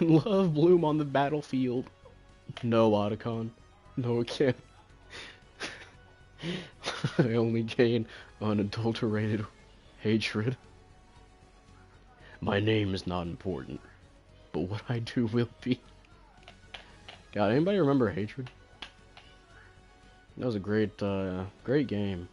Love bloom on the battlefield. No, Otacon. No, it can't. I only gain unadulterated hatred. My name is not important, but what I do will be. God, anybody remember Hatred? That was a great, great game.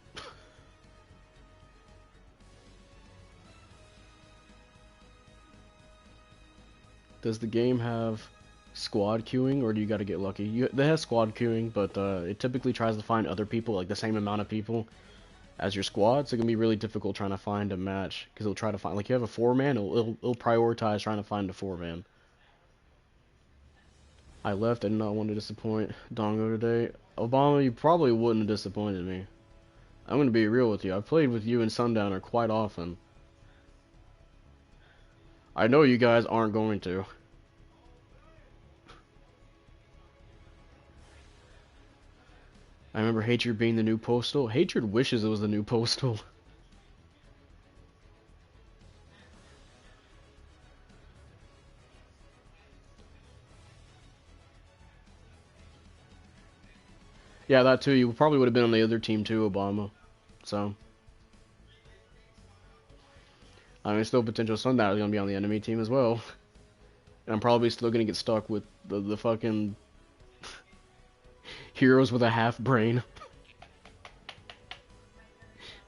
Does the game have squad queuing, or do you gotta get lucky? They have squad queuing, but it typically tries to find other people, like the same amount of people as your squad, so it can be really difficult trying to find a match, because it'll try to find, like you have a 4-man, it'll prioritize trying to find a 4-man. I left, I did not want to disappoint Dongo today. Obama, you probably wouldn't have disappointed me. I'm gonna be real with you, I've played with you and Sundowner quite often. I know you guys aren't going to. I remember Hatred being the new Postal. Hatred wishes it was the new Postal. Yeah, that too. You probably would have been on the other team too, Obama. So. I mean, still potential Sundowner is going to be on the enemy team as well. And I'm probably still going to get stuck with the fucking heroes with a half brain.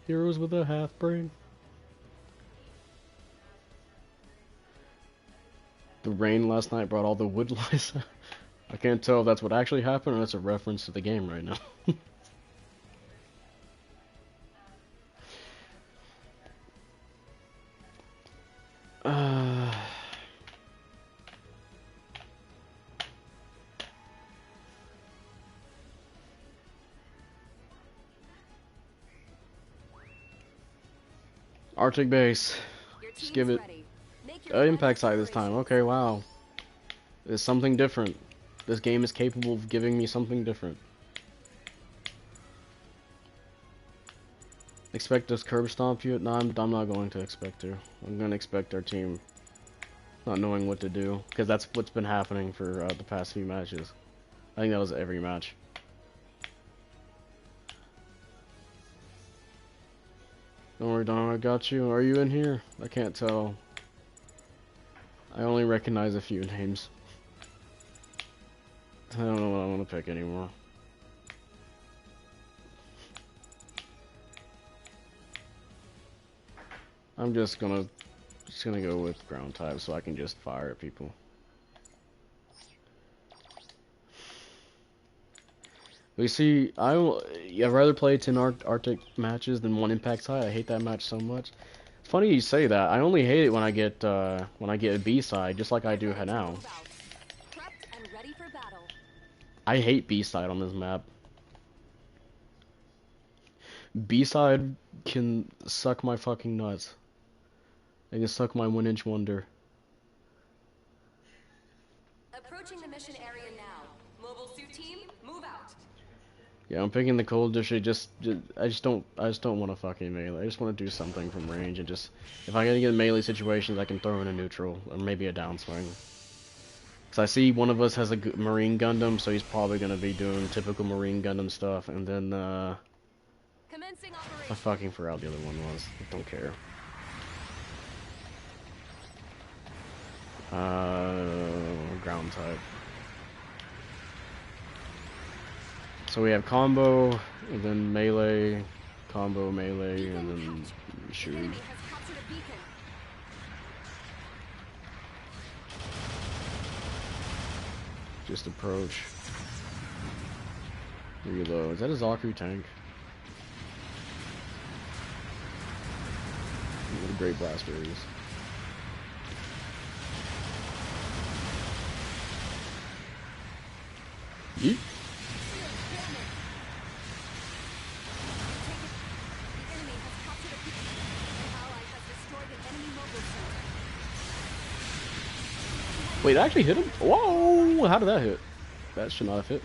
Heroes with a half brain. The rain last night brought all the wood lice. I can't tell if that's what actually happened or that's a reference to the game right now. Arctic base. Just give it impact side this time. Okay, wow. There's something different. This game is capable of giving me something different. Expect us curb stomp you? No, I'm not going to expect to. I'm going to expect our team not knowing what to do. Because that's what's been happening for the past few matches. I think that was every match. Don't worry, Don, I got you. Are you in here? I can't tell. I only recognize a few names. I don't know what I want to pick anymore. I'm just gonna go with ground type so I can just fire at people. We see, I'd rather play 10 Arctic matches than 1 impact side. I hate that match so much. It's funny you say that. I only hate it when I get a B side, just like I do now. I hate B side on this map. B side can suck my fucking nuts. They can suck my 1-inch wonder. Approaching the mission area now. Mobile suit team, move out. Yeah, I'm picking the cold dish. I just don't want to fucking melee. I just want to do something from range and just, if I gotta get in melee situations, I can throw in a neutral or maybe a downswing. Cause I see one of us has a Marine Gundam, so he's probably gonna be doing typical Marine Gundam stuff, and then I fucking forgot the other one was. I don't care. Ground type. So we have combo, and then melee, combo, melee, and then shoot. Just approach. Reload. Is that a Zaku tank? What a great blaster is. Yeet. Wait, it actually hit him? Whoa! How did that hit? That should not have hit.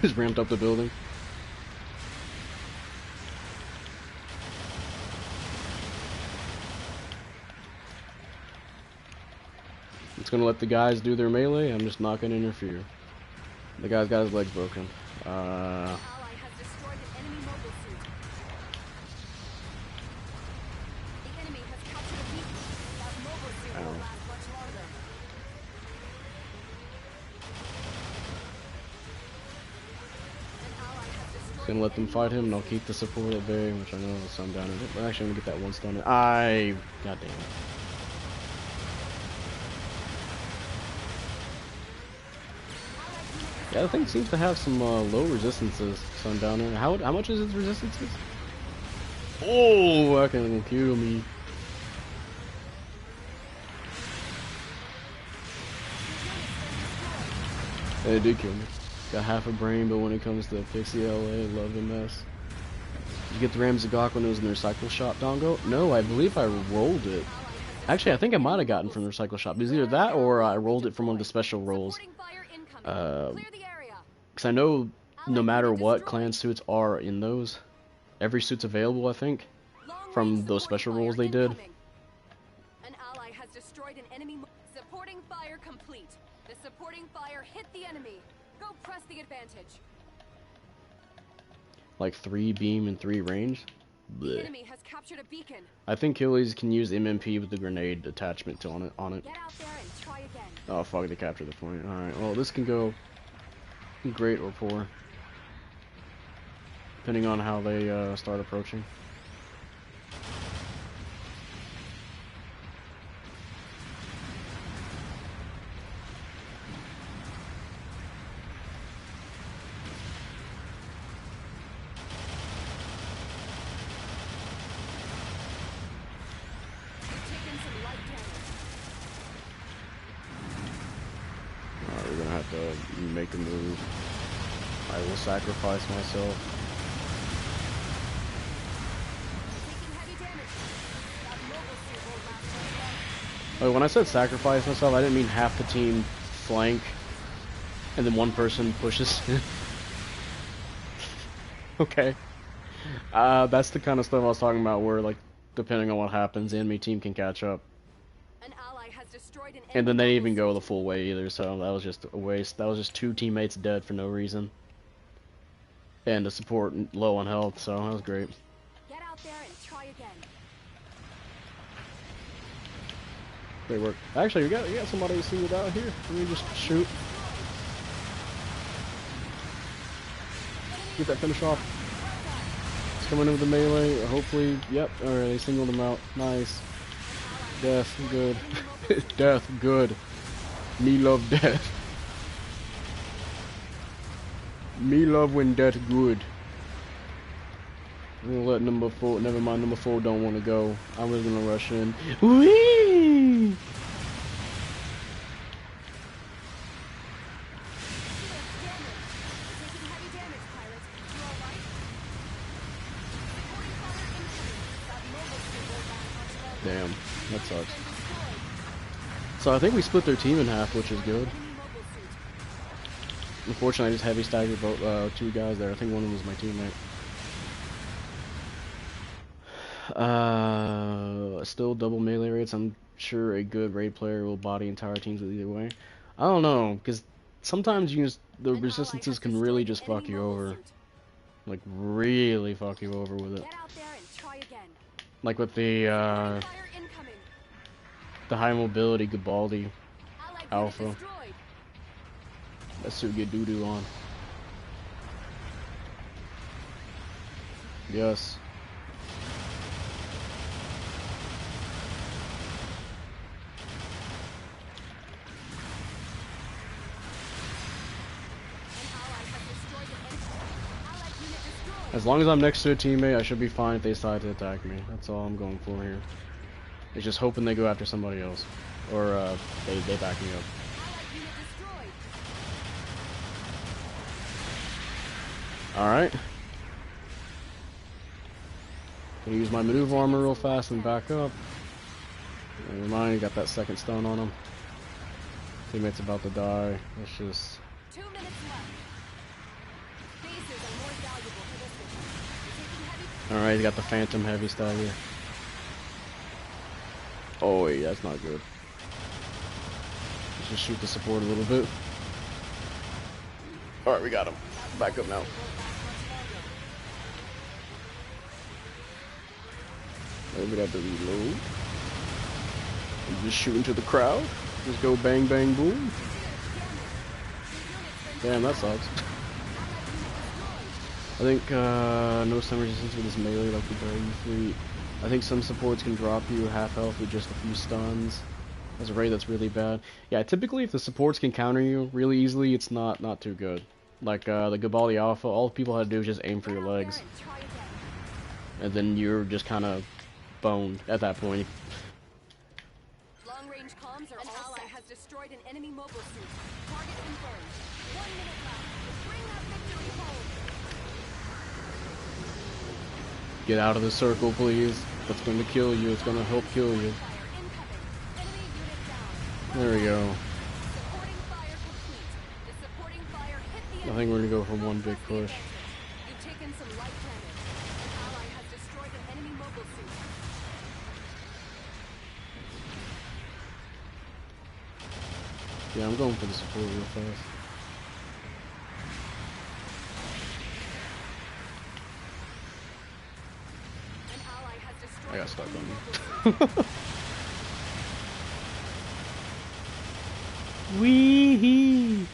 Just ramped up the building. gonna let the guys do their melee. I'm just not gonna interfere. The guy's got his legs broken. Gonna let them fight him, and I'll keep the support at bay, which I know is Sundowner. But actually, I'm gonna get that one stun. God damn it. Yeah, the thing seems to have some low resistances, Sundowner. How much is its resistances? Oh, that can kill me. And it did kill me. Got half a brain, but when it comes to Pixie LA, love the mess. Did you get the Rams of Aqua when it was in their Recycle Shop, Dongo? No, I believe I rolled it. Actually, I think I might have gotten from the Recycle Shop. It was either that or I rolled it from one of the special rolls. Because I know no matter what, clan suits are in those. Every suit's available, I think, from those special rolls they did. An ally has destroyed an enemy. Supporting fire complete. The supporting fire hit the enemy. Go press the advantage. Like 3 beam and 3 range? The enemy has captured a beacon. I think Achilles can use MMP with the grenade attachment on it. Get out there and try again. Oh fuck, they captured the point. Alright, well this can go great or poor, depending on how they start approaching. Make a move. I will sacrifice myself. Oh, when I said sacrifice myself, I didn't mean half the team flank and then one person pushes. Okay. That's the kind of stuff I was talking about where, like, depending on what happens, the enemy team can catch up. And then they didn't even go the full way either, so that was just a waste. That was just 2 teammates dead for no reason. And the support low on health, so that was great. Get out there and try again. Great work. Actually, you got somebody singled out here. Let me just shoot. Get that finish off. It's coming in with the melee. Hopefully, yep. Alright, they singled him out. Nice. Death, good. Death, good. Me love death. Me love when death good. I'm gonna let number 4, never mind, number 4 don't want to go. I'm just gonna rush in. Whee! Damn, that sucks. So I think we split their team in half, which is good. Unfortunately, I just heavy staggered 2 guys there. I think one of them was my teammate. Still double melee rates. I'm sure a good raid player will body entire teams with either way. I don't know, because sometimes the resistances can really just fuck you over. Like, really fuck you over with it. Like with the high mobility Gabaldi Alpha. That suit get doo-doo on. Yes. As long as I'm next to a teammate, I should be fine if they decide to attack me. That's all I'm going for here. It's just hoping they go after somebody else. Or they back me up. Alright. Gonna use my maneuver armor real fast and back up. Never mind, got that second stun on him. Teammate's about to die. Let's just... 2 minutes left. Bases are more valuable for this mission. Alright, he got the Phantom Heavy Stagger. Oh wait, that's not good. Just shoot the support a little bit. Alright, we got him. Back up now. Then we got to reload. And just shoot into the crowd. Just go bang, bang, boom. Damn, that sucks. I think no stun resistance with this melee like the Dragon Fleet. I think some supports can drop you half health with just a few stuns. As a raid, that's really bad. Yeah, typically if the supports can counter you really easily, it's not too good. Like the Gabaldi Alpha, all people had to do is just aim for your legs. And then you're just kind of boned at that point. Long range comms are all ally has destroyed an enemy mobile suit. Target confirmed. 1 minute left. Bring that victory home. Get out of the circle, please. That's going to kill you. It's going to help kill you. There we go. I think we're going to go for one big push. You've taken some light damage. An ally has destroyed an enemy mobile suit. Yeah, I'm going for the support real fast. An ally has destroyed I got stuck on you. Wee-hee!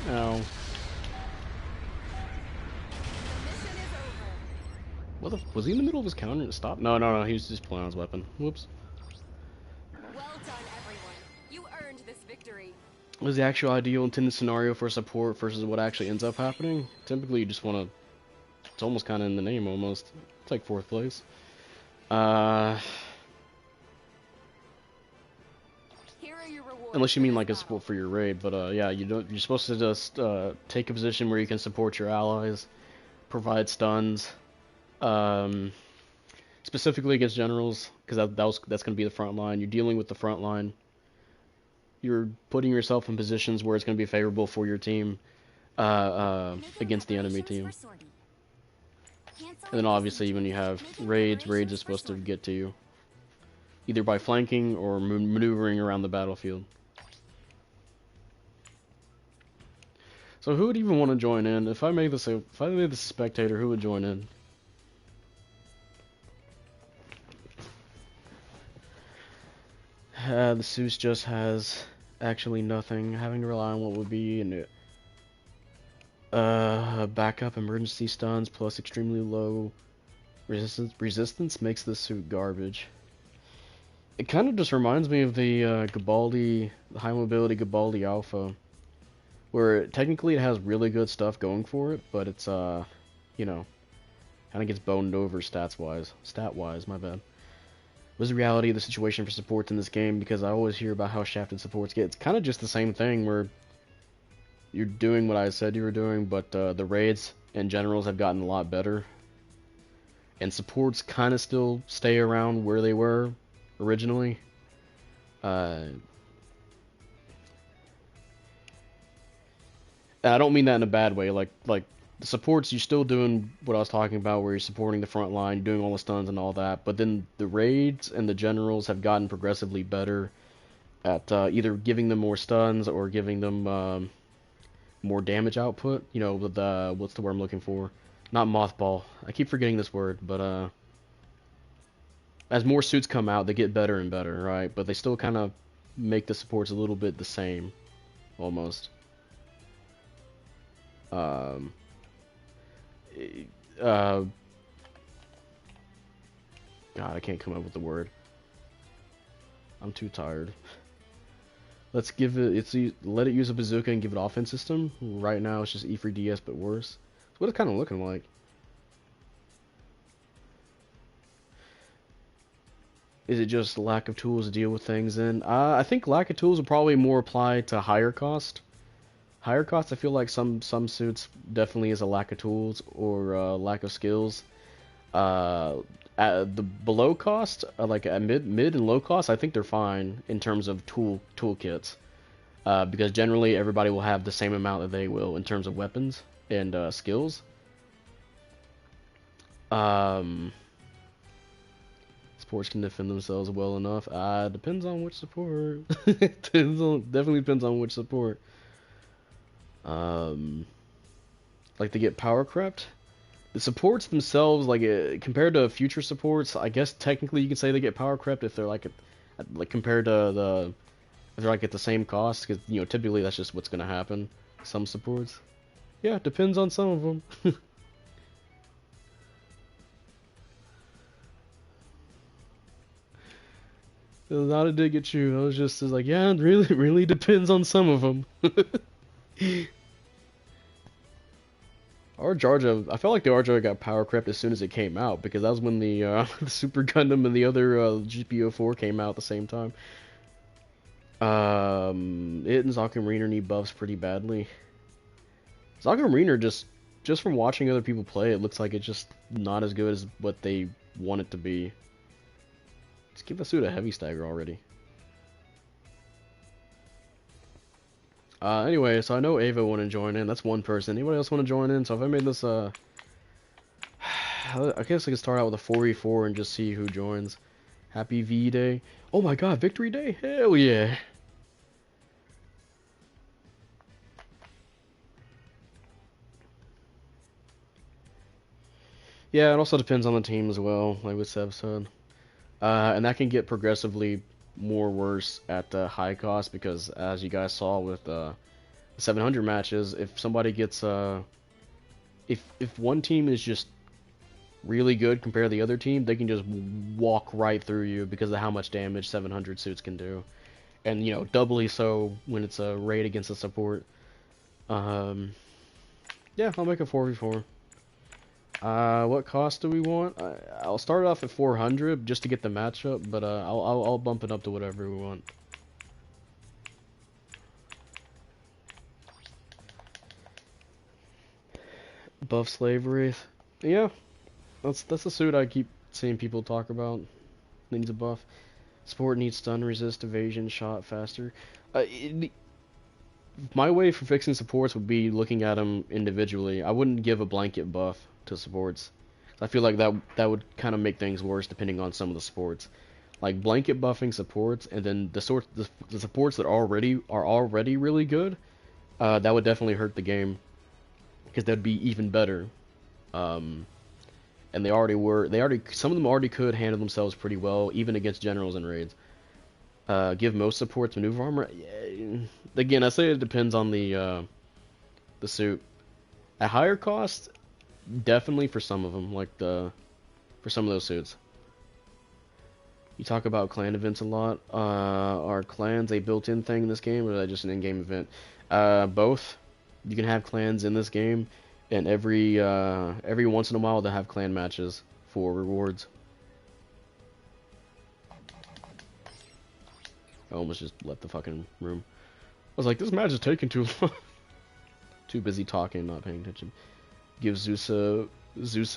Ow. What the? Was he in the middle of his counter to stop? No, he was just playing on his weapon. Whoops. Well done, everyone. You earned this victory. What is the actual ideal intended scenario for support versus what actually ends up happening? Typically, you just want to. It's almost kind of in the name, almost. It's like 4th place. Unless you mean like a support for your raid, but yeah, you're supposed to just take a position where you can support your allies, provide stuns, specifically against generals, because that's going to be the front line. You're dealing with the front line. You're putting yourself in positions where it's going to be favorable for your team against the enemy team. And then obviously when you have raids are supposed to get to you, either by flanking or maneuvering around the battlefield. So who would even want to join in? If I made this a spectator, who would join in? The Zeus just has actually nothing. Having to rely on what would be in backup emergency stuns plus extremely low resistance makes this suit garbage. It kind of just reminds me of the Gabaldi, the high mobility Gabaldi Alpha, where technically it has really good stuff going for it, but it's you know, kind of gets boned over stat wise, my bad. What is the reality of the situation for supports in this game? Because I always hear about how shafted supports get. It's kind of just the same thing where you're doing what I said you were doing, but the raids and generals have gotten a lot better, and supports kind of still stay around where they were originally. And I don't mean that in a bad way. Like the supports, you're still doing what I was talking about, where you're supporting the front line, doing all the stuns and all that. But then the raids and the generals have gotten progressively better at either giving them more stuns or giving them more damage output. You know, with what's the word I'm looking for? Not mothball. I keep forgetting this word, but as more suits come out, they get better and better, right? But they still kind of make the supports a little bit the same, almost. God, I can't come up with the word. I'm too tired. Let's give it. Let it use a bazooka and give it offense system. Right now, it's just E for DS, but worse. That's what it's kind of looking like. Is it just lack of tools to deal with things in? I think lack of tools will probably more apply to higher cost. Higher cost, I feel like some suits definitely is a lack of tools or lack of skills. At the below cost, like at mid and low cost, I think they're fine in terms of toolkits. because generally everybody will have the same amount that they will in terms of weapons and skills. Supports can defend themselves well enough. Depends on which support. Definitely depends on which support. Like they get power crept. The supports themselves, like compared to future supports, I guess technically you can say they get power crept if they're like compared to if they're like at the same cost, because you know typically that's just what's gonna happen. Some supports, yeah, it depends on some of them. Not a dig at you. I was just like, yeah, it really depends on some of them. Our Jar I felt like the Jar got power crept as soon as it came out, because that was when the, the Super Gundam and the other GPO4 came out at the same time. It and Zaka need buffs pretty badly. Zaka just from watching other people play, it looks like it's just not as good as what they want it to be. Let's give the suit a heavy stagger already. Anyway, so I know Ava want to join in. That's one person. Anybody else want to join in? So if I made this, I guess I can start out with a 4v4 and just see who joins. Happy V-Day. Oh my god, Victory Day? Hell yeah. Yeah, it also depends on the team as well, like what Seb said. And that can get progressively more worse at the high cost, because as you guys saw with 700 matches, if somebody gets if one team is just really good compared to the other team, they can just walk right through you because of how much damage 700 suits can do, and you know doubly so when it's a raid against a support. Yeah, I'll make a 4v4. What cost do we want? I'll start off at 400 just to get the matchup, but I'll bump it up to whatever we want. Buff slavery. Yeah, that's a suit I keep seeing people talk about. Needs a buff. Sport needs stun resist, evasion, shot faster. My way for fixing supports would be looking at them individually. I wouldn't give a blanket buff to supports. I feel like that would kind of make things worse depending on some of the supports. Like blanket buffing supports, and then the supports that are already really good, that would definitely hurt the game, because that'd be even better. And some of them already could handle themselves pretty well, even against generals and raids. Give most supports maneuver armor. Yeah, again, I say it depends on the suit. At higher cost, definitely for some of them, like for some of those suits. You talk about clan events a lot. Are clans a built-in thing in this game, or is that just an in-game event? Both. You can have clans in this game, and every once in a while they'll have clan matches for rewards. I almost just left the fucking room. I was like, this match is taking too long. Too busy talking, not paying attention. Give Zeusa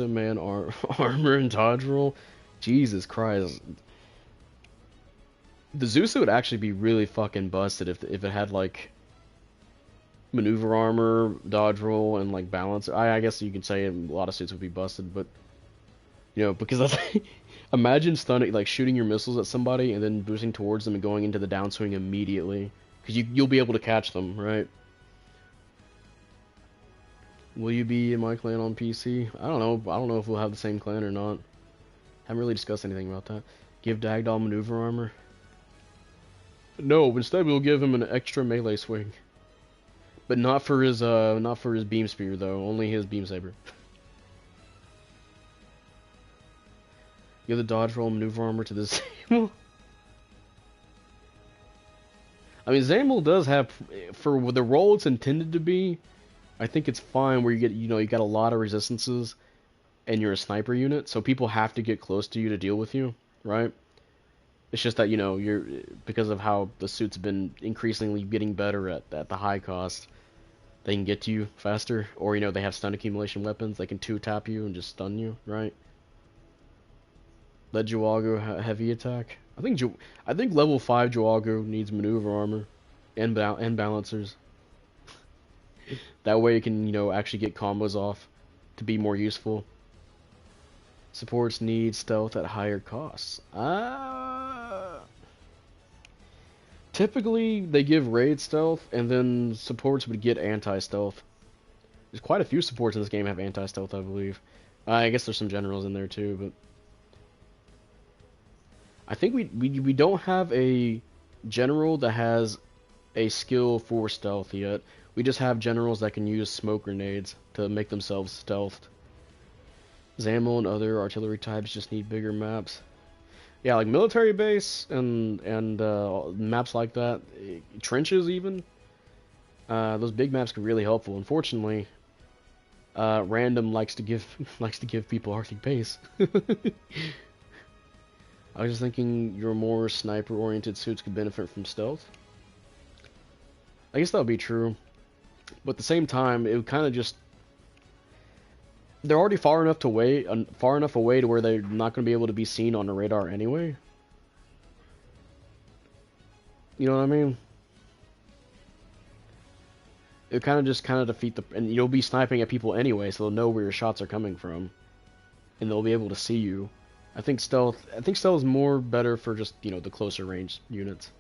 man armor and dodge roll. Jesus Christ. The Zeusa would actually be really fucking busted if it had like maneuver armor, dodge roll, and like balance. I guess you could say a lot of suits would be busted, but you know, because that's imagine stunning, like shooting your missiles at somebody and then boosting towards them and going into the downswing immediately, because you'll be able to catch them, right? Will you be in my clan on PC? I don't know. I don't know if we'll have the same clan or not. Haven't really discussed anything about that. Give Dagdoll maneuver armor? No, instead we'll give him an extra melee swing. But not for his beam spear though, only his beam saber. Give the dodge roll maneuver armor to the Zamel. I mean, Zamel does have, for the role it's intended to be, I think it's fine where you got a lot of resistances and you're a sniper unit, so people have to get close to you to deal with you, right? It's just that, you're, because of how the suit's been increasingly getting better at the high cost, they can get to you faster, or, they have stun accumulation weapons, they can 2-tap you and just stun you, right? Let Joago heavy attack. I think level 5 Joago needs maneuver armor. and balancers. That way you can, you know, actually get combos off to be more useful. Supports need stealth at higher costs. Typically they give raid stealth, and then supports would get anti-stealth. There's quite a few supports in this game have anti-stealth, I believe. I guess there's some generals in there too, but I think we don't have a general that has a skill for stealth yet. We just have generals that can use smoke grenades to make themselves stealthed. Zammo and other artillery types just need bigger maps. Yeah, like military base and maps like that, trenches even. Those big maps could be really helpful. Unfortunately, random likes to give people Arctic base. I was just thinking your more sniper-oriented suits could benefit from stealth. I guess that would be true, but at the same time, it would kind of just... They're already far enough away to where they're not going to be able to be seen on the radar anyway. You know what I mean? It kind of just defeat the... And you'll be sniping at people anyway, so they'll know where your shots are coming from, and they'll be able to see you. I think stealth is more better for just, you know, the closer range units.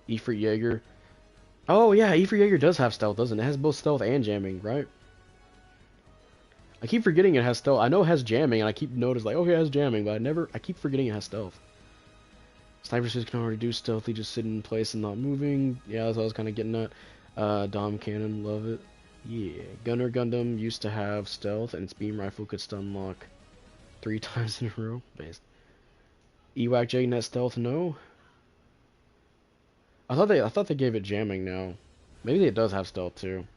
E for Jaeger. Oh yeah, E for Jaeger does have stealth, doesn't it? It has both stealth and jamming, right? I keep forgetting it has stealth. I know it has jamming, and I keep noticing like, okay, it has jamming, but I keep forgetting it has stealth. Sniper suits can already do stealthy, just sitting in place and not moving. Yeah, that's what I was kind of getting at. Dom cannon, love it. Yeah, Gunner Gundam used to have stealth, and its beam rifle could stun lock 3 times in a row. Based. Ewak J-Net stealth, no. I thought they gave it jamming now. Maybe it does have stealth too.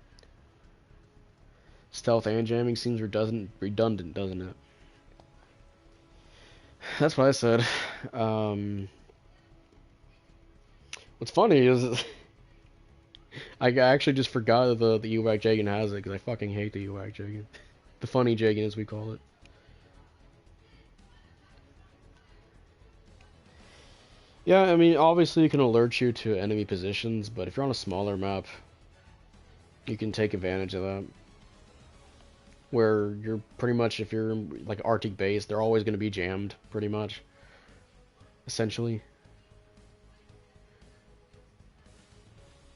Stealth and jamming seems redundant, doesn't it? That's what I said. What's funny is I actually just forgot that the Ewak Jagan has it because I fucking hate the Ewak Jagan. The funny Jagan, as we call it. Yeah, I mean, obviously it can alert you to enemy positions, but if you're on a smaller map, you can take advantage of that. Where you're pretty much, if you're like Arctic base, they're always going to be jammed, pretty much. Essentially.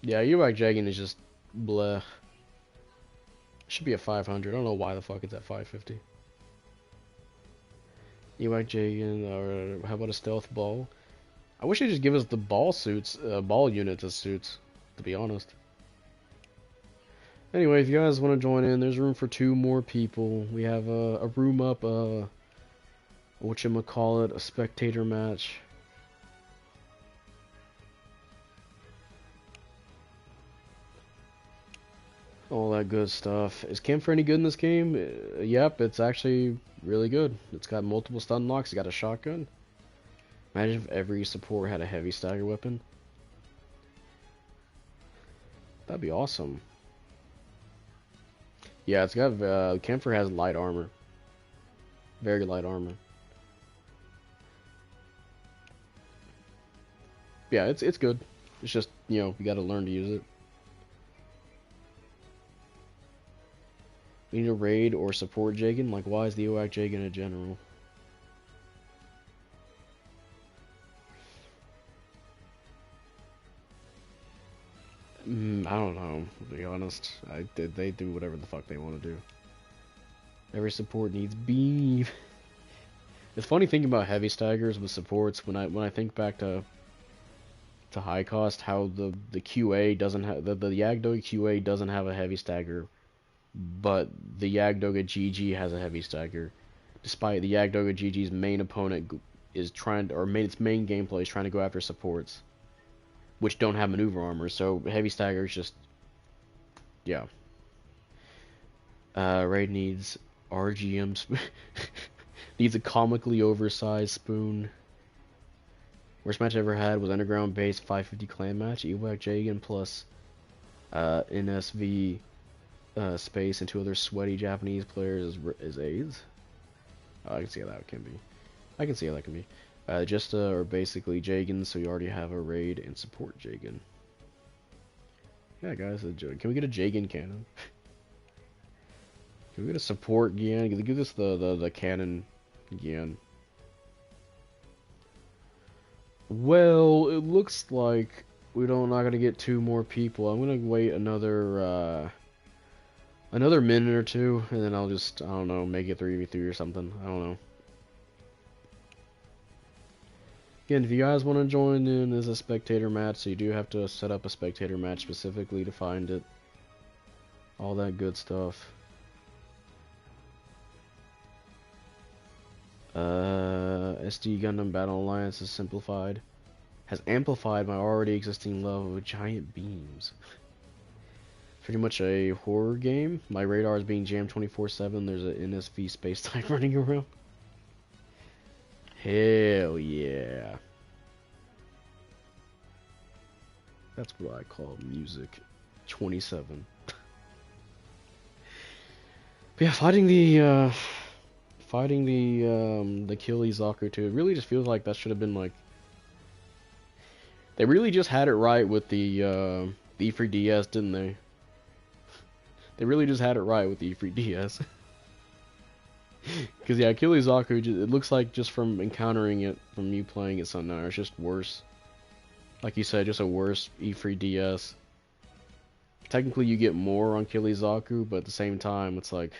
Yeah, Ewak Jagan is just bleh. Should be at 500. I don't know why the fuck it's at 550. Ewak Jagan, or how about a stealth ball? I wish they'd just give us the ball suits, ball units as suits, to be honest. Anyway, if you guys want to join in, there's room for 2 more people. We have a room up, whatchamacallit, a spectator match. All that good stuff. Is Camphor any good in this game? Yep, it's actually really good. It's got multiple stun locks, it's got a shotgun. Imagine if every support had a heavy stagger weapon. That'd be awesome. Yeah, it's got, Camphor has light armor. Very light armor. Yeah, it's good. It's just, you know, you gotta learn to use it. We need a raid or support Jagan? Like, why is the Ewak Jagan a general? I don't know, to be honest. They do whatever the fuck they want to do. Every support needs beam. It's funny thinking about heavy staggers with supports when I think back to high cost, how the QA doesn't have the Yagdoga QA doesn't have a heavy stagger, but the Yagdoga GG has a heavy stagger, despite the Yagdoga GG's main opponent is trying to, or its main gameplay is trying to go after supports, which don't have maneuver armor. So heavy stagger is just, yeah. Raid needs RGM needs a comically oversized spoon. Worst match I ever had was underground base 550 clan match. Ewak Jagan plus NSV space and 2 other sweaty Japanese players as aides. I can see how that can be. I can see how that can be. Or basically Jagan, so you already have a raid and support Jagan. Yeah, guys, can we get a Jagan cannon? Can we get a support Gian? Give us the cannon Gian. Well, it looks like we're not gonna get 2 more people. I'm gonna wait another minute or 2, and then I'll just, I don't know, make it 3v3 or something. I don't know. Again, if you guys want to join in as a spectator match, so you do have to set up a spectator match specifically to find it. All that good stuff. SD Gundam Battle Alliance is simplified. Has amplified my already existing love of giant beams. Pretty much a horror game. My radar is being jammed 24/7. There's an NSV space type running around. Hell yeah. That's what I call music. 27. But yeah, fighting the Achilles Zaku 2, it really just feels like that should have been like, they really just had it right with the E3DS, didn't they? They really just had it right with the E3DS. Because yeah, Achilles Zaku, it looks like just from encountering it, from you playing it somehow, it's just worse. Like you said, just a worse E3DS. Technically you get more on Achilles Zaku, but at the same time, it's like,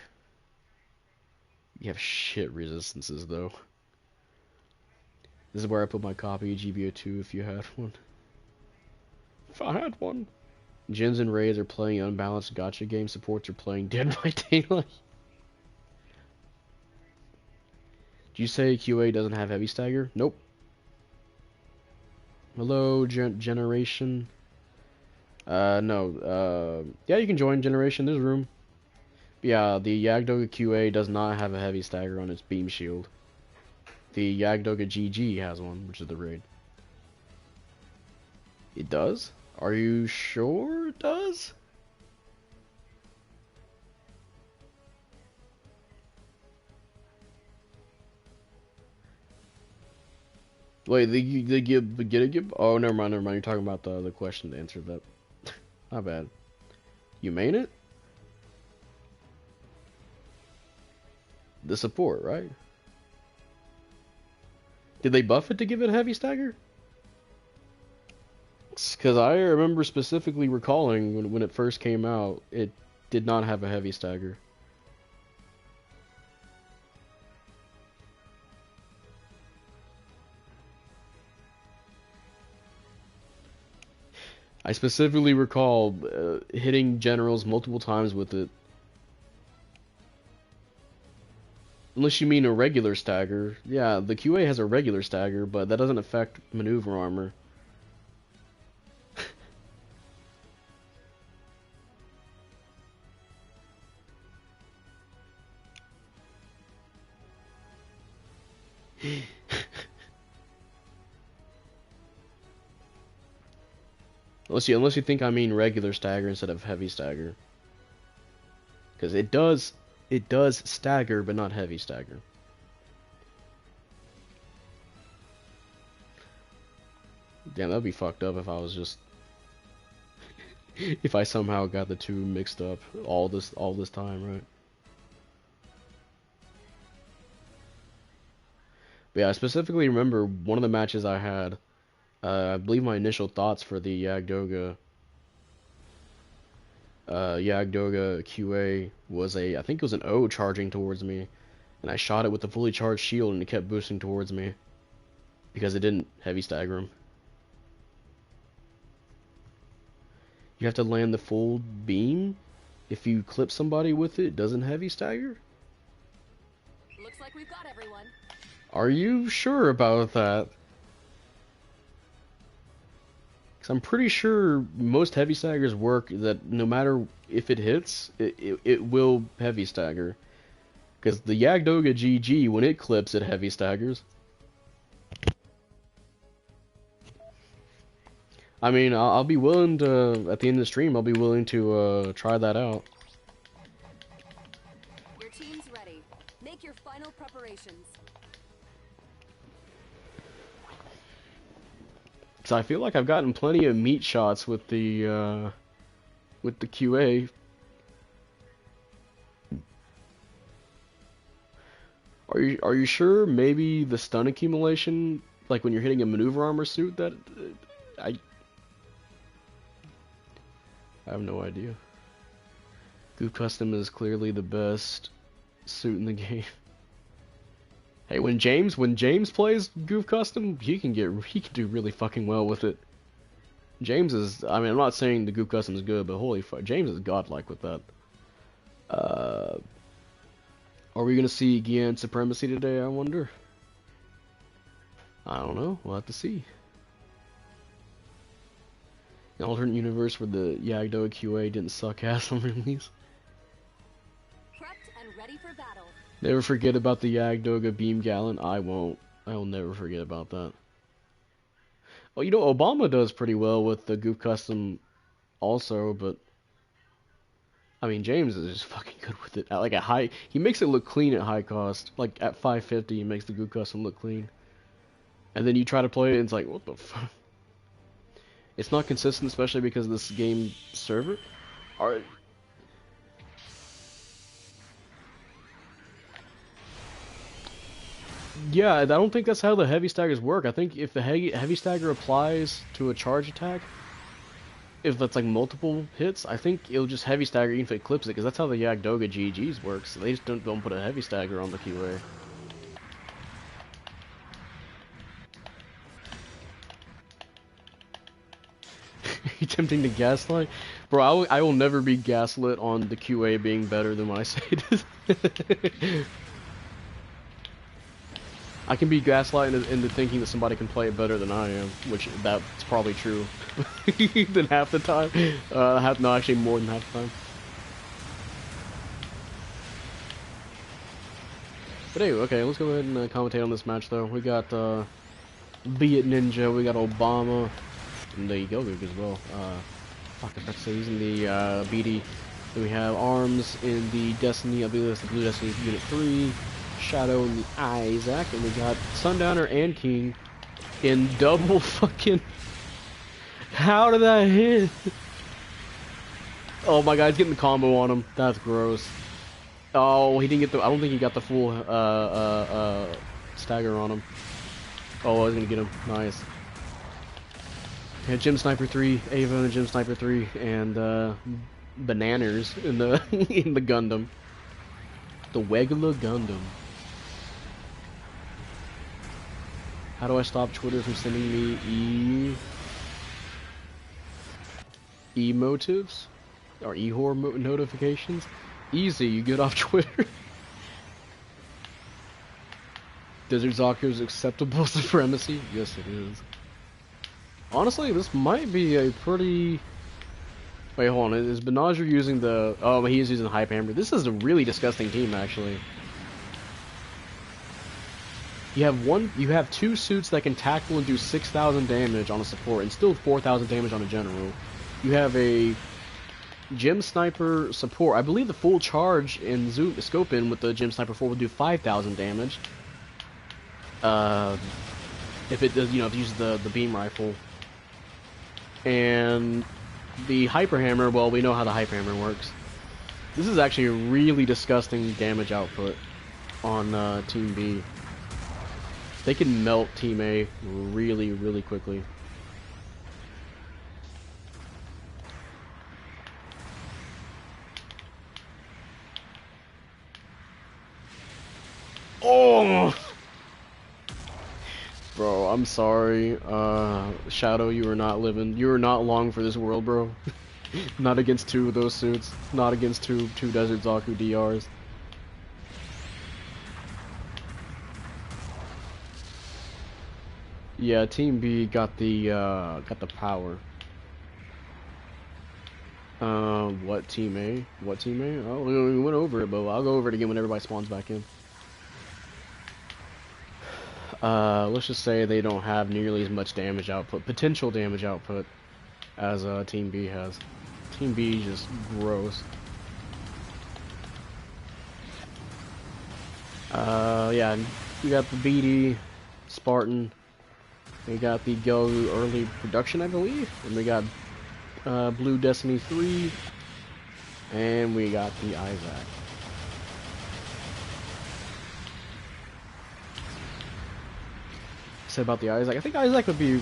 you have shit resistances though. This is where I put my copy of GBO2 if you had one. If I had one. Jins and Raids are playing unbalanced gacha game. Supports are playing Dead by Daylight. Did you say QA doesn't have heavy stagger? Nope. Hello, Generation. No. Yeah, you can join Generation. There's room. But yeah, the Yagdoga QA does not have a heavy stagger on its beam shield. The Yagdoga GG has one, which is the raid. It does? Are you sure it does? Wait, they get a give? Oh, never mind. You're talking about the question to answer that. Not bad. You main it? The support, right? Did they buff it to give it a heavy stagger? Because I remember specifically recalling when it first came out, it did not have a heavy stagger. I specifically recall hitting generals multiple times with it. Unless you mean a regular stagger. Yeah, the QA has a regular stagger, but that doesn't affect maneuver armor. Unless you think I mean regular stagger instead of heavy stagger. Because it does stagger, but not heavy stagger. Damn, that'd be fucked up if I was just if I somehow got the two mixed up all this time, right? But yeah, I specifically remember one of the matches I had. I believe my initial thoughts for the Yagdoga QA was I think it was an O charging towards me, and I shot it with a fully charged shield and it kept boosting towards me because it didn't heavy stagger him. You have to land the full beam. If you clip somebody with it, it doesn't heavy stagger? Looks like we've got everyone. Are you sure about that? Because I'm pretty sure most heavy staggers work that no matter if it hits, it will heavy stagger. Because the Yagdoga GG, when it clips, it heavy staggers. I mean, I'll be willing to, at the end of the stream, I'll be willing to try that out. Your team's ready. Make your final preparations. So I feel like I've gotten plenty of meat shots with the QA. Are you sure maybe the stun accumulation, like when you're hitting a maneuver armor suit, that I have no idea. Goof Custom is clearly the best suit in the game. Hey, when James plays Goof Custom, he can do really fucking well with it. James is, I mean, I'm not saying the Goof Custom is good, but holy fuck, James is godlike with that. Are we gonna see Gian Supremacy today, I wonder? I don't know, we'll have to see. An alternate universe where the Yagdo QA didn't suck ass on release. Prepped and ready for battle. Never forget about the Yagdoga Beam Gallon. I won't. I will never forget about that. Well, you know, Obama does pretty well with the Goof Custom also, but I mean, James is just fucking good with it. Like at high, he makes it look clean at high cost. Like at 550, he makes the Goof Custom look clean. And then you try to play it, and it's like, what the fuck? It's not consistent, especially because of this game server. Alright. Yeah, I don't think that's how the heavy staggers work. I think if the heavy stagger applies to a charge attack, if that's like multiple hits, I think it'll just heavy stagger even if it clips it, because that's how the Yagdoga GGs works. They just don't put a heavy stagger on the QA. You tempting to gaslight? Bro, I will never be gaslit on the QA being better than what I say it is. I can be gaslighted into thinking that somebody can play it better than I am, which that's probably true. Than half the time. No, actually more than half the time. But anyway, okay, let's go ahead and commentate on this match though. We got Viet Ninja, we got Obama, and the Gogu as well. Fuck, I bet to say he's in the BD. Then we have Arms in the Destiny, I believe that's the Blue Destiny Unit 3. Shadow in the Isaac, and we got Sundowner and King in double fucking. How did that hit? Oh my god, he's getting the combo on him. That's gross. Oh, he didn't get the. I don't think he got the full stagger on him. Oh, I was gonna get him. Nice. Yeah, Gym Sniper 3, Ava and Gym Sniper 3, and Bananas in the in the Gundam. The Wegula Gundam. How do I stop Twitter from sending me emotives or e-whore notifications? Easy, you get off Twitter. Desert Zaku's acceptable supremacy? Yes, it is. Honestly, this might be a pretty. Wait, hold on. Is Benager using the? Oh, he is using the Hype Hammer. This is a really disgusting team, actually. You have two suits that can tackle and do 6,000 damage on a support, and still 4,000 damage on a general. You have a Gym Sniper support. I believe the full charge and zoom scope in with the Gym Sniper 4 will do 5,000 damage. If it does, if it uses the beam rifle. And the Hyper Hammer, well, we know how the Hyper Hammer works. This is actually a really disgusting damage output on Team B. They can melt Team A really, really quickly. Oh! Bro, I'm sorry. Shadow, you are not long for this world, bro. Not against two of those suits. Not against two Desert Zaku DRs. Yeah, Team B got the power. What Team A? What Team A? Oh, we went over it, but I'll go over it again when everybody spawns back in. Let's just say they don't have nearly as much damage output, potential damage output, as Team B has. Team B is just gross. Yeah, we got the BD, Spartan, We got the Go early production, I believe, and we got Blue Destiny 3, and we got the Isaac. Said about the Isaac, I think Isaac would be.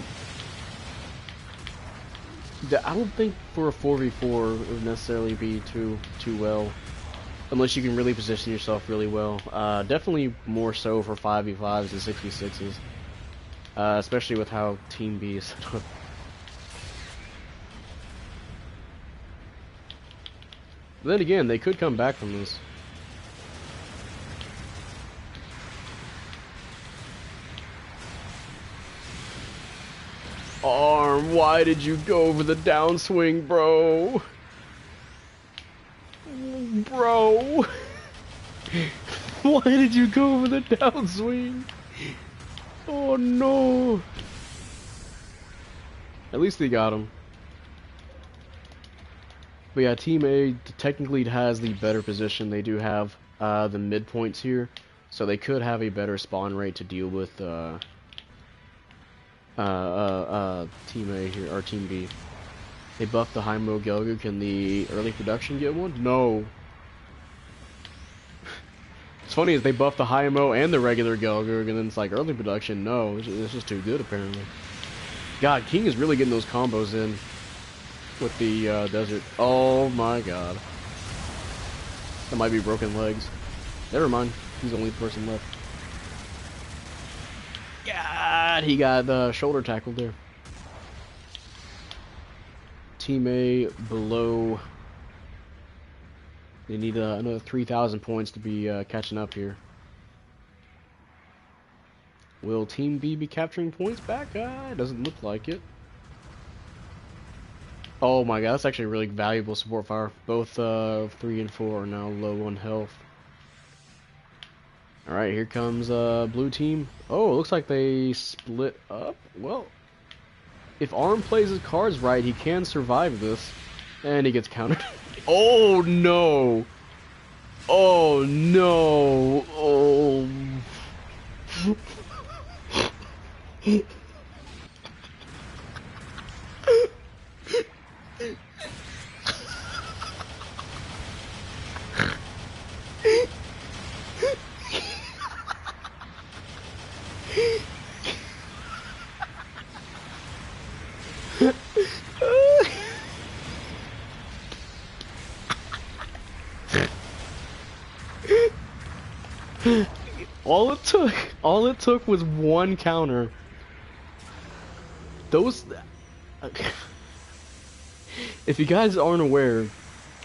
I don't think for a 4v4 it would necessarily be too well, unless you can really position yourself really well. Definitely more so for 5v5s and 6v6s, especially with how Team B is set up. But then again, they could come back from this. Arm, why did you go for the downswing, bro? Bro! Why did you go for the downswing? Oh no! At least they got him. But yeah, Team A technically has the better position. They do have the midpoints here, so they could have a better spawn rate to deal with Team A here, or Team B. They buffed the High-Mo Gelgu. Can the early production get one? No. It's funny is they buffed the High-Mo and the regular Gelgu, and then it's like early production. No, it's just too good apparently. God, King is really getting those combos in with the desert. Oh my God. That might be broken legs. Never mind. He's the only person left. God, he got shoulder tackled there. Team A below. They need another 3,000 points to be catching up here. Will Team B be capturing points back? It doesn't look like it. Oh my God, that's actually a really valuable support fire. Both 3 and 4 are now low on health. Alright, here comes blue team. Oh, it looks like they split up. Well, if Arm plays his cards right, he can survive this. And he gets countered. Oh no! Oh no! Oh. All it took was one counter. Those, if you guys aren't aware,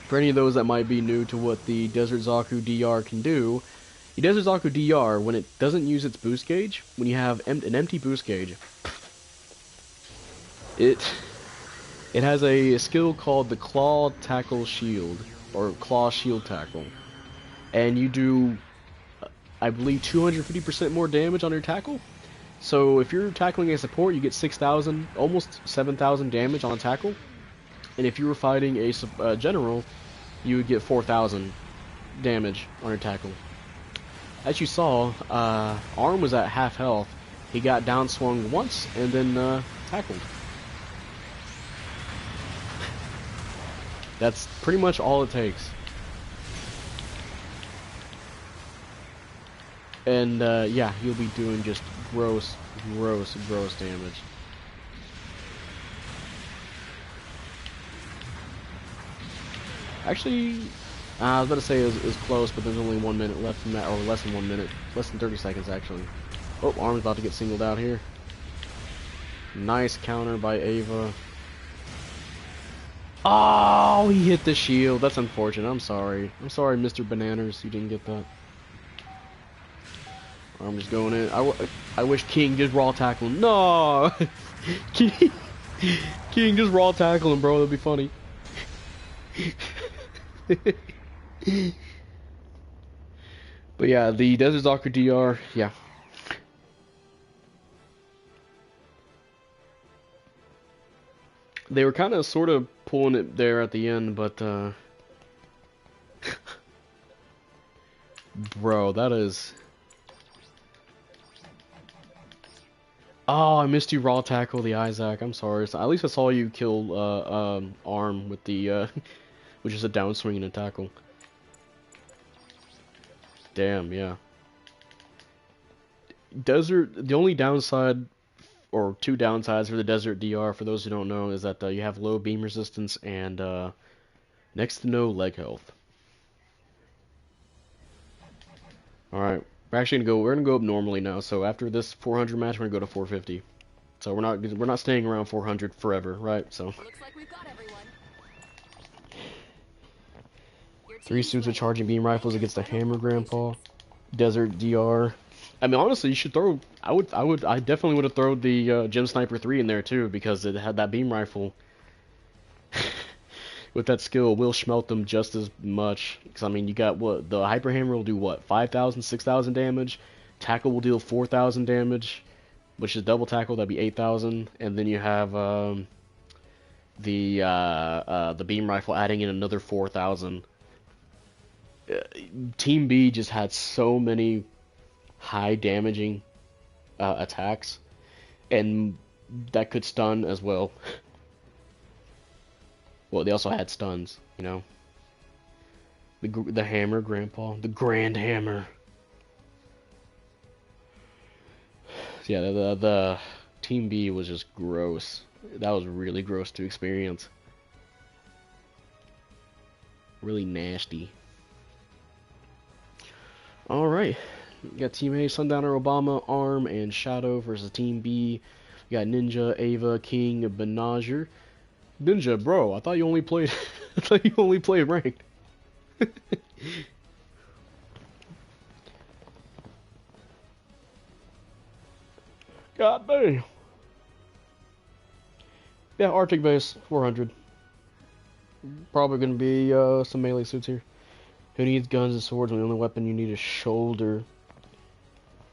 for any of those that might be new to what the Desert Zaku DR can do, the Desert Zaku DR, when it doesn't use its boost gauge, when you have an empty boost gauge, it has a skill called the Claw Tackle Shield, or Claw Shield Tackle, and you do, I believe, 250% more damage on your tackle. So if you're tackling a support, you get 6,000, almost 7,000 damage on a tackle. And if you were fighting a general, you would get 4,000 damage on your tackle. As you saw, Arm was at half health. He got down swung once and then tackled. That's pretty much all it takes. And yeah, you'll be doing just gross damage. Actually, I was about to say it was close, but there's only 1 minute left from that, or less than 1 minute. Less than 30 seconds, actually. Oh, Arm's about to get singled out here. Nice counter by Ava. Oh, he hit the shield. That's unfortunate. I'm sorry. I'm sorry, Mr. Bananas, you didn't get that. I'm just going in. I wish King just raw tackle him. No! King just raw tackle him, bro. That'd be funny. But yeah, the Desert Zaku DR, yeah. They were kind of sort of pulling it there at the end, but bro, that is... Oh, I missed you raw tackle the Isaac. I'm sorry. So at least I saw you kill Arm with the which is a downswing and a tackle. Damn, yeah. Desert. The only downside, or two downsides for the Desert DR, for those who don't know, is that you have low beam resistance and next to no leg health. All right, we're actually gonna go. We're gonna go up normally now. So after this 400 match, we're gonna go to 450. So we're not staying around 400 forever, right? So. Looks like we've got everyone. 3 suits of charging beam rifles against the hammer, Grandpa. Desert DR. I mean, honestly, you should throw. I definitely would have thrown the Gem Sniper 3 in there too, because it had that beam rifle. With that skill, will smelt them just as much. Because I mean, you got what the hyper hammer will do what 5,000, 6,000 damage. Tackle will deal 4,000 damage, which is double tackle. That'd be 8,000, and then you have the beam rifle adding in another 4,000. Team B just had so many high damaging attacks, and that could stun as well. Well, they also had stuns, you know. The hammer, Grandpa, the grand hammer. So yeah, the Team B was just gross. That was really gross to experience. Really nasty. Alright, we got Team A, Sundowner, Obama, Arm, and Shadow versus Team B. We got Ninja, Ava, King, Benager. Ninja, bro, I thought you only played I thought you only played ranked. God damn. Yeah, Arctic base, 400. Probably gonna be some melee suits here. Who needs guns and swords when the only weapon you need is shoulder?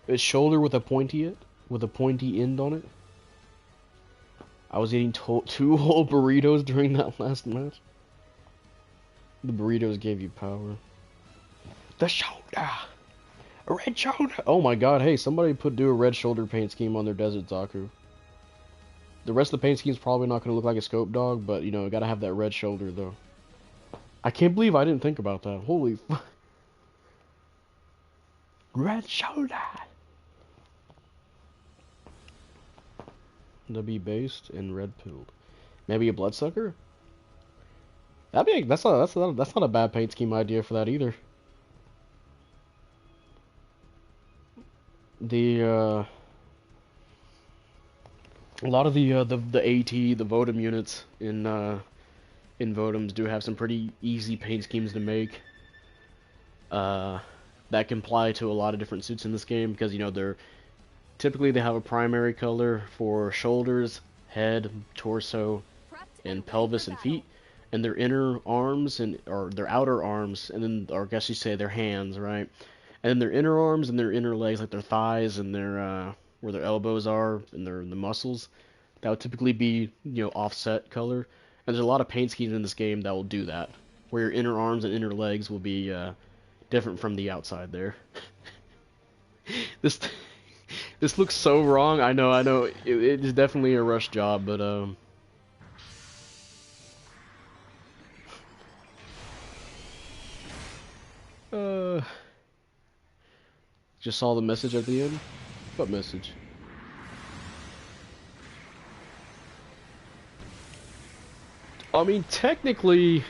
It's shoulder with a pointy end on it. I was eating 2 whole burritos during that last match. The burritos gave you power. The shoulder! A red shoulder! Oh my god, hey, somebody do a red shoulder paint scheme on their Desert Zaku. The rest of the paint scheme's probably not going to look like a scope dog, but, you know, gotta have that red shoulder, though. I can't believe I didn't think about that. Holy fuck. Red shoulder! W based and red pilled. Maybe a bloodsucker? That's not a bad paint scheme idea for that either. A lot of the AT, the Votom units in Votoms do have some pretty easy paint schemes to make. That can apply to a lot of different suits in this game because, you know, typically they have a primary color for shoulders, head, torso, and pelvis and feet, and their inner arms or their outer arms, and then, or I guess you say their hands, right? And then their inner arms and their inner legs, like their thighs and their where their elbows are and the muscles, that would typically be, you know, offset color. And there's a lot of paint schemes in this game that will do that, where your inner arms and inner legs will be different from the outside there. This looks so wrong. I know. It is definitely a rush job, but just saw the message at the end. What message? I mean, technically,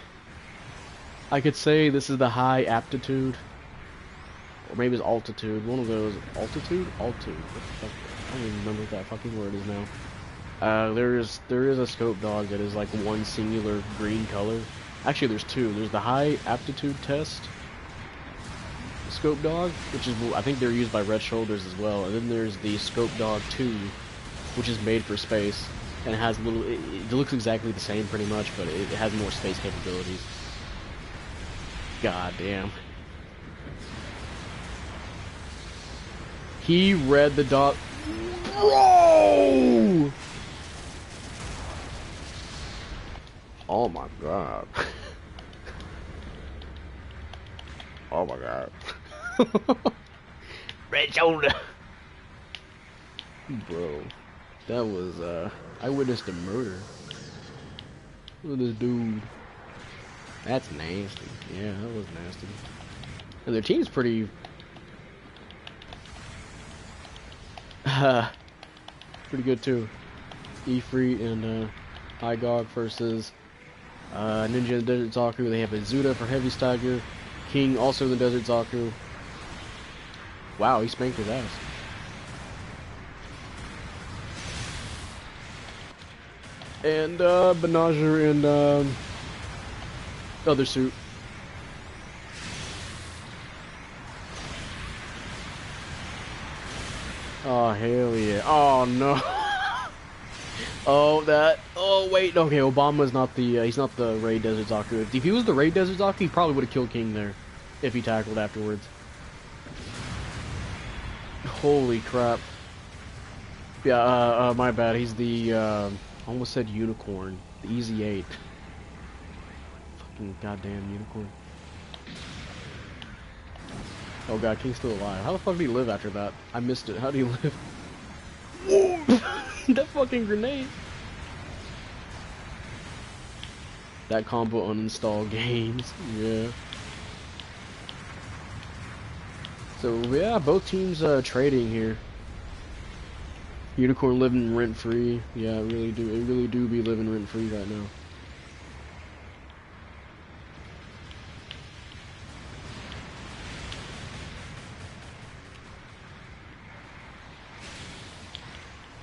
I could say this is the high aptitude. Or maybe it's altitude. One of those. Altitude? Altitude. What the fuck? I don't even remember what that fucking word is now. There is a scope dog that is like one singular green color. Actually, there's two. There's the high aptitude test scope dog, which is, I think they're used by Red Shoulders as well. And then there's the scope dog 2, which is made for space and it has little. It looks exactly the same pretty much, but it has more space capabilities. God damn. He read the dog. Bro! Oh my god. Oh my god. Red shoulder. Bro. That was, I witnessed a murder. Look at this dude. That's nasty. Yeah, that was nasty. And their team's pretty... pretty good, too. Ifrit and, Hygog versus, Ninja and Desert Zaku. They have a Zuda for heavy stagger. King also in the Desert Zaku. Wow, he spanked his ass. And, Benager and, other suit. Oh, hell yeah. Oh, no. Oh, wait. Okay, Obama's not the, he's not the Raid Desert Zaku. If he was the Raid Desert Zaku, he probably would have killed King there. If he tackled afterwards. Holy crap. Yeah, my bad. He's the, almost said unicorn. The Easy 8. Fucking goddamn unicorn. Oh god, King's still alive. How the fuck did he live after that? I missed it. How did he live? Whoa! That fucking grenade! That combo uninstall games. Yeah. So yeah, both teams trading here. Unicorn living rent free. Yeah, it really do be living rent free right now.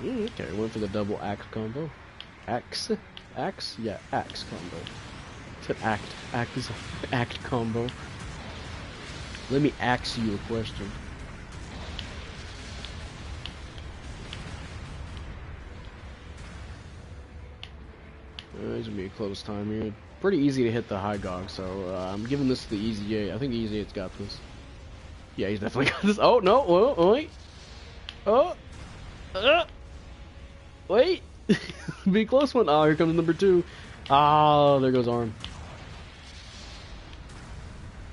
Okay, went for the double axe combo. Axe? Axe? Yeah, axe combo. Said act combo. Let me ask you a question. It's gonna be a close time here. Pretty easy to hit the Hygog, so I'm giving this to the Easy 8. I think Easy 8's got this. Yeah, he's definitely got this. Oh, no, oh, wait. Oh, wait. Be a close one. Oh, here comes number 2. Oh, there goes arm.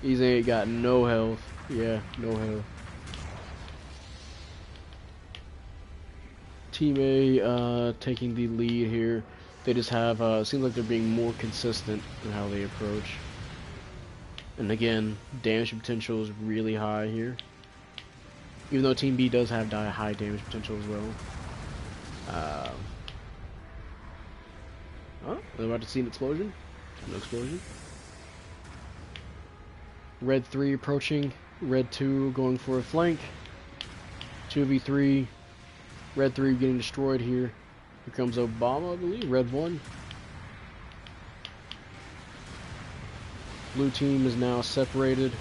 Easy 8 got no health. Yeah, no health. Team A taking the lead here. They just have, seems like they're being more consistent in how they approach. And again, damage potential is really high here. Even though Team B does have high damage potential as well. Oh, they're about to see an explosion. No explosion. Red 3 approaching. Red 2 going for a flank. 2v3. Red 3 getting destroyed here. Here comes Obama, I believe. Red 1. Blue team is now separated.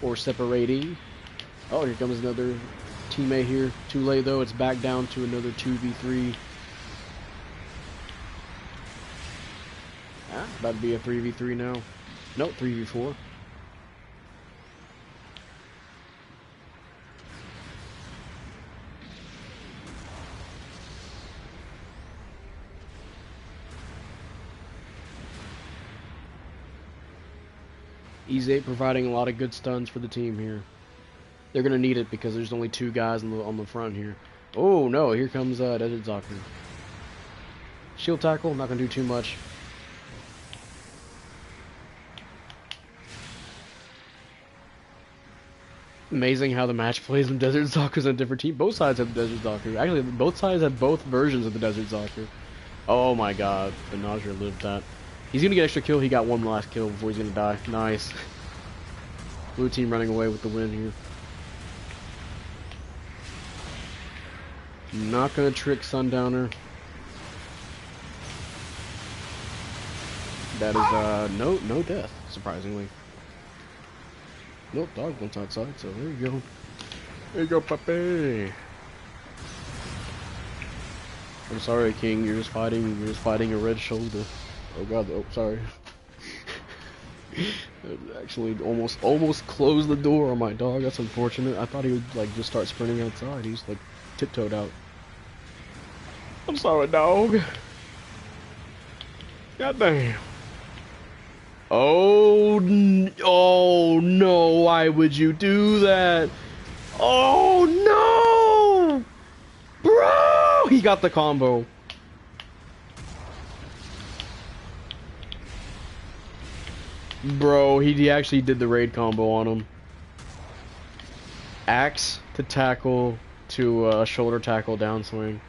Or separating. Oh, here comes another teammate here. Too late though. It's back down to another 2v3. About to be a 3v3 now. Nope, 3v4. Easy 8 providing a lot of good stuns for the team here. They're gonna need it because there's only 2 guys on the front here. Oh no, here comes Desert Zaku. Shield tackle, not gonna do too much. Amazing how the match plays when Desert Zaku's on a different team. Both sides have Desert Zaku. Actually, both sides have both versions of the Desert Zaku. Oh my god, the Nausea lived that. He's gonna get extra kill. He got one last kill before he's gonna die. Nice. Blue team running away with the win here. Not gonna trick Sundowner. That is no death, surprisingly. Nope, dog went outside, so there you go. There you go, puppy. I'm sorry, King, you're just fighting a red shoulder. Oh god, oh sorry. Actually almost closed the door on my dog. That's unfortunate. I thought he would like just start sprinting outside. He's like tiptoed out. I'm sorry, dog. God damn. Oh no, why would you do that? Oh no! he got the combo. Bro, he actually did the raid combo on him. Axe to tackle to shoulder tackle downswing.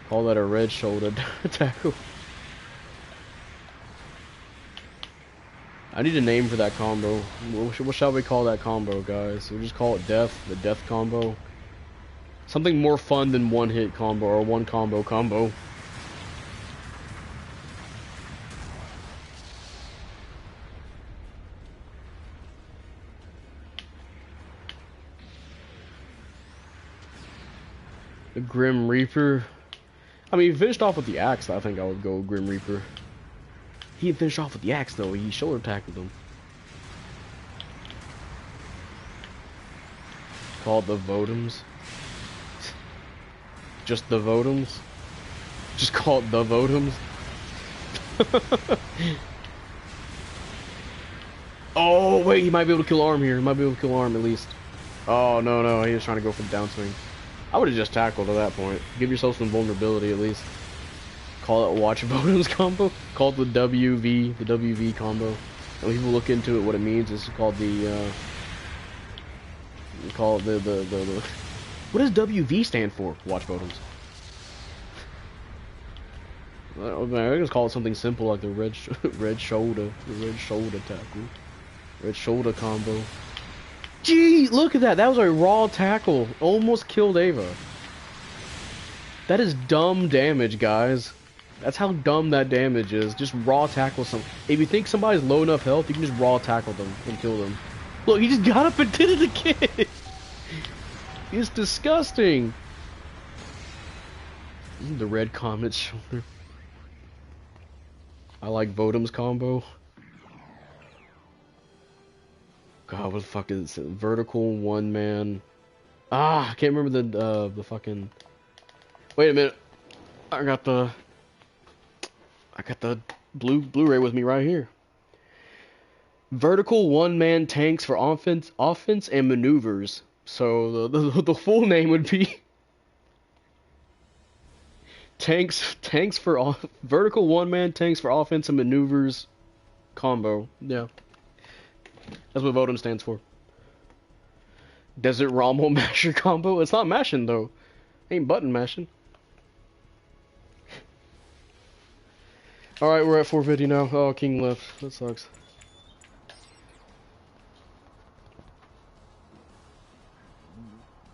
Call that a red shoulder tackle. I need a name for that combo. What shall we call that combo, guys? We'll just call it death, the death combo. Something more fun than one hit combo or one combo combo. The Grim Reaper. I mean, he finished off with the axe. I think I would go Grim Reaper. He didn't finish off with the axe though. He shoulder tackled him. Called the Votoms. Just the Votoms. Just call it the Votoms. Oh wait, he might be able to kill Arm here. He might be able to kill Arm at least. Oh no, he was trying to go for the downswing. I would have just tackled at that point. Give yourself some vulnerability at least. Call it Watch Votoms combo. Call it the WV combo. And when people look into it, what it means is called the call it the what does WV stand for? Watch Votoms. I just call it something simple like the red shoulder tackle, red shoulder combo. Gee, look at that! That was a raw tackle. Almost killed Ava. That is dumb damage, guys. That's how dumb that damage is. Just raw tackle some. If you think somebody's low enough health, you can just raw tackle them and kill them. Look, he just got up and did it again. It's disgusting. The red comet shoulder. I like Votom's combo. God, what the fuck is it? Vertical one man. Ah, I can't remember the fucking. Wait a minute. I got the Blu-ray with me right here. Vertical one-man tanks for offense and maneuvers. So the full name would be tanks for vertical one-man tanks for offense and maneuvers combo. Yeah, that's what Votom stands for. Desert Rommel masher combo. It's not mashing though. Ain't button mashing. Alright, we're at 450 now. Oh, King left. That sucks.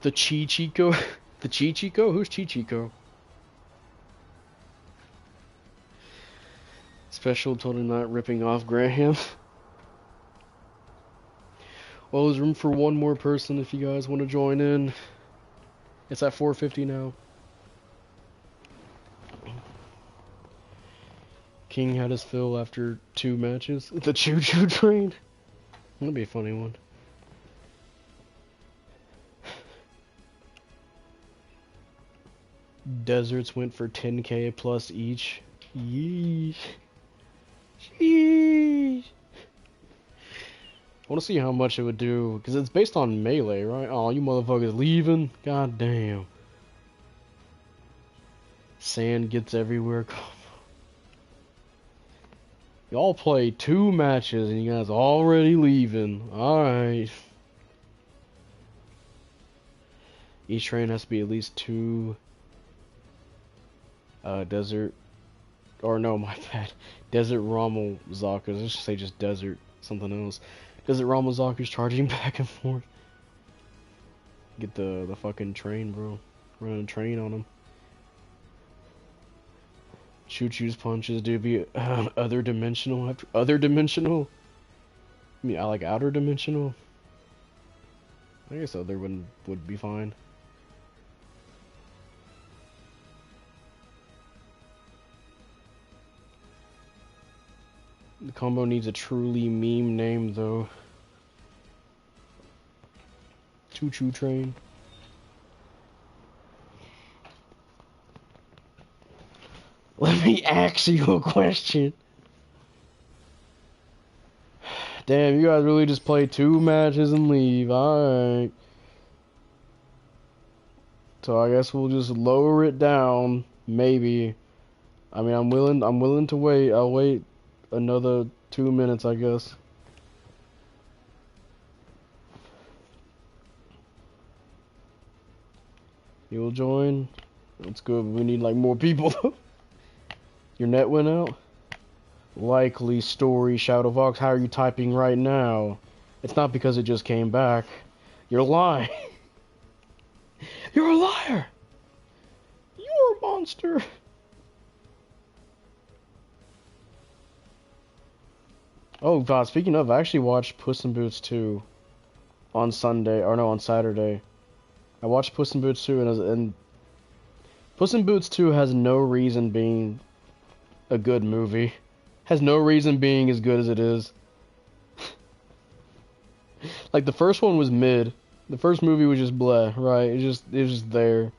The Chico? The Chico? Who's Chico? Special, totally not ripping off Graham. Well, there's room for one more person if you guys want to join in. It's at 450 now. King had his fill after 2 matches. The choo-choo train. That'd be a funny one. Deserts went for 10k plus each. Yeesh. Sheesh. I want to see how much it would do, because it's based on melee, right? Oh, you motherfuckers leaving? God damn. Sand gets everywhere. Y'all play 2 matches and you guys already leaving. Alright. Each train has to be at least 2 desert, or no, my bad. Desert Rommel Zakas. Let's just say just desert, something else. Desert Rommel Zakas charging back and forth. Get the fucking train, bro. Run a train on them. Choo-choo's punches, dude, be other dimensional after other dimensional. I mean, I like outer dimensional. I guess other would be fine. The combo needs a truly meme name though. Choo-choo train. Let me ask you a question. Damn, you guys really just play 2 matches and leave. Alright. So I guess we'll just lower it down, maybe. I mean, I'm willing to wait. I'll wait another 2 minutes, I guess. You'll join? That's good. We need like more people. Your net went out? Likely story, Shadowvox. How are you typing right now? It's not because it just came back. You're lying. You're a liar. You're a monster. Oh god, speaking of, I actually watched Puss in Boots 2 on Sunday, or no, on Saturday. I watched Puss in Boots 2 and Puss in Boots 2 has no reason being a good movie. Has no reason being as good as it is. Like the first one was mid. The first movie was just bleh, right? It was just there.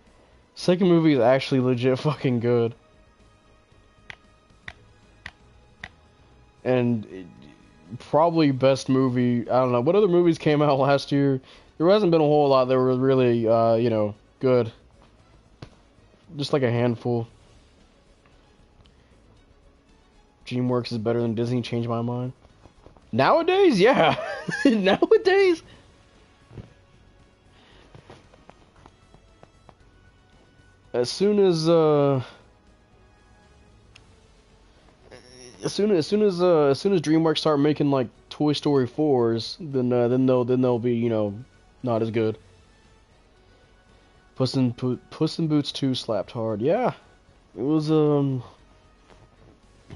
Second movie is actually legit fucking good. And probably best movie. I don't know what other movies came out last year. There hasn't been a whole lot that were really, you know, good. Just like a handful. DreamWorks is better than Disney. Changed my mind. Nowadays, yeah. Nowadays. As soon as DreamWorks start making like Toy Story 4s, then they'll be, you know, not as good. Puss in Boots 2 slapped hard. Yeah, it was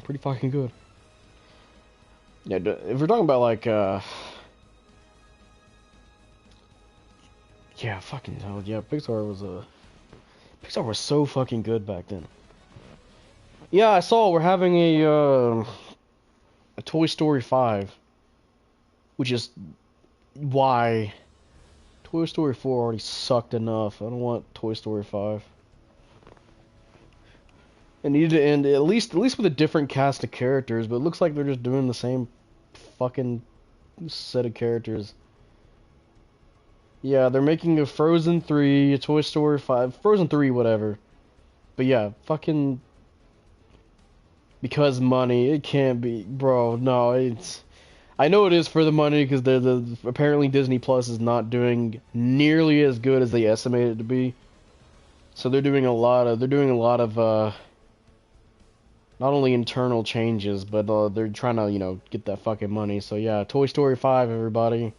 pretty fucking good. Yeah, if we're talking about like yeah, fucking hell, yeah, Pixar was so fucking good back then. Yeah, I saw we're having a Toy Story 5, which is why Toy Story 4 already sucked enough. I don't want Toy Story 5. It needed to end at least with a different cast of characters, but it looks like they're just doing the same fucking set of characters. Yeah, they're making a Frozen 3, a Toy Story 5, Frozen 3, whatever. But yeah, fucking because money, it can't be, bro. No, it's. I know it is for the money because apparently Disney Plus is not doing nearly as good as they estimate it to be. So they're doing a lot of not only internal changes, but they're trying to, you know, get that fucking money. So yeah, Toy Story 5, everybody.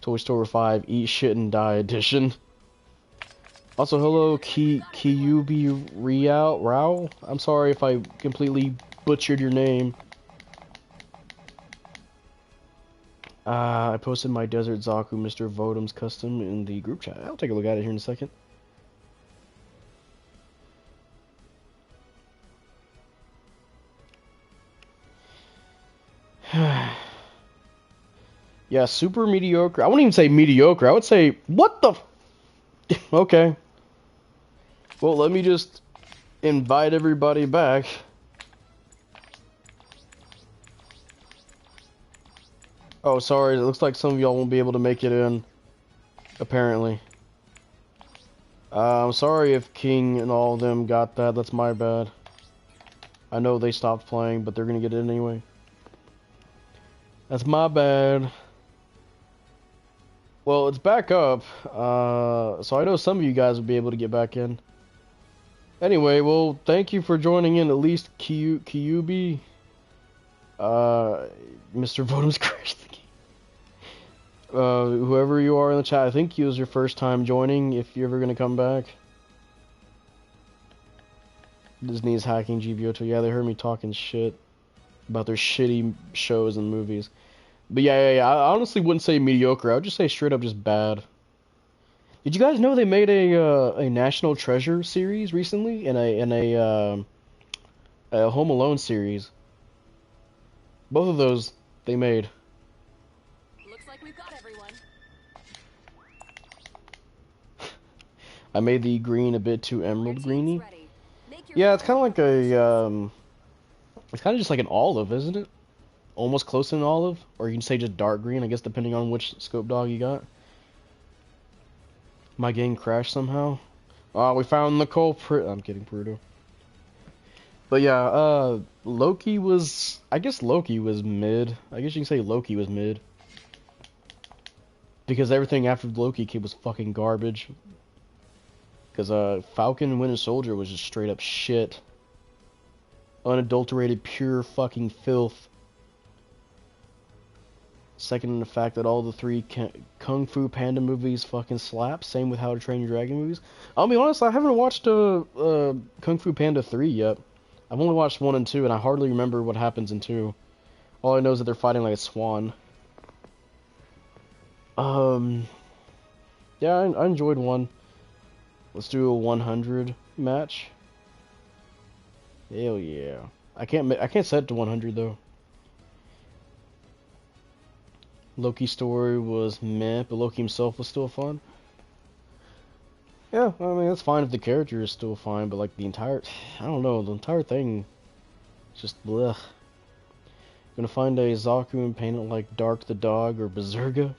Toy Story 5, Eat Shit and Die edition. Also, hello, Kyubi Rao. I'm sorry if I completely butchered your name. I posted my Desert Zaku Mr. Votoms custom in the group chat. I'll take a look at it here in a second. Yeah, super mediocre. I wouldn't even say mediocre. I would say, what the f. Okay. Well, let me just invite everybody back. Oh, sorry. It looks like some of y'all won't be able to make it in. Apparently. I'm sorry if King and all of them got that. That's my bad. I know they stopped playing, but they're gonna get in anyway. That's my bad. Well, it's back up. So I know some of you guys will be able to get back in. Anyway, well, thank you for joining in, at least Kyubi. Mr. Votoms crashed the game. Whoever you are in the chat, I think it was your first time joining, if you're ever gonna come back. Disney is hacking GVO2. Yeah, they heard me talking shit about their shitty shows and movies. But yeah, I honestly wouldn't say mediocre. I would just say straight up just bad. Did you guys know they made a National Treasure series recently and a Home Alone series? Both of those they made. Looks like we've got everyone. I made the green a bit too emerald greeny. Yeah, it's kind of like a it's kind of just like an olive, isn't it? Almost close to an olive, or you can say just dark green, I guess, depending on which scope dog you got. My game crashed somehow. We found the culprit. I'm kidding, Perudo. But yeah, Loki was... I guess Loki was mid. I guess you can say Loki was mid. Because everything after Loki came was fucking garbage. Because Falcon and Winter Soldier was just straight up shit. Unadulterated, pure fucking filth. Second in the fact that all the three Kung Fu Panda movies fucking slap. Same with How to Train Your Dragon movies. I'll be honest, I haven't watched Kung Fu Panda 3 yet. I've only watched 1 and 2, and I hardly remember what happens in 2. All I know is that they're fighting like a swan. Yeah, I enjoyed 1. Let's do a 100 match. Hell yeah. I can't set it to 100 though. Loki's story was meh, but Loki himself was still fun. Yeah, I mean, that's fine if the character is still fine, but like the entire... I don't know, the entire thing... just blech. Gonna find a Zaku and paint it like Dark the Dog or Berserker.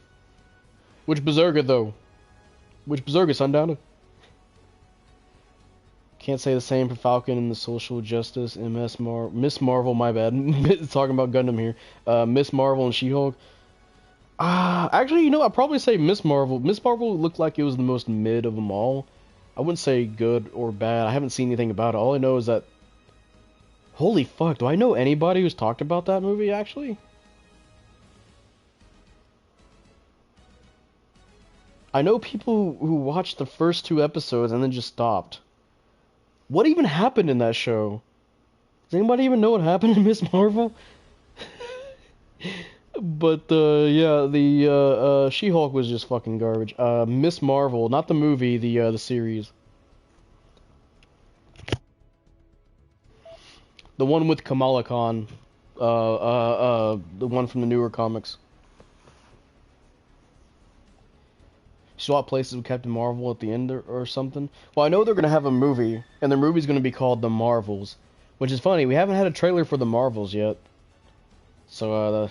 Which Berserker, though? Which Berserker, Sundowner? Can't say the same for Falcon and the Social Justice, Miss Marvel, my bad. Talking about Gundam here. Miss Marvel and She-Hulk. Actually, you know, I'd probably say Miss Marvel. Miss Marvel looked like it was the most mid of them all. I wouldn't say good or bad. I haven't seen anything about it. All I know is that... Holy fuck, do I know anybody who's talked about that movie, actually? I know people who watched the first 2 episodes and then just stopped. What even happened in that show? Does anybody even know what happened in Miss Marvel? But, yeah, the, She-Hulk was just fucking garbage. Miss Marvel, not the movie, the series. The one with Kamala Khan. The one from the newer comics. Swap places with Captain Marvel at the end or something. Well, I know they're gonna have a movie, and the movie's gonna be called The Marvels, which is funny. We haven't had a trailer for The Marvels yet. So,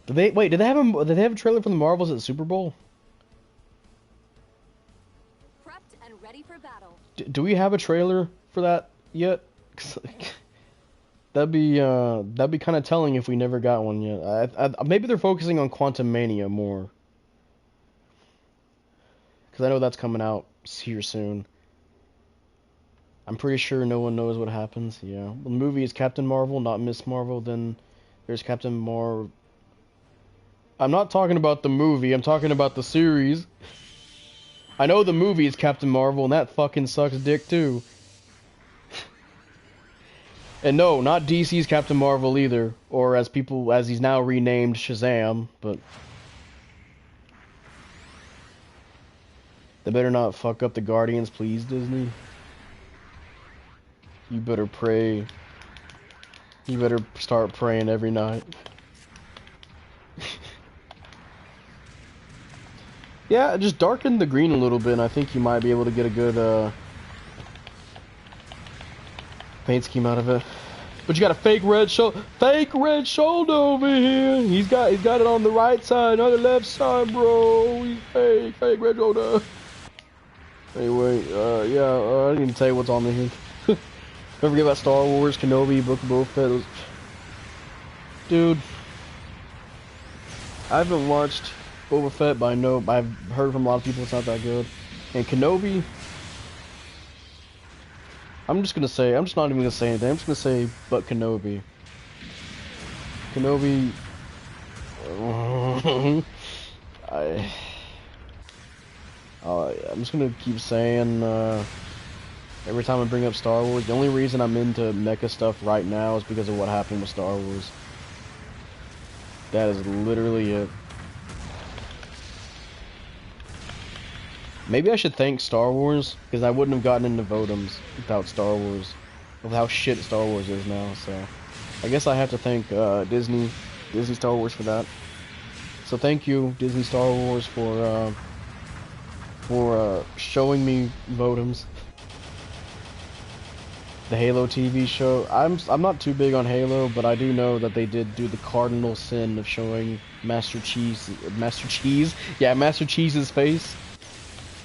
did they have a trailer for The Marvels at the Super Bowl? Prepped and ready for battle. Do we have a trailer for that yet? That'd be kind of telling if we never got one yet. Maybe they're focusing on Quantum Mania more. Because I know that's coming out here soon. I'm pretty sure no one knows what happens. Yeah. The movie is Captain Marvel, not Miss Marvel. Then there's Captain Marvel. I'm not talking about the movie. I'm talking about the series. I know the movie is Captain Marvel, and that fucking sucks dick, too. And no, not DC's Captain Marvel either. Or as he's now renamed, Shazam. But... they better not fuck up the Guardians, please, Disney. You better pray. You better start praying every night. Yeah, just darken the green a little bit, and I think you might be able to get a good paint scheme out of it. But you got a fake red shoulder over here. He's got it on the right side, not the left side, bro. He's fake red shoulder. Anyway, yeah, I didn't even tell you what's on here. Don't forget about Star Wars, Kenobi, Book of Boba Fett. Dude, I haven't watched Boba Fett, but I've heard from a lot of people it's not that good. And Kenobi, I'm just not even gonna say anything. I'm just gonna say, but Kenobi. Kenobi, I'm just gonna keep saying, every time I bring up Star Wars, the only reason I'm into Mecha stuff right now is because of what happened with Star Wars. That is literally it. Maybe I should thank Star Wars, because I wouldn't have gotten into Votoms without Star Wars. Of how shit Star Wars is now, so... I guess I have to thank, Disney Star Wars for that. So thank you, Disney Star Wars, for showing me Votoms. The Halo TV show. I'm not too big on Halo, but I do know that they did do the cardinal sin of showing Master Cheese's face.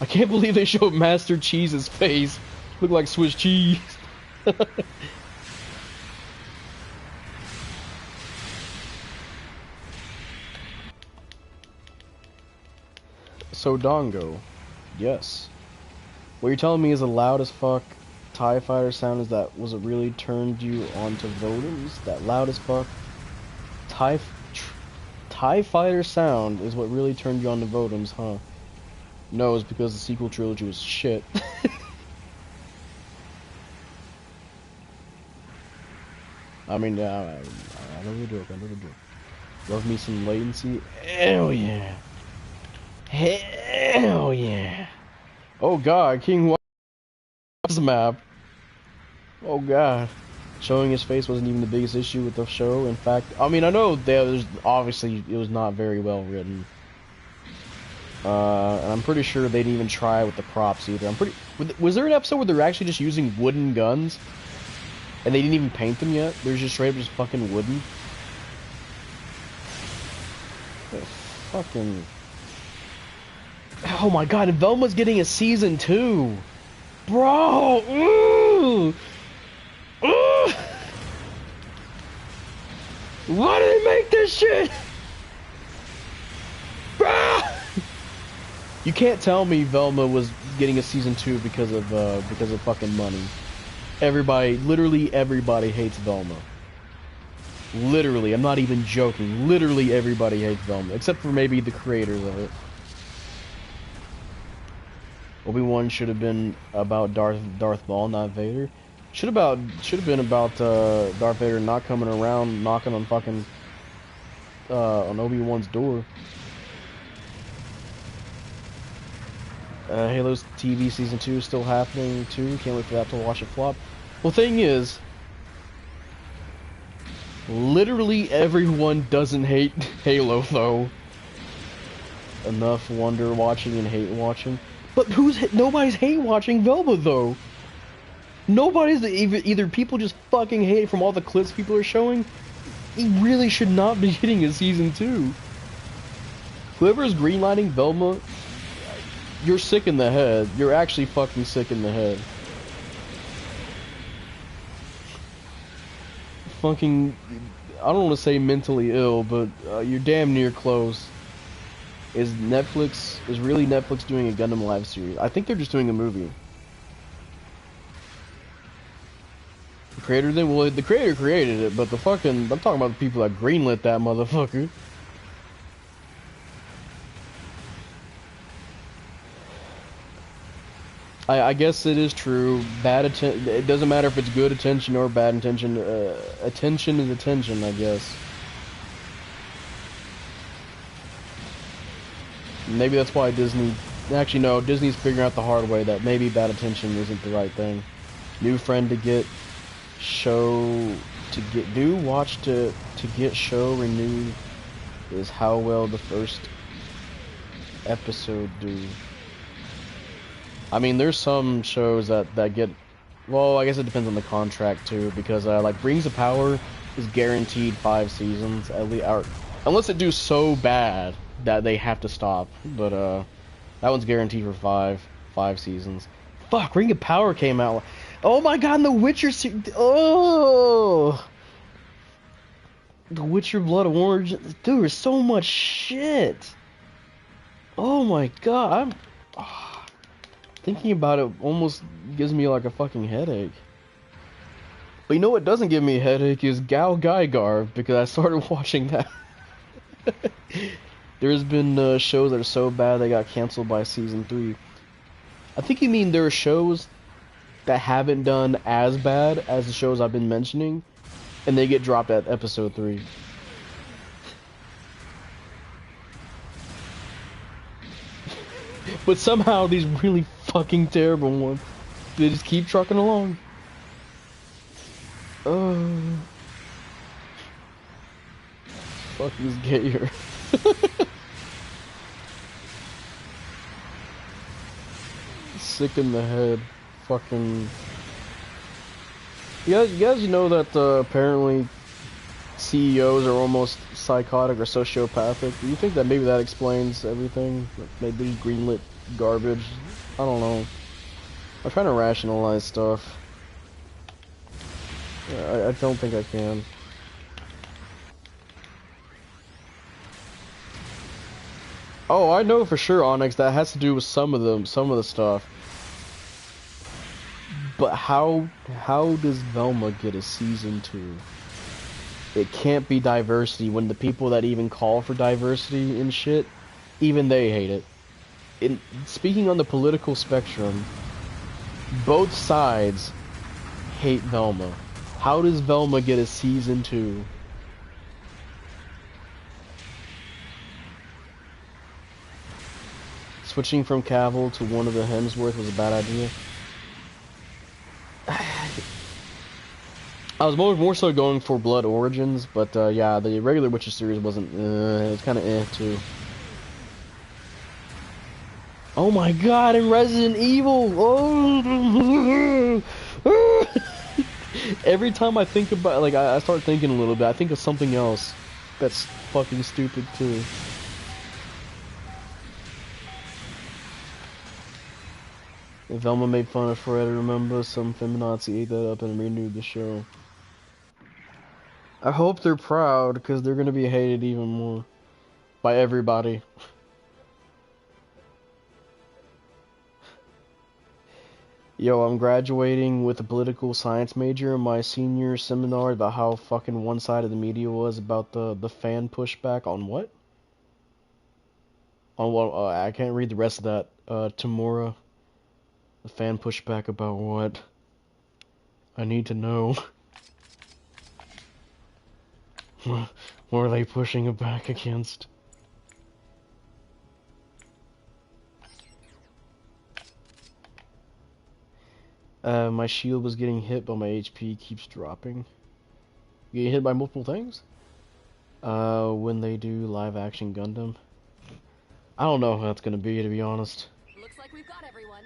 I can't believe they showed Master Cheese's face. Look like Swiss cheese. So Dongo, yes. What you're telling me is the loud as fuck TIE fighter sound is that was it really turned you onto Votoms? That loud as fuck TIE fighter sound is what really turned you on to Votoms, huh? No, it's because the sequel trilogy was shit. I mean, I know the joke, I know the joke. Love me some latency? Hell yeah. Hell yeah. Oh god, King was map. Oh god. Showing his face wasn't even the biggest issue with the show. In fact, I mean, I know there's obviously it was not very well written. And I'm pretty sure they didn't even try with the props either. Was there an episode where they're actually just using wooden guns? And they didn't even paint them yet? They're just straight up just fucking wooden? Fucking... Oh my god, and Velma's getting a season 2! Bro! Ooh! Ooh! Why did they make this shit? Bro! You can't tell me Velma was getting a season 2 because of fucking money. Everybody, literally everybody hates Velma. Literally, I'm not even joking. Literally everybody hates Velma, except for maybe the creators of it. Obi-Wan should have been about Darth Maul, not Vader. Should have been about Darth Vader not coming around, knocking on fucking on Obi-Wan's door. Halo's TV season 2 is still happening too. Can't wait for that to watch it flop. Well, thing is, literally everyone doesn't hate Halo though. Enough wonder watching and hate watching. But nobody's hate watching Velma though. Nobody's either people just fucking hate it from all the clips people are showing. He really should not be getting a season 2. Whoever's greenlighting Velma, you're sick in the head. You're actually fucking sick in the head. Fucking, I don't want to say mentally ill, but you're damn near close. Is really Netflix doing a Gundam live series? I think they're just doing a movie. The creator then, well, the creator created it, but the fucking, I'm talking about the people that greenlit that motherfucker. I guess it is true. Bad attention. It doesn't matter if it's good attention or bad attention. Attention is attention, I guess. Maybe that's why Disney. Actually, no. Disney's figuring out the hard way that maybe bad attention isn't the right thing. New friend to get show to get do watch to get show renewed is how well the first episode do. I mean, there's some shows that get, well, I guess it depends on the contract too, because like Rings of Power is guaranteed 5 seasons at least, or unless it do so bad that they have to stop. But that one's guaranteed for 5 seasons. Fuck, Ring of Power came out. Oh my god, and The Witcher oh, The Witcher Blood Orange, dude, there's so much shit. Oh my god, thinking about it almost gives me like a fucking headache. But you know what doesn't give me a headache is Gal Gaigar, because I started watching that. There's been shows that are so bad they got canceled by season 3. I think you mean there are shows that haven't done as bad as the shows I've been mentioning, and they get dropped at episode 3. But somehow these really fucking terrible ones, they just keep trucking along. Fuck is gayer. Sick in the head. Fucking. You guys know that apparently CEOs are almost psychotic or sociopathic. Do you think that maybe that explains everything? Like maybe they greenlit garbage. I don't know. I'm trying to rationalize stuff. I don't think I can. Oh, I know for sure, Onyx, that has to do with some of the stuff. But how does Velma get a season 2? It can't be diversity when the people that even call for diversity and shit, even they hate it. Speaking on the political spectrum, both sides hate Velma. How does Velma get a season 2? Switching from Cavill to one of the Hemsworth was a bad idea. I was more so going for Blood Origins, but yeah, the regular Witcher series wasn't. It was kind of too. Oh my God! In Resident Evil, oh! Every time I think about, like, I start thinking a little bit. I think of something else that's fucking stupid too. If Velma made fun of Fred, I remember some feminazi ate that up and renewed the show. I hope they're proud, because they're gonna be hated even more by everybody. Yo, I'm graduating with a political science major in my senior seminar about how fucking one side of the media was about the fan pushback on what? On what? I can't read the rest of that. Tamura. The fan pushback about what? I need to know. What are they pushing it back against? My shield was getting hit, but my HP keeps dropping. Getting hit by multiple things? When they do live action Gundam. I don't know how that's gonna be, to be honest. Looks like we've got everyone.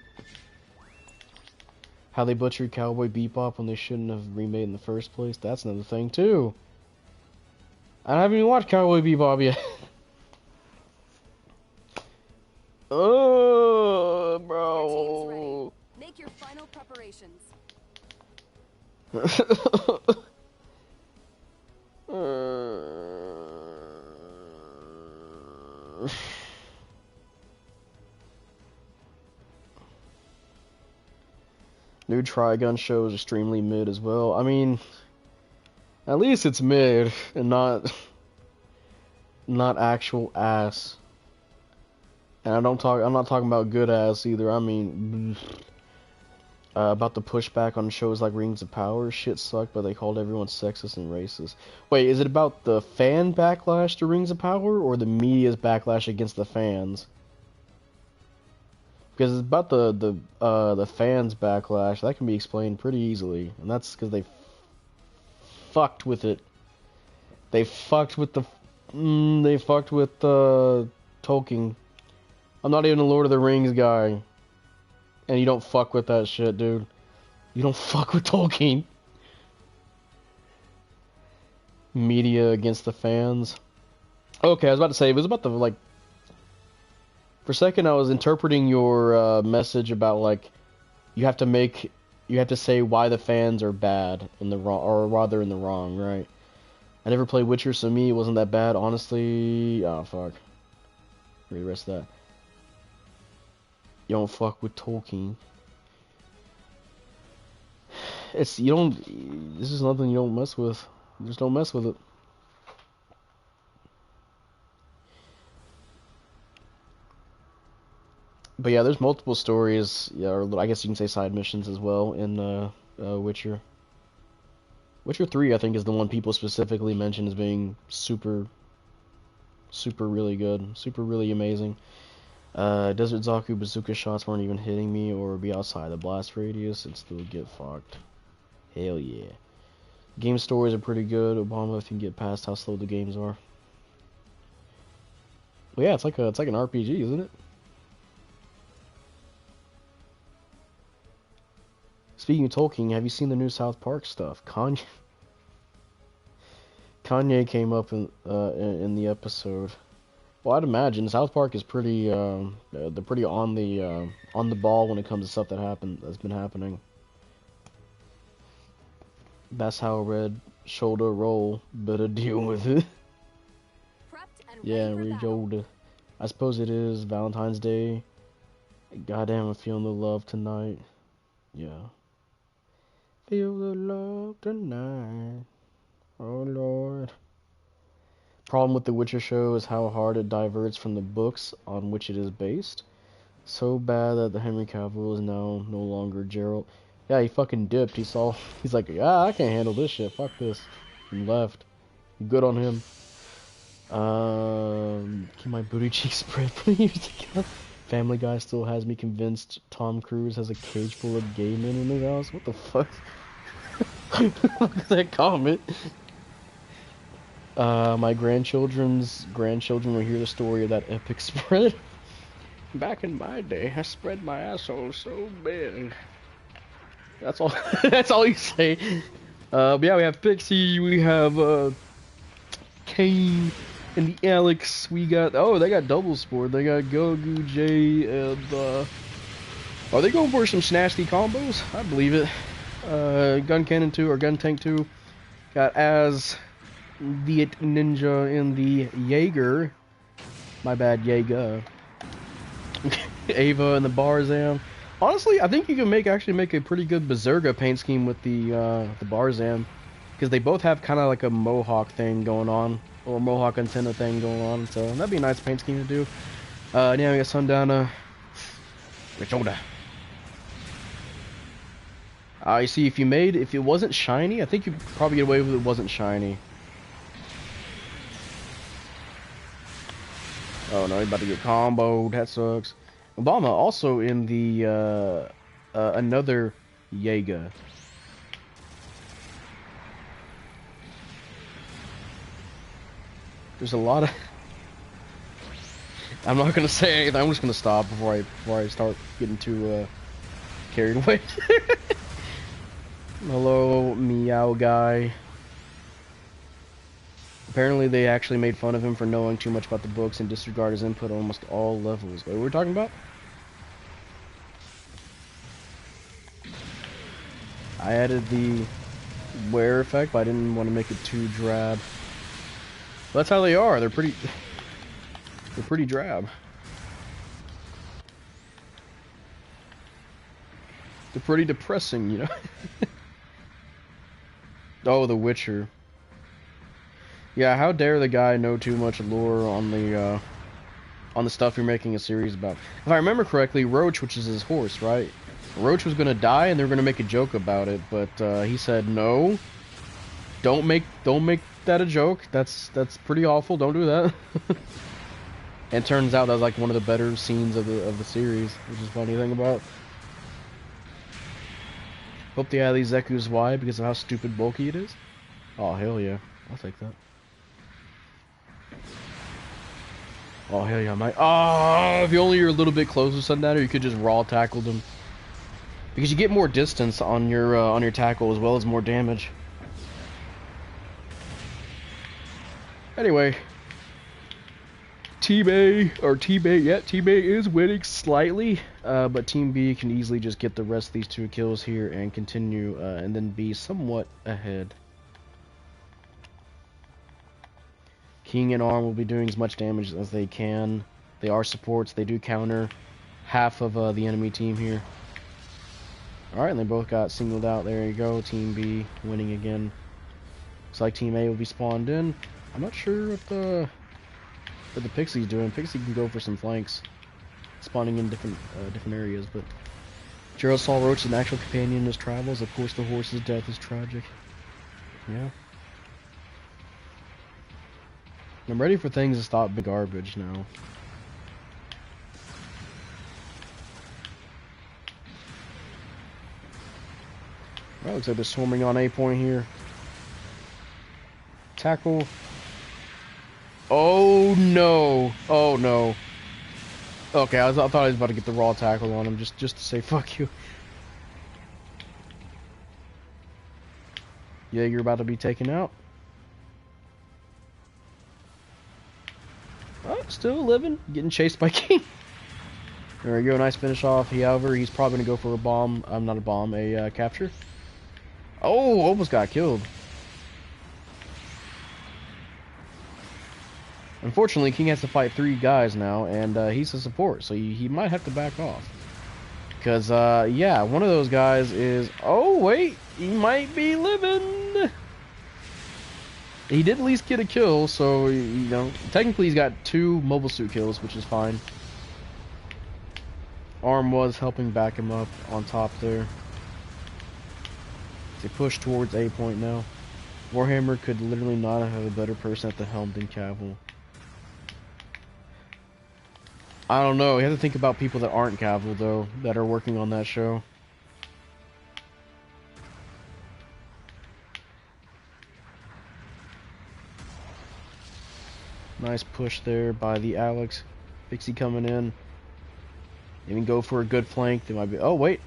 How they butchered Cowboy Bebop when they shouldn't have remade in the first place. That's another thing, too. I haven't even watched Cowboy Bebop yet. Oh, bro. Make your final preparations. New Trigun show is extremely mid as well. I mean, at least it's mid and not actual ass. And I'm not talking about good ass either. I mean, about the pushback on shows like Rings of Power. Shit sucked, but they called everyone sexist and racist. Wait, is it about the fan backlash to Rings of Power or the media's backlash against the fans? Because it's about the fans backlash. That can be explained pretty easily, and that's because they fucked with it. They fucked with Tolkien. I'm not even a Lord of the Rings guy, and you don't fuck with that shit, dude. You don't fuck with Tolkien. Media against the fans. Okay, I was about to say it was about the like. For a second, I was interpreting your message about like you have to say why the fans are bad in the wrong, or rather in the wrong, right? I never played Witcher, so me it wasn't that bad, honestly. Oh fuck. Read the rest of that. You don't fuck with Tolkien. This is nothing you don't mess with. You just don't mess with it. But yeah, there's multiple stories, yeah, or I guess you can say side missions as well in Witcher. Witcher 3, I think, is the one people specifically mention as being super really good, super really amazing. Desert Zaku bazooka shots weren't even hitting me or be outside the blast radius and still get fucked. Hell yeah. Game stories are pretty good, Obama, if you can get past how slow the games are. Well, yeah, it's like an RPG, isn't it? Speaking of Tolkien, have you seen the new South Park stuff? Kanye came up in the episode, Well, I'd imagine South Park is pretty, they're pretty on the ball when it comes to stuff that's been happening. That's how red shoulder roll. Better deal with it. Yeah, re-shoulder. I suppose it is Valentine's Day. Goddamn, I'm feeling the love tonight. Yeah. Feel the love tonight. Oh Lord. Problem with the Witcher show is how hard it diverts from the books on which it is based. So bad that the Henry Cavill is now no longer Geralt. Yeah, he fucking dipped. He's like, yeah, I can't handle this shit. Fuck this. And left. Good on him. Keep my booty cheeks spread, please. Family Guy still has me convinced Tom Cruise has a cage full of gay men in his house. What the fuck? What is that comment? My grandchildren will hear the story of that epic spread. Back in my day, I spread my asshole so big. That's all. That's all you say. But yeah, we have Pixie, we have Kane, and the Alex. We got they got double sport. They got Gogu, Jay, and are they going for some snasty combos? I believe it. Gun Cannon 2 or Gun Tank 2. Got Az, the Ninja, and the Jaeger. My bad, Jaeger. Ava and the Barzam. Honestly, I think you can actually make a pretty good Berserker paint scheme with the Barzam, because they both have kind of like a mohawk thing going on, or mohawk antenna thing going on. So that'd be a nice paint scheme to do. Yeah, we got Sundowner, Richoda. You see, if it wasn't shiny, I think you'd probably get away with it wasn't shiny. Oh no, he's about to get comboed. That sucks. Obama also in the another Jaeger. There's a lot of. I'm not gonna say anything. I'm just gonna stop before I start getting too carried away. Hello, Meow Guy. Apparently they actually made fun of him for knowing too much about the books and disregard his input on almost all levels. Wait, what were we talking about? I added the wear effect, but I didn't want to make it too drab. But that's how they are. They're pretty drab. They're pretty depressing, you know. Oh, The Witcher. Yeah, how dare the guy know too much lore on the stuff you're making a series about. If I remember correctly, Roach, which is his horse, right? Roach was gonna die, and they were gonna make a joke about it, but he said no. Don't make that a joke. That's pretty awful. Don't do that. And turns out that was like one of the better scenes of the series, which is a funny thing about. Hope they add these Zeku's why because of how stupid bulky it is. Oh hell yeah, I'll take that. Oh hell yeah, Mike. Oh, if you only you're a little bit closer to Sundowner, you could just raw tackle them. Because you get more distance on your tackle as well as more damage. Anyway, Team A is winning slightly, but Team B can easily just get the rest of these 2 kills here and continue, and then be somewhat ahead. King and Arm will be doing as much damage as they can. They are supports. They do counter half of the enemy team here. Alright, and they both got singled out. There you go. Team B winning again. Looks like Team A will be spawned in. I'm not sure what the Pixie's doing. Pixie can go for some flanks, spawning in different areas, but Gerald saw Roach as an actual companion in his travels. Of course, the horse's death is tragic. Yeah. I'm ready for things to stop being garbage now. Well, looks like they're swarming on A point here. Tackle. Oh no! Oh no! Okay, I thought I was about to get the raw tackle on him just to say fuck you. Yeah, you're about to be taken out. Oh, still living, getting chased by King. There we go, nice finish off. However, he's probably gonna go for a bomb. Not a bomb, a capture. Oh, almost got killed. Unfortunately, King has to fight 3 guys now, and he's a support, so he might have to back off. Because, yeah, one of those guys is... Oh, wait! He might be living! He did at least get a kill, so, you know... Technically, he's got 2 mobile suit kills, which is fine. Arm was helping back him up on top there. They push towards A point now. Warhammer could literally not have a better person at the helm than Cavill. I don't know. You have to think about people that aren't Cavill, though, that are working on that show. Nice push there by the Alex. Pixie coming in. Even go for a good flank. There might be... Oh, wait.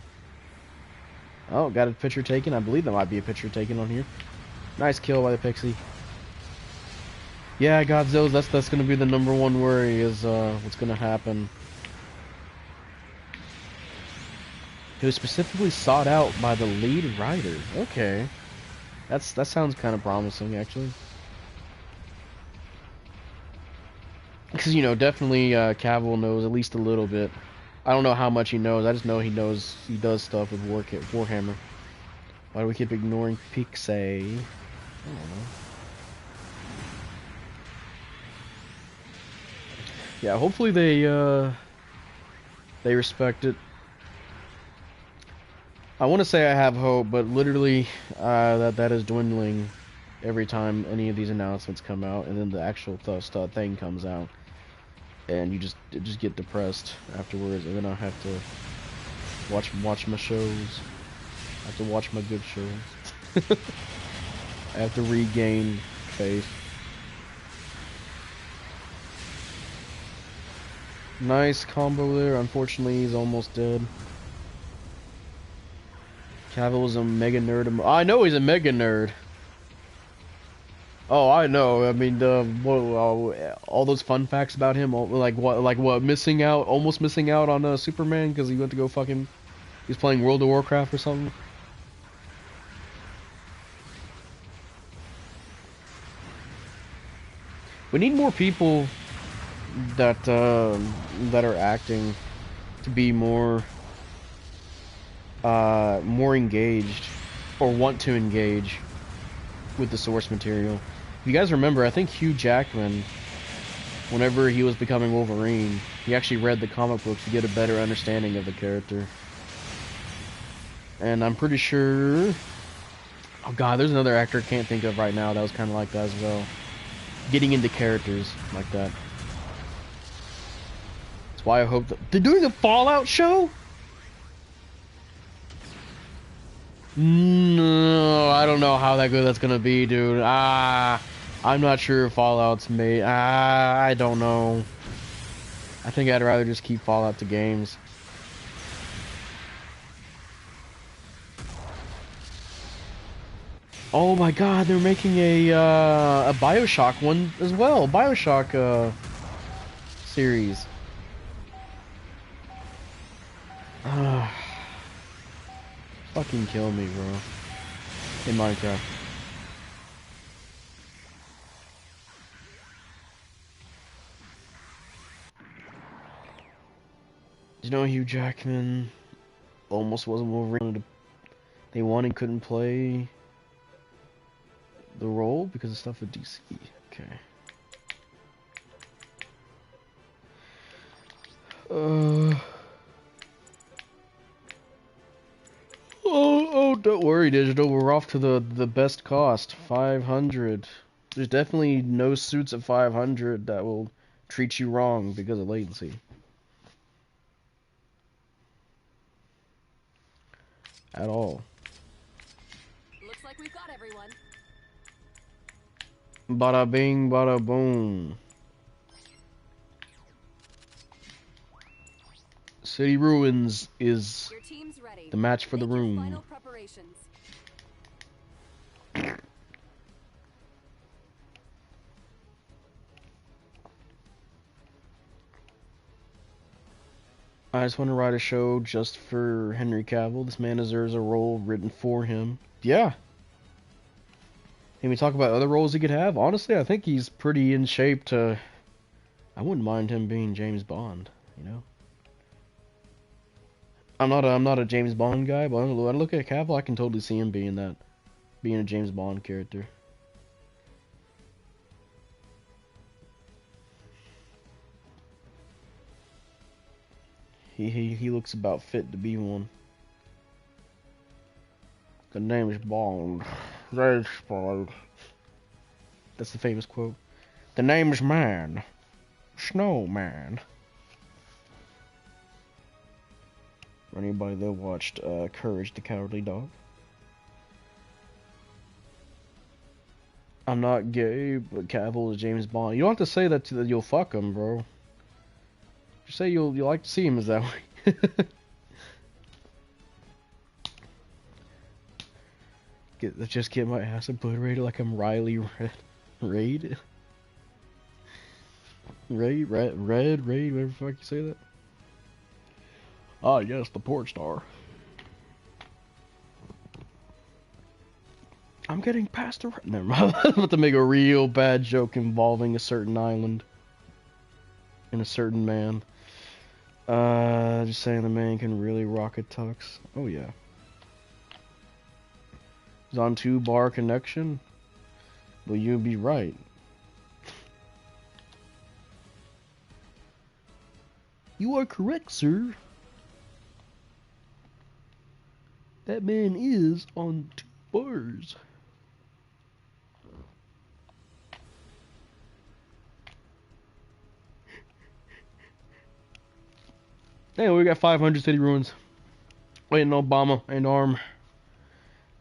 Oh, got a picture taken. I believe there might be a picture taken on here. Nice kill by the Pixie. Yeah, Godzilla, that's gonna be the #1 worry is what's gonna happen. He was specifically sought out by the lead writer. Okay. That sounds kind of promising, actually. Because, you know, definitely Cavill knows at least a little bit. I don't know how much he knows. I just know he does stuff with Warhammer. Why do we keep ignoring Pixie? I don't know. Yeah, hopefully they respect it. I want to say I have hope, but literally that is dwindling every time any of these announcements come out, and then the actual thing comes out, and you just get depressed afterwards, and then I have to watch my shows. I have to watch my good shows. I have to regain faith. Nice combo there. Unfortunately, he's almost dead. Cavill is a mega nerd. I know he's a mega nerd. Oh, I know. I mean, all those fun facts about him, like what, almost missing out on Superman because he went to go fucking. He's playing World of Warcraft or something. We need more people that are acting to be more engaged or want to engage with the source material. If you guys remember, I think Hugh Jackman, whenever he was becoming Wolverine, he actually read the comic books to get a better understanding of the character. And I'm pretty sure... Oh god, there's another actor I can't think of right now that was kind of like that as well. Getting into characters like that. That's why I hope that... They're doing a Fallout show? No, I don't know how that good that's gonna be, dude. I'm not sure if Fallout's made. I don't know. I think I'd rather just keep Fallout to games. Oh my god, they're making a BioShock one as well. BioShock series. Fucking kill me, bro. In Minecraft. You know, Hugh Jackman almost wasn't Wolverine. They wanted, couldn't play the role because of stuff with DC. Okay. Oh, don't worry, Digital. We're off to the best cost, 500. There's definitely no suits at 500 that will treat you wrong because of latency. At all. Looks like we've got everyone. Bada bing, bada boom. City Ruins is the match for the room. Final preparations. I just want to write a show just for Henry Cavill. This man deserves a role written for him. Yeah. Can we talk about other roles he could have? Honestly, I think he's pretty in shape to... I wouldn't mind him being James Bond, you know? I'm not a James Bond guy, but when I look at Cavill, I can totally see him being a James Bond character. He looks about fit to be one. The name is Bond. That's Bond. That's the famous quote. The name's Man. Snowman. For anybody that watched Courage the Cowardly Dog. I'm not gay, but Cavill is James Bond. You don't have to say that you'll fuck him, bro. Just say you'll like to see him as that way. Just get my ass obliterated like I'm Riley Raid. Red, whatever the fuck you say that. Ah, yes, the porn star. I'm getting past the... Never mind. I'm about to make a real bad joke involving a certain island. And a certain man. Just saying the man can really rock a tux. Oh, yeah. He's on 2-bar connection? Well, you'd be right. You are correct, sir. That man is on 2 bars. Hey, we got 500 city ruins. Waiting on Obama and ARM.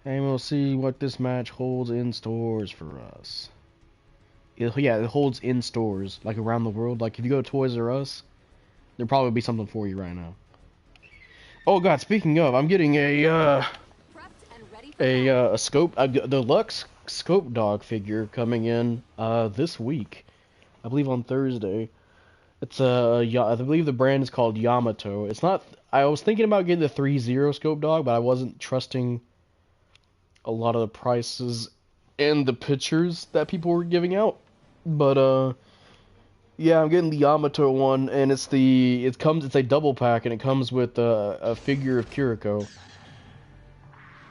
And we'll see what this match holds in stores for us. It holds in stores, like around the world. Like if you go to Toys R Us, there'll probably be something for you right now. Oh god, speaking of, I'm getting a scope, deluxe scope dog figure coming in this week. I believe on Thursday. It's I believe the brand is called Yamato. It's not. I was thinking about getting the 3-0 scope dog, but I wasn't trusting a lot of the prices and the pictures that people were giving out. But yeah, I'm getting the Yamato one, and it's a double pack, and it comes with a figure of Kiriko.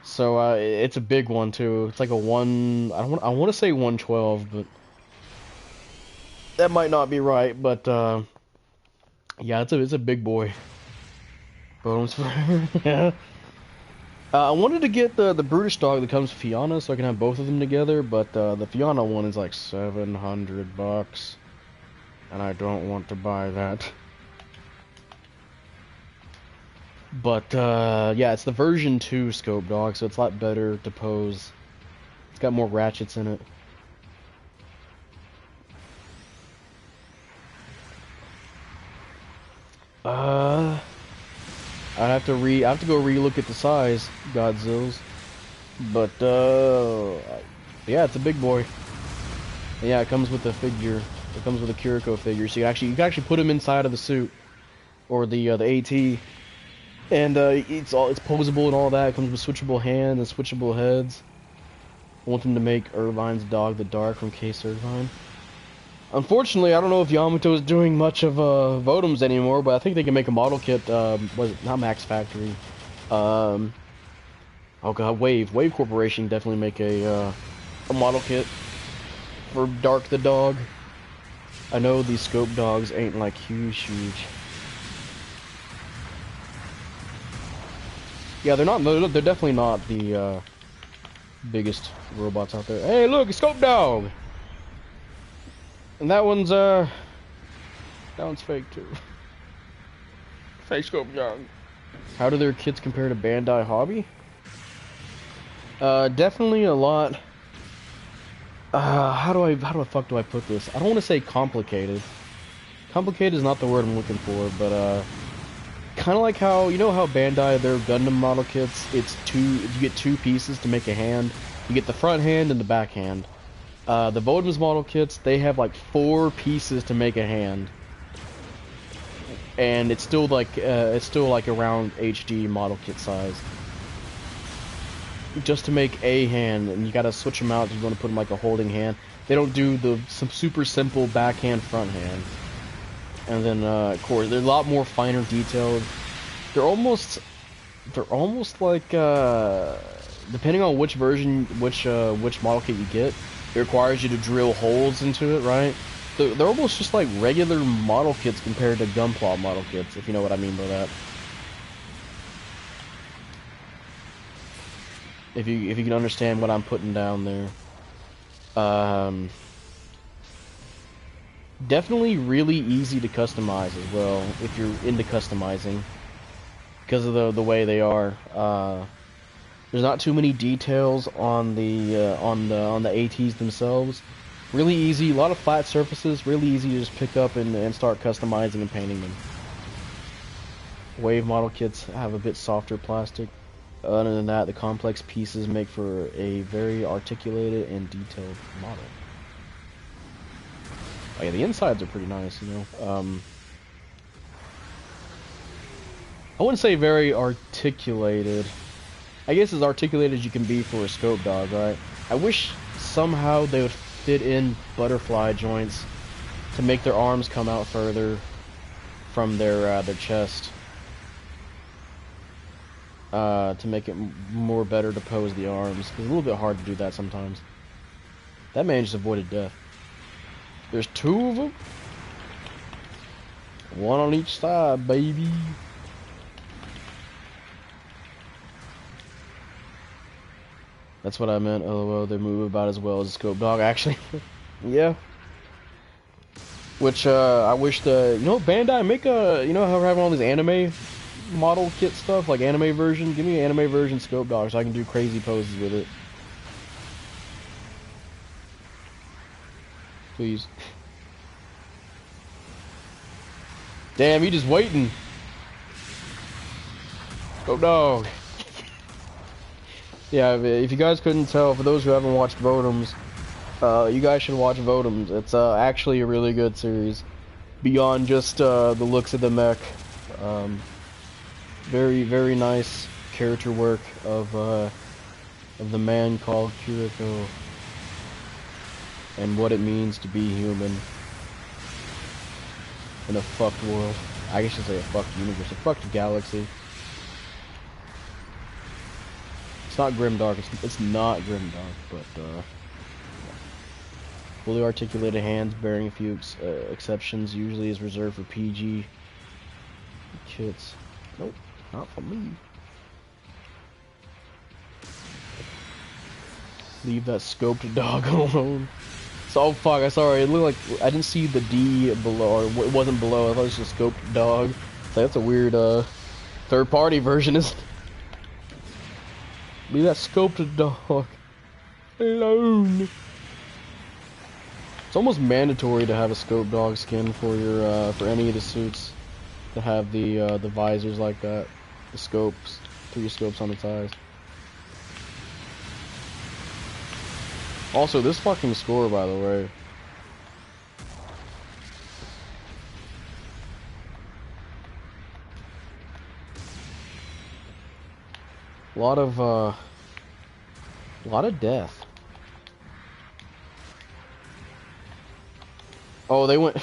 So it's a big one too. It's like a I want to say 112, but that might not be right. But yeah, it's a big boy. Votoms forever. Yeah. I wanted to get the Brutish dog that comes with Fiona, so I can have both of them together. But the Fiona one is like $700, and I don't want to buy that. But yeah, it's the version 2 scope dog, so it's a lot better to pose. It's got more ratchets in it. I have to go re-look at the size, Godzillas. But yeah, it's a big boy. And yeah, it comes with a figure. It comes with a Kiriko figure, so you can actually put him inside of the suit or the AT, and it's posable and all that. It comes with switchable hands and switchable heads. I want them to make Irvine's dog the Dark from Case Irvine. Unfortunately, I don't know if Yamato is doing much of Votoms anymore, but I think they can make a model kit. Was it not Max Factory? Oh god, Wave Corporation definitely make a model kit for Dark the dog. I know these scope dogs ain't like huge. Yeah, they're definitely not the biggest robots out there. Hey, look, a scope dog. And that one's fake too. Fake scope dog. How do their kits compare to Bandai Hobby? Definitely a lot. How the fuck do I put this? I don't want to say complicated. Complicated is not the word I'm looking for, but kind of like how, you know how Bandai, their Gundam model kits, you get 2 pieces to make a hand. You get the front hand and the back hand. The Votoms model kits, they have like 4 pieces to make a hand. and it's still like around HD model kit size. Just to make a hand, and you gotta switch them out if you want to put them like a holding hand. They don't do some super simple backhand front hand. And then of course they're a lot more finer detailed. They're almost like depending on which version, which model kit you get, it requires you to drill holes into it, right? They're almost just like regular model kits compared to Gunpla model kits, if you know what I mean by that. If you can understand what I'm putting down there. Definitely really easy to customize as well if you're into customizing, because of the way they are. There's not too many details on the ATs themselves. Really easy, a lot of flat surfaces. Really easy to just pick up and start customizing and painting them. Wave model kits have a bit softer plastic. Other than that, the complex pieces make for a very articulated and detailed model. Oh yeah, the insides are pretty nice, you know. I wouldn't say very articulated. I guess as articulated as you can be for a scope dog, right? I wish somehow they would fit in butterfly joints to make their arms come out further from their chest. To make it more better to pose the arms. It's a little bit hard to do that sometimes. That man just avoided death. There's two of them. One on each side, baby. That's what I meant. LOL, they move about as well as a scope dog, actually. Yeah. Which, I wish the... You know, Bandai, make a... You know how we're having all these anime model kit stuff, like anime version? Give me an anime version scope dog so I can do crazy poses with it. Please. Damn, he just waiting. Scope dog. Yeah, if you guys couldn't tell, for those who haven't watched Votoms, you guys should watch Votoms. It's actually a really good series. Beyond just the looks of the mech. Very, very nice character work of the man called Kiriko and what it means to be human in a fucked world. I guess I should say a fucked universe, a fucked galaxy. It's not grimdark. It's not grimdark, but fully articulated hands, bearing a few exceptions. Usually is reserved for PG kits. Nope. Not for me. Leave that scoped dog alone. So, oh fuck, I sorry. It looked like I didn't see the D below, or it wasn't below. I thought it was just a scoped dog. So that's a weird third-party version, isn't it? Leave that scoped dog alone. It's almost mandatory to have a scoped dog skin for your for any of the suits to have the visors like that. The scopes, 3 scopes on its eyes. Also, this fucking score, by the way. A lot of death. Oh, they went.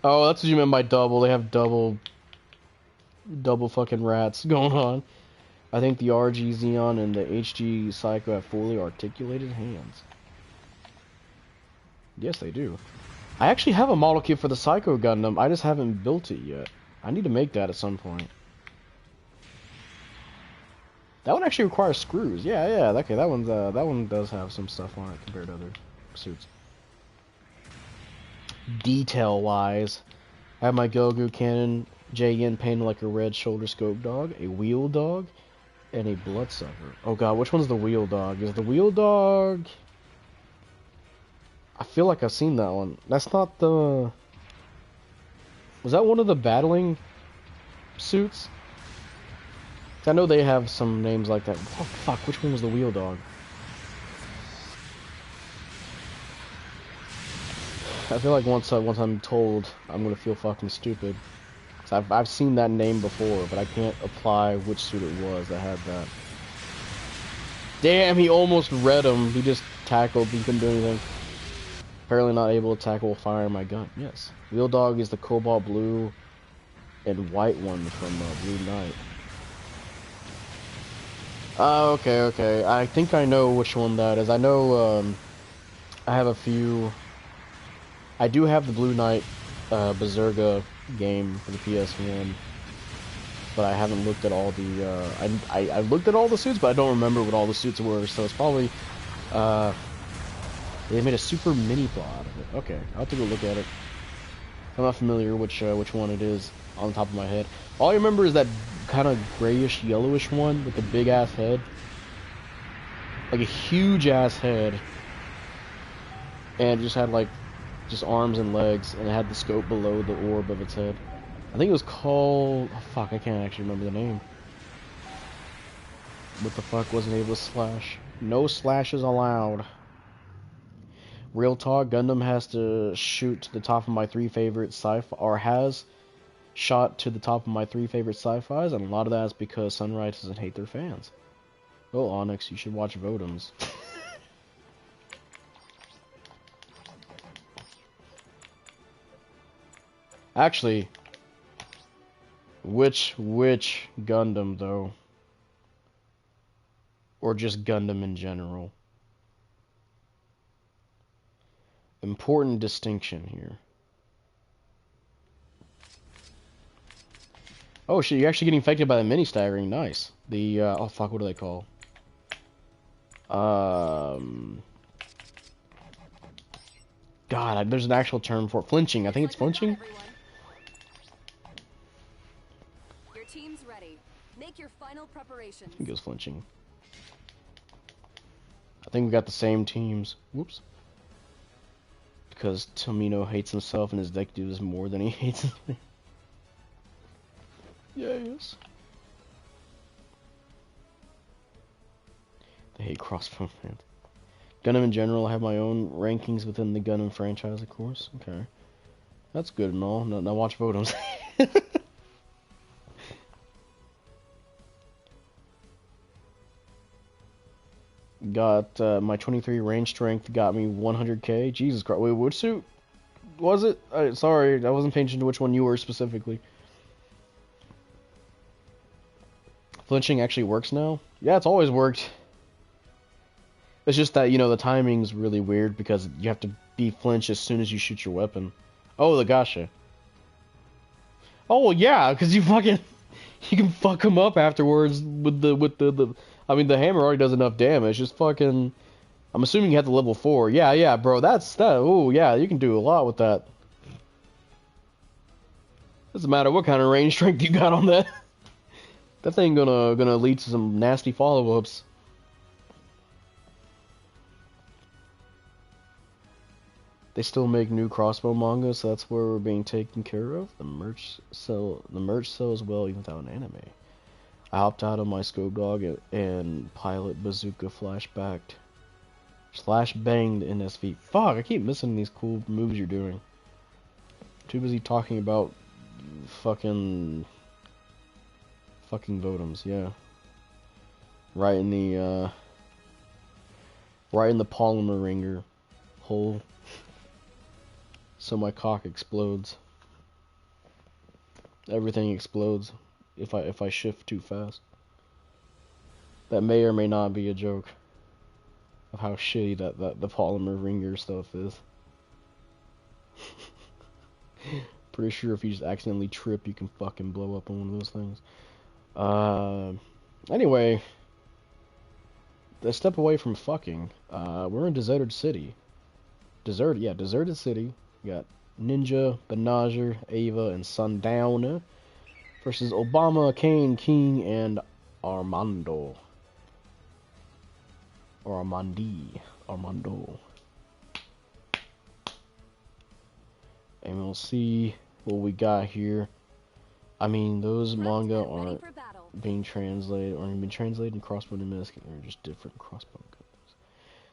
Oh, that's what you meant by double. They have double fucking rats going on. I think the RG Xeon and the HG Psycho have fully articulated hands. Yes, they do. I actually have a model kit for the Psycho Gundam. I just haven't built it yet. I need to make that at some point. That one actually requires screws. Yeah. Okay, that one does have some stuff on it compared to other suits. Detail-wise, I have my Gogu Cannon JN painted like a red shoulder scope dog, a wheel dog, and a bloodsucker. Oh god, which one's the wheel dog? Is the wheel dog... I feel like I've seen that one. That's not the... Was that one of the battling suits? I know they have some names like that. Oh fuck, which one was the wheel dog? I feel like once I'm told, I'm gonna feel fucking stupid. I've seen that name before, but I can't apply which suit it was that had that. Damn, he almost read him. He just tackled. He couldn't do anything. Apparently not able to tackle while firing my gun. Yes. Wheel Dog is the cobalt blue and white one from Blue Knight. Okay. I think I know which one that is. I know, I have a few... I do have the Blue Knight, Berserga game for the PS1. But I haven't looked at all the, I looked at all the suits, but I don't remember what all the suits were, so it's probably, they made a super mini plot out of it. Okay, I'll have to go look at it. I'm not familiar which one it is on the top of my head. All I remember is that kind of grayish, yellowish one with the big ass head. Like a huge ass head. And it just had like, just arms and legs, and it had the scope below the orb of its head. I think it was called... Oh, fuck, I can't actually remember the name. What the fuck, wasn't able to slash. No slashes allowed. Real talk, Gundam has to shoot to the top of my 3 favorite sci-fi... Or has shot to the top of my 3 favorite sci-fis, and a lot of that is because Sunrise doesn't hate their fans. Oh, Onyx, you should watch Votoms. Actually... Which Gundam, though? Or just Gundam in general? Important distinction here. Oh shit, you're actually getting affected by the mini staggering. Nice. The, oh fuck, what do they call? God, there's an actual term for it. Flinching. I think it's flinching? Team's ready. Make your final preparations. I think it was flinching. I think we got the same teams. Whoops. Because Tomino hates himself and his deck does more than he hates me. Yes. They hate crossbow fans. Gundam in general, I have my own rankings within the Gundam franchise, of course. Okay. That's good and all. Now watch Votoms. Got my 23 range strength got me 100k. Jesus Christ! Wait, which suit was it? Sorry, I wasn't paying attention to which one you were specifically. Flinching actually works now. Yeah, it's always worked. It's just that, you know, the timing's really weird because you have to be flinch as soon as you shoot your weapon. Oh, the gotcha. Oh well, yeah, because you can fuck them up afterwards with the. I mean, the hammer already does enough damage. Just fucking... I'm assuming you have the level 4. Yeah, bro. That. Oh, yeah. You can do a lot with that. Doesn't matter what kind of range strength you got on that. That thing gonna lead to some nasty follow-ups. They still make new crossbow manga, so that's where we're being taken care of. The merch sells well even without an anime. I hopped out of my scope dog and pilot bazooka flashbanged NSV. Fuck, I keep missing these cool moves you're doing. Too busy talking about fucking Votoms, yeah. Right in the polymer ringer hole. So my cock explodes. Everything explodes if I shift too fast. That may or may not be a joke of how shitty that the polymer ringer stuff is. Pretty sure if you just accidentally trip, you can fucking blow up on one of those things. Anyway, let's step away from fucking. We're in deserted city. Deserted city. We got Ninja, Benager, Ava, and Sundown versus Obama, Kane, King, and Armando. Or Armando. And we'll see what we got here. I mean, those manga aren't being translated, or been translated in crossbow and misc. They're just different crossbow guns.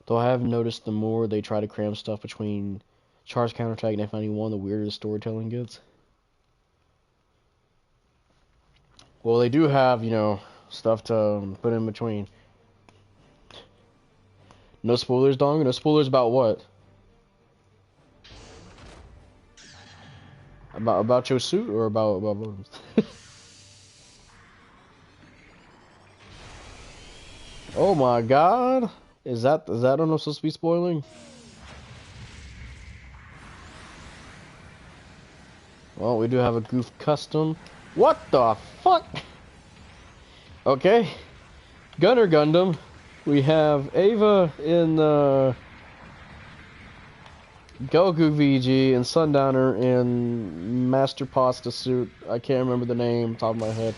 Though I have noticed the more they try to cram stuff between Char's Counterattack and F91, the weirder the storytelling gets. Well, they do have, you know, stuff to put in between. No spoilers, Dong? No spoilers about what? About your suit or about Votoms? Oh my god. Is that I'm supposed to be spoiling? Well, we do have a goof custom. What the fuck? Okay. Gunner Gundam. We have Ava in Goku VG and Sundowner in Master Pasta suit. I can't remember the name top of my head.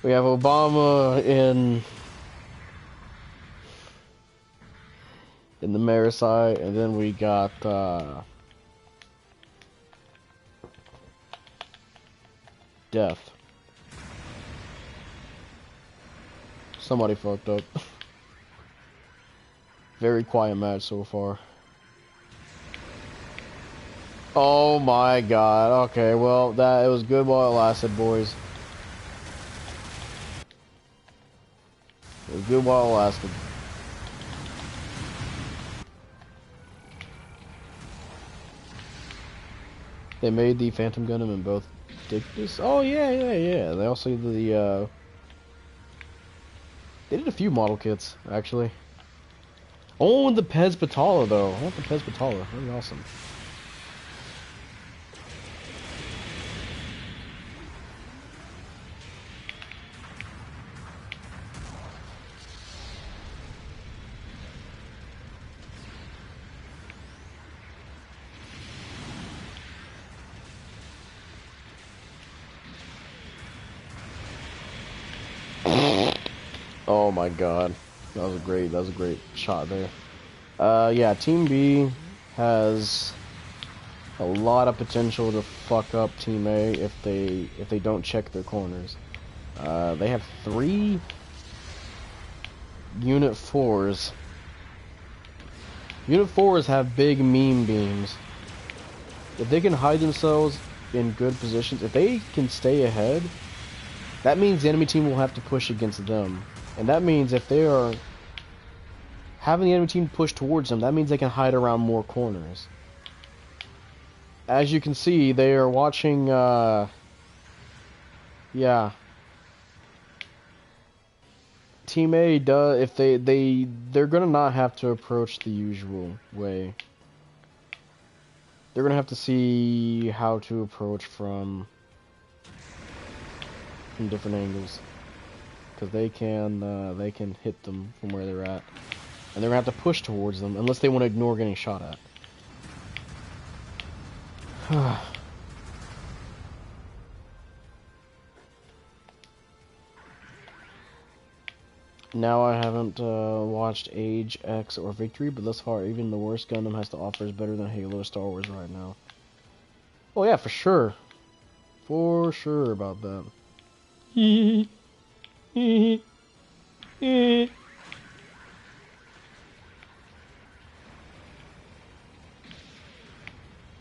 We have Obama in the Marisai, and then we got Death. Somebody fucked up. Very quiet match so far. Oh my god. Okay, well, it was good while it lasted, boys. It was good while it lasted. They made the Phantom Gundam in both Dictus. Oh yeah. They also did the they did a few model kits, actually. Oh, the Pez Patala though. I want the Pez Patala. That'd be awesome. Oh my god. That was a great shot there. Yeah, Team B has a lot of potential to fuck up Team A if they don't check their corners. They have 3 Unit 4s. Unit 4s have big meme beams. If they can hide themselves in good positions, if they can stay ahead, that means the enemy team will have to push against them. And that means if they are having the enemy team push towards them, that means they can hide around more corners. As you can see, they are watching, yeah. Team A does, if they're gonna not have to approach the usual way. They're gonna have to see how to approach from different angles. Because they can hit them from where they're at. And they're gonna have to push towards them unless they want to ignore getting shot at. Now I haven't watched Age, X, or Victory, but thus far even the worst Gundam has to offer is better than Halo or Star Wars right now. Oh yeah, for sure. For sure about that.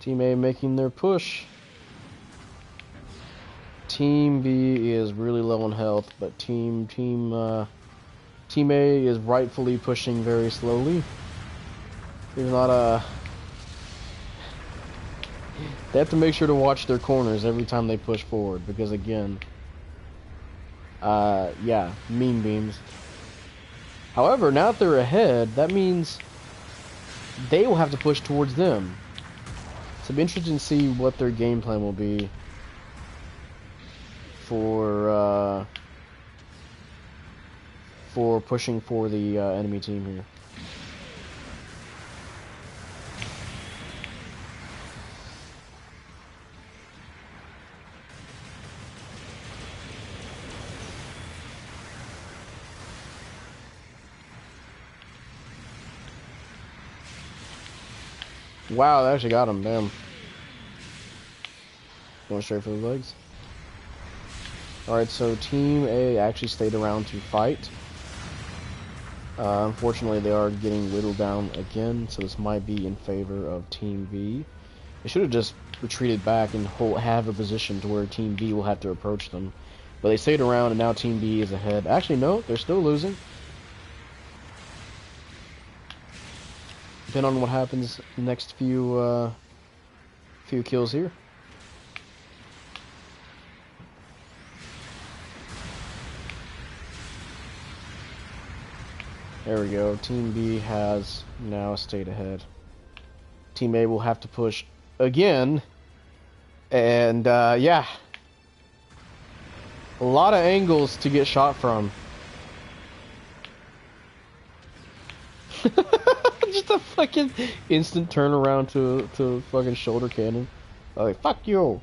Team A making their push. Team B is really low on health, but Team A is rightfully pushing very slowly. There's not a... They have to make sure to watch their corners every time they push forward, because again, yeah, meme beams. However, now that they're ahead, that means they will have to push towards them. So it'll be interesting to see what their game plan will be for pushing for the enemy team here. Wow, they actually got him, damn. Going straight for the legs. Alright, so Team A actually stayed around to fight. Unfortunately, they are getting whittled down again, so this might be in favor of Team B. They should have just retreated back and have a position to where Team B will have to approach them. But they stayed around, and now Team B is ahead. Actually, no, they're still losing. Depending on what happens the next few kills here. There we go. Team B has now stayed ahead. Team A will have to push again. And, yeah. A lot of angles to get shot from. Just a fucking instant turnaround to fucking shoulder cannon. Like, fuck you.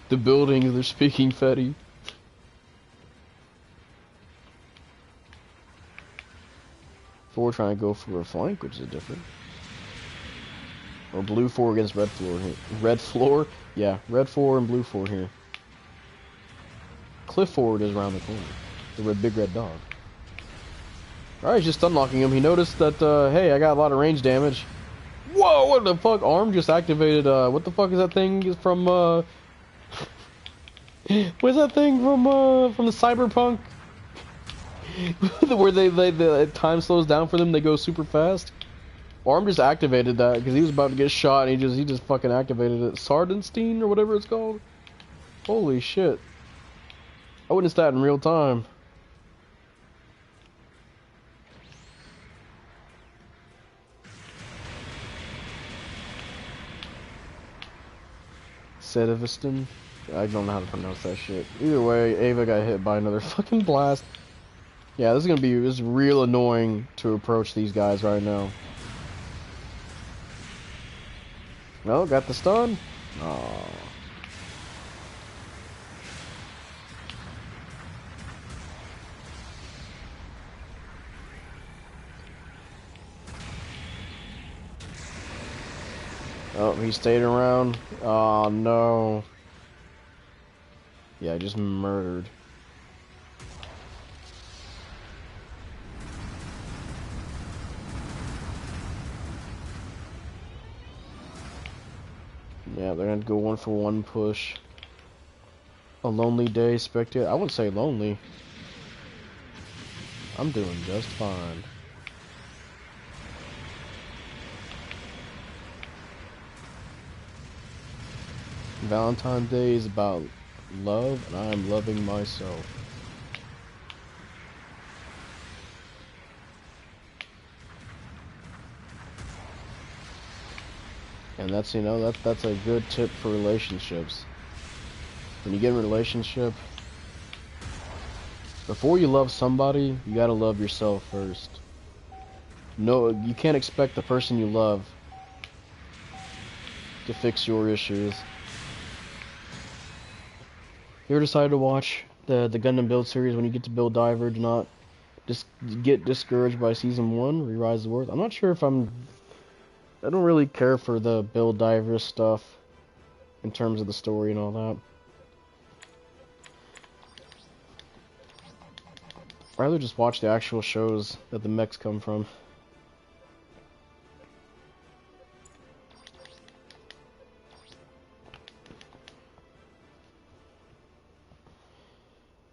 The building, they're speaking Fetty. Four trying to go for a flank, which is different. Or blue 4 against red floor here. Red floor? Yeah, red 4 and blue 4 here. Cliff forward is around the corner. The big red dog. Alright, just unlocking him. He noticed that, hey, I got a lot of range damage. Whoa, what the fuck? Arm just activated, what the fuck is that thing from, what's that thing from the Cyberpunk? Where the time slows down for them, they go super fast. Arm just activated that because he was about to get shot, and he just fucking activated it. Sardenstein or whatever it's called. Holy shit! I witnessed that in real time. Sediveston? I don't know how to pronounce that shit. Either way, Ava got hit by another fucking blast. Yeah, this is real annoying to approach these guys right now. Well, got the stun. Aww. Oh, he stayed around. Oh no. Yeah, just murdered. Yeah, they're gonna go 1-for-1 push. A lonely day, spectator. I wouldn't say lonely. I'm doing just fine. Valentine's Day is about love, and I am loving myself. And that's, you know, that's a good tip for relationships. When you get in a relationship, before you love somebody, you gotta love yourself first. No, you can't expect the person you love to fix your issues. You ever decide to watch the Gundam build series when you get to build Diver? Do not just get discouraged by season 1, Re-Rise the Worth. I'm not sure if I don't really care for the build Diver stuff in terms of the story and all that. I'd rather just watch the actual shows that the mechs come from.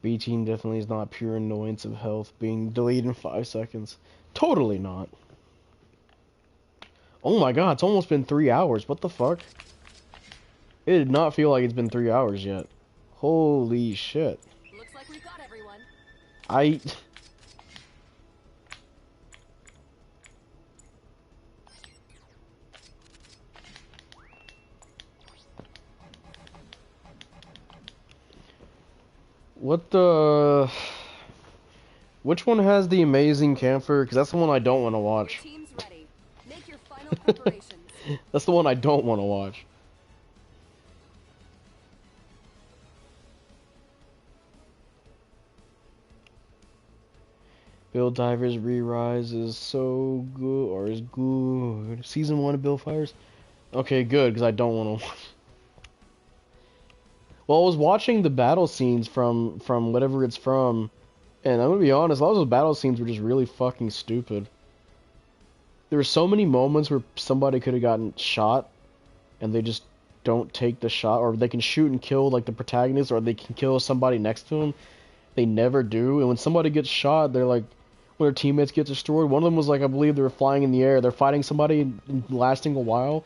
B team definitely is not pure annoyance of health being deleted in 5 seconds. Totally not. Oh my god, it's almost been 3 hours. What the fuck? It did not feel like it's been 3 hours yet. Holy shit. Looks like we've got everyone. What the... Which one has the amazing camphor? Because that's the one I don't want to watch. Your team's ready. Make your final preparations. That's the one I don't want to watch. Build Divers Re-Rise is so good, or is good. Season 1 of Build Fires? Okay, good, because I don't want to watch. Well, I was watching the battle scenes from whatever it's from, and I'm gonna be honest, a lot of those battle scenes were just really fucking stupid. There were so many moments where somebody could have gotten shot, and they just don't take the shot, or they can shoot and kill like the protagonist, or they can kill somebody next to them. They never do, and when somebody gets shot, they're like, when their teammates get destroyed. One of them was like, I believe they were flying in the air, they're fighting somebody and lasting a while.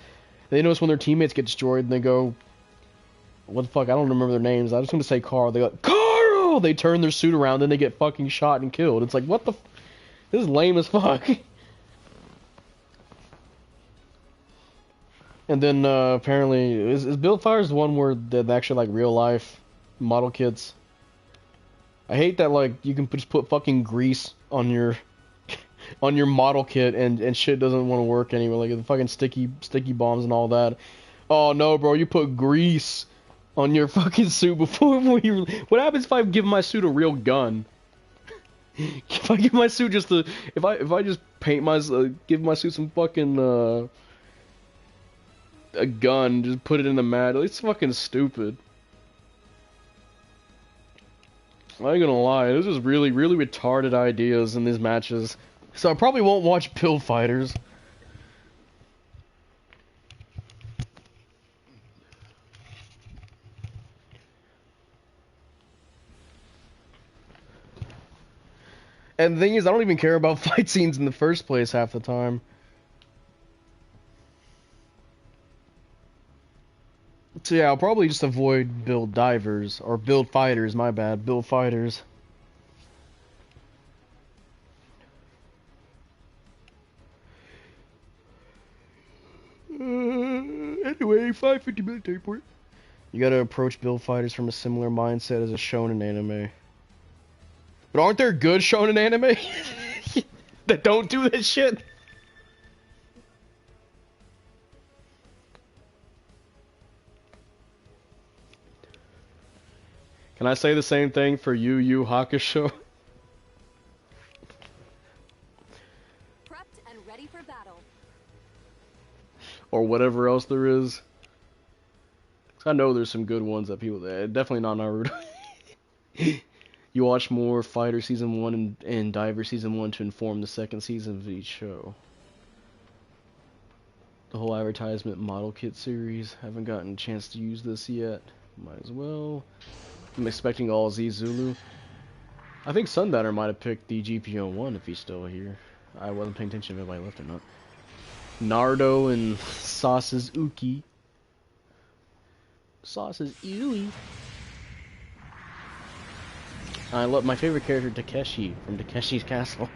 They notice when their teammates get destroyed, and they go, what the fuck, I don't remember their names, I just want to say Carl. They go, Carl! They turn their suit around, then they get fucking shot and killed. It's like, what the this is lame as fuck. And then, apparently, is Build Fires the one where they're actually, like, real life model kits? I hate that, like, you can just put fucking grease on your model kit and shit doesn't want to work anyway, like the fucking sticky bombs and all that. Oh no, bro, you put grease on your fucking suit before you... What happens if I give my suit a real gun? If I give my suit just a... If I just paint my... give my suit some fucking, a gun, just put it in the mat, it's fucking stupid. I ain't gonna lie, this is really, really retarded ideas in these matches. So I probably won't watch Build Fighters. And the thing is, I don't even care about fight scenes in the first place half the time. So yeah, I'll probably just avoid Build Divers, or Build Fighters, my bad, Build Fighters. Anyway, 550 military port. You gotta approach Build Fighters from a similar mindset as a shonen anime. But aren't there good shonen anime that don't do this shit? Can I say the same thing for Yu Yu Hakusho? Prepped and ready for battle. Or whatever else there is. 'Cause I know there's some good ones that people... definitely not Naruto. You watch more Fighter Season 1 and Diver Season 1 to inform the second season of each show. The whole advertisement model kit series. Haven't gotten a chance to use this yet. Might as well. I'm expecting all Z Zulu. I think Sundowner might have picked the GPO1 if he's still here. I wasn't paying attention if anybody left or not. Naruto and Sauce's Uki. Sauce's Ui. I love my favorite character, Takeshi, from Takeshi's Castle.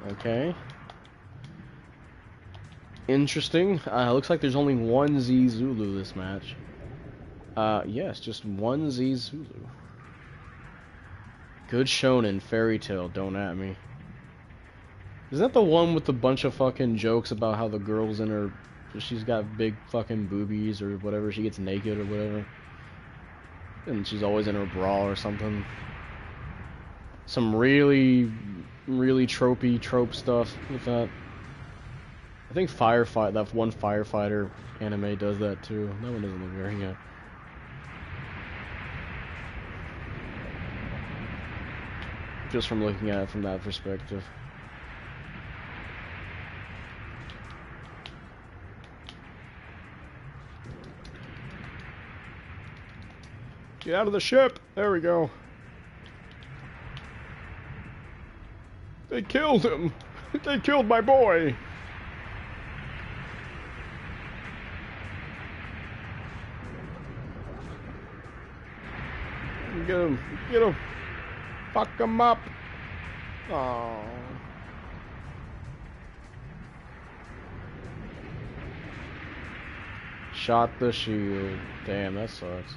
Okay. Interesting. Looks like there's only one Z Zulu this match. Yes, just one Z Zulu. Good shonen, Fairy Tail, don't at me. Is that the one with a bunch of fucking jokes about how the girl's in her... She's got big fucking boobies or whatever, she gets naked or whatever. And she's always in her bra or something. Some really, really tropey trope stuff with that. I think that one Firefighter anime does that too. That one doesn't look very good. Just from looking at it from that perspective. Get out of the ship! There we go. They killed him! They killed my boy! Get him! Get him! Fuck him up! Oh. Shot the shield. Damn, that sucks.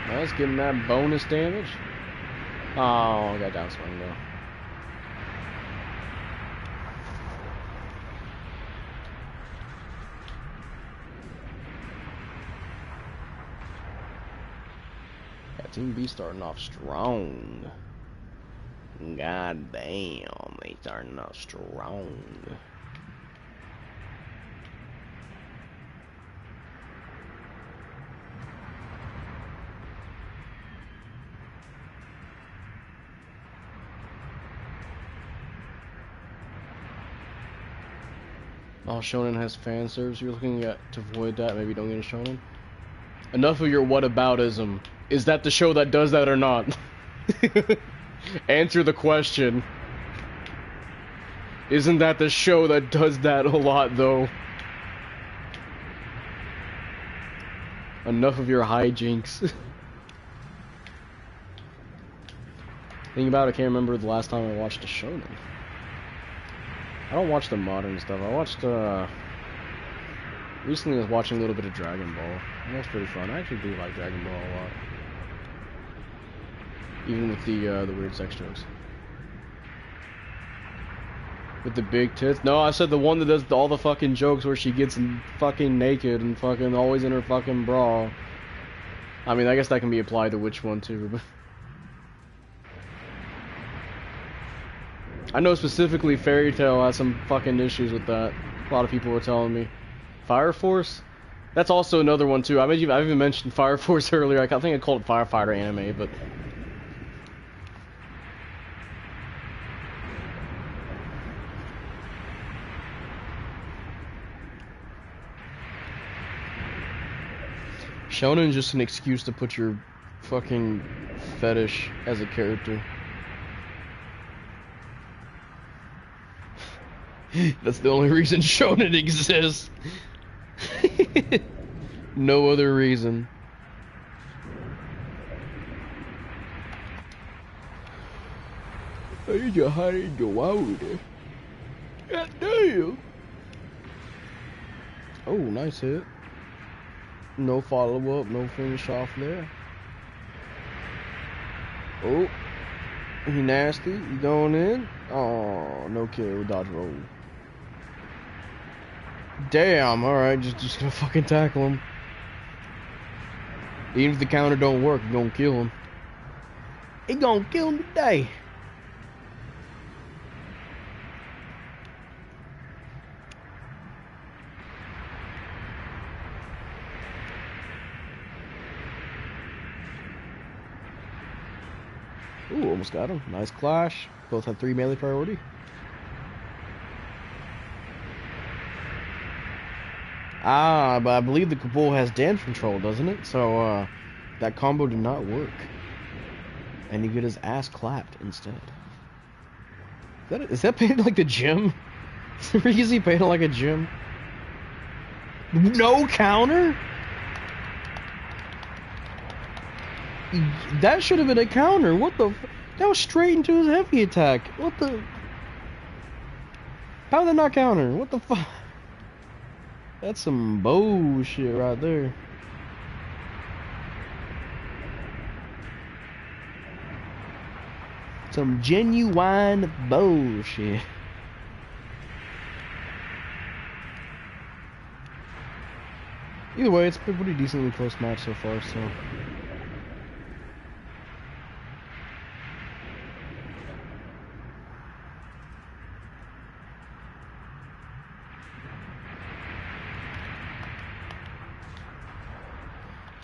That's getting that bonus damage. Oh, I got downswing though. Yeah, Team B starting off strong. God damn, they are not strong. Oh, Shonen has fan serves. You're looking at to avoid that. Maybe don't get a Shonen. Enough of your whataboutism. Is that the show that does that or not? Answer the question. Isn't that the show that does that a lot, though? Enough of your hijinks. Thinking about it, I can't remember the last time I watched a shonen. I don't watch the modern stuff. I watched, recently I was watching a little bit of Dragon Ball. That was pretty fun. I actually do like Dragon Ball a lot. Even with the weird sex jokes. With the big tits? No, I said the one that does all the fucking jokes where she gets fucking naked and fucking always in her fucking bra. I mean, I guess that can be applied to which one too, but... I know specifically Fairy Tail has some fucking issues with that. A lot of people were telling me. Fire Force? That's also another one too. I even mentioned Fire Force earlier. I think I called it Firefighter anime, but... Shonen is just an excuse to put your fucking fetish as a character. That's the only reason Shonen exists. No other reason. I need to hide and go out. God damn. Oh, nice hit. No follow up, no finish off there. Oh, he nasty. He going in? Oh, no kill. Dodge roll. Damn. All right, just gonna fucking tackle him. Even if the counter don't work, you're gonna kill him. He gonna kill him today. Ooh, almost got him. Nice clash. Both have 3 melee priority. Ah, but I believe the Kabul has dance control, doesn't it? So, that combo did not work. And he got his ass clapped instead. Is that painted like the gym? Is he painted like a gym? No counter? That should have been a counter. What the that was straight into his heavy attack. What the... How did that not counter? What the fuck? That's some bullshit right there. Some genuine bullshit. Either way, it's been a pretty decently close match so far, so...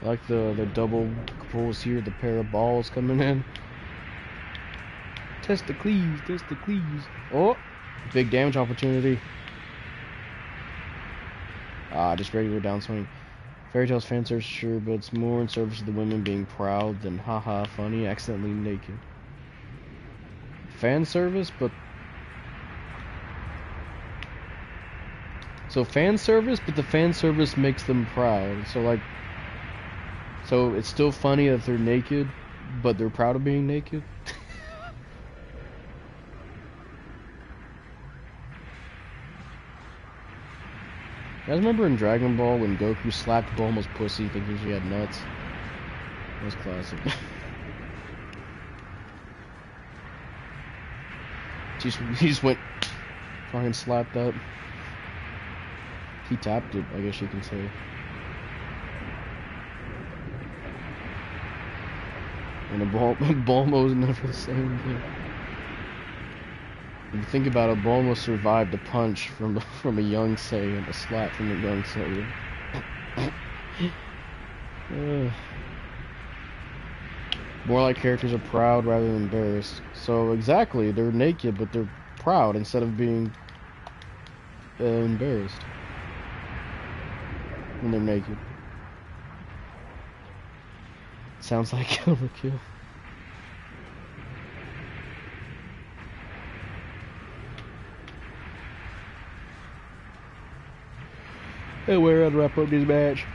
I like the double pulls here, the pair of balls coming in. Test the cleaves, test the cleaves. Oh, big damage opportunity. Ah, just regular downswing. Fairy Tail's fansers, sure, but it's more in service of the women being proud than haha funny, accidentally naked. Fan service, but... So fan service, but the fan service makes them proud. So like... So it's still funny that they're naked, but they're proud of being naked. You guys remember in Dragon Ball when Goku slapped Bulma's pussy thinking she had nuts? That was classic. He just went fucking slapped that. He tapped it, I guess you can say. And Bulma was never the same thing. If you think about it, Bulma survived a punch from a young Saiyan, a slap from a young Saiyan. More like characters are proud rather than embarrassed. So exactly, they're naked, but they're proud instead of being embarrassed when they're naked. Sounds like overkill. Anyway, I'd wrap up this match.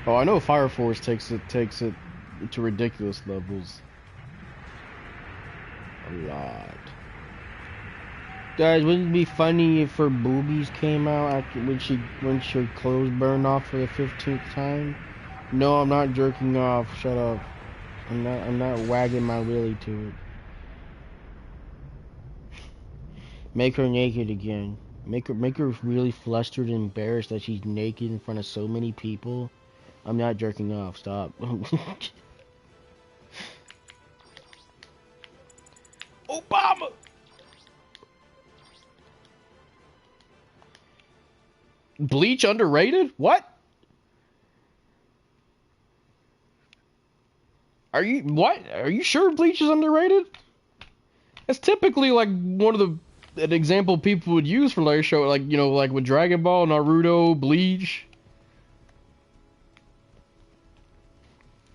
Oh, I know Fire Force takes it to ridiculous levels. A lot. Guys, wouldn't it be funny if her boobies came out after when her clothes burned off for the 15th time? No, I'm not jerking off. Shut up. I'm not wagging my willy to it. Make her naked again. Make her really flustered and embarrassed that she's naked in front of so many people. I'm not jerking off. Stop. Obama! Bleach underrated? What? Are you sure Bleach is underrated? That's typically like one of an example people would use for like show, like, you know, like with Dragon Ball, Naruto, Bleach.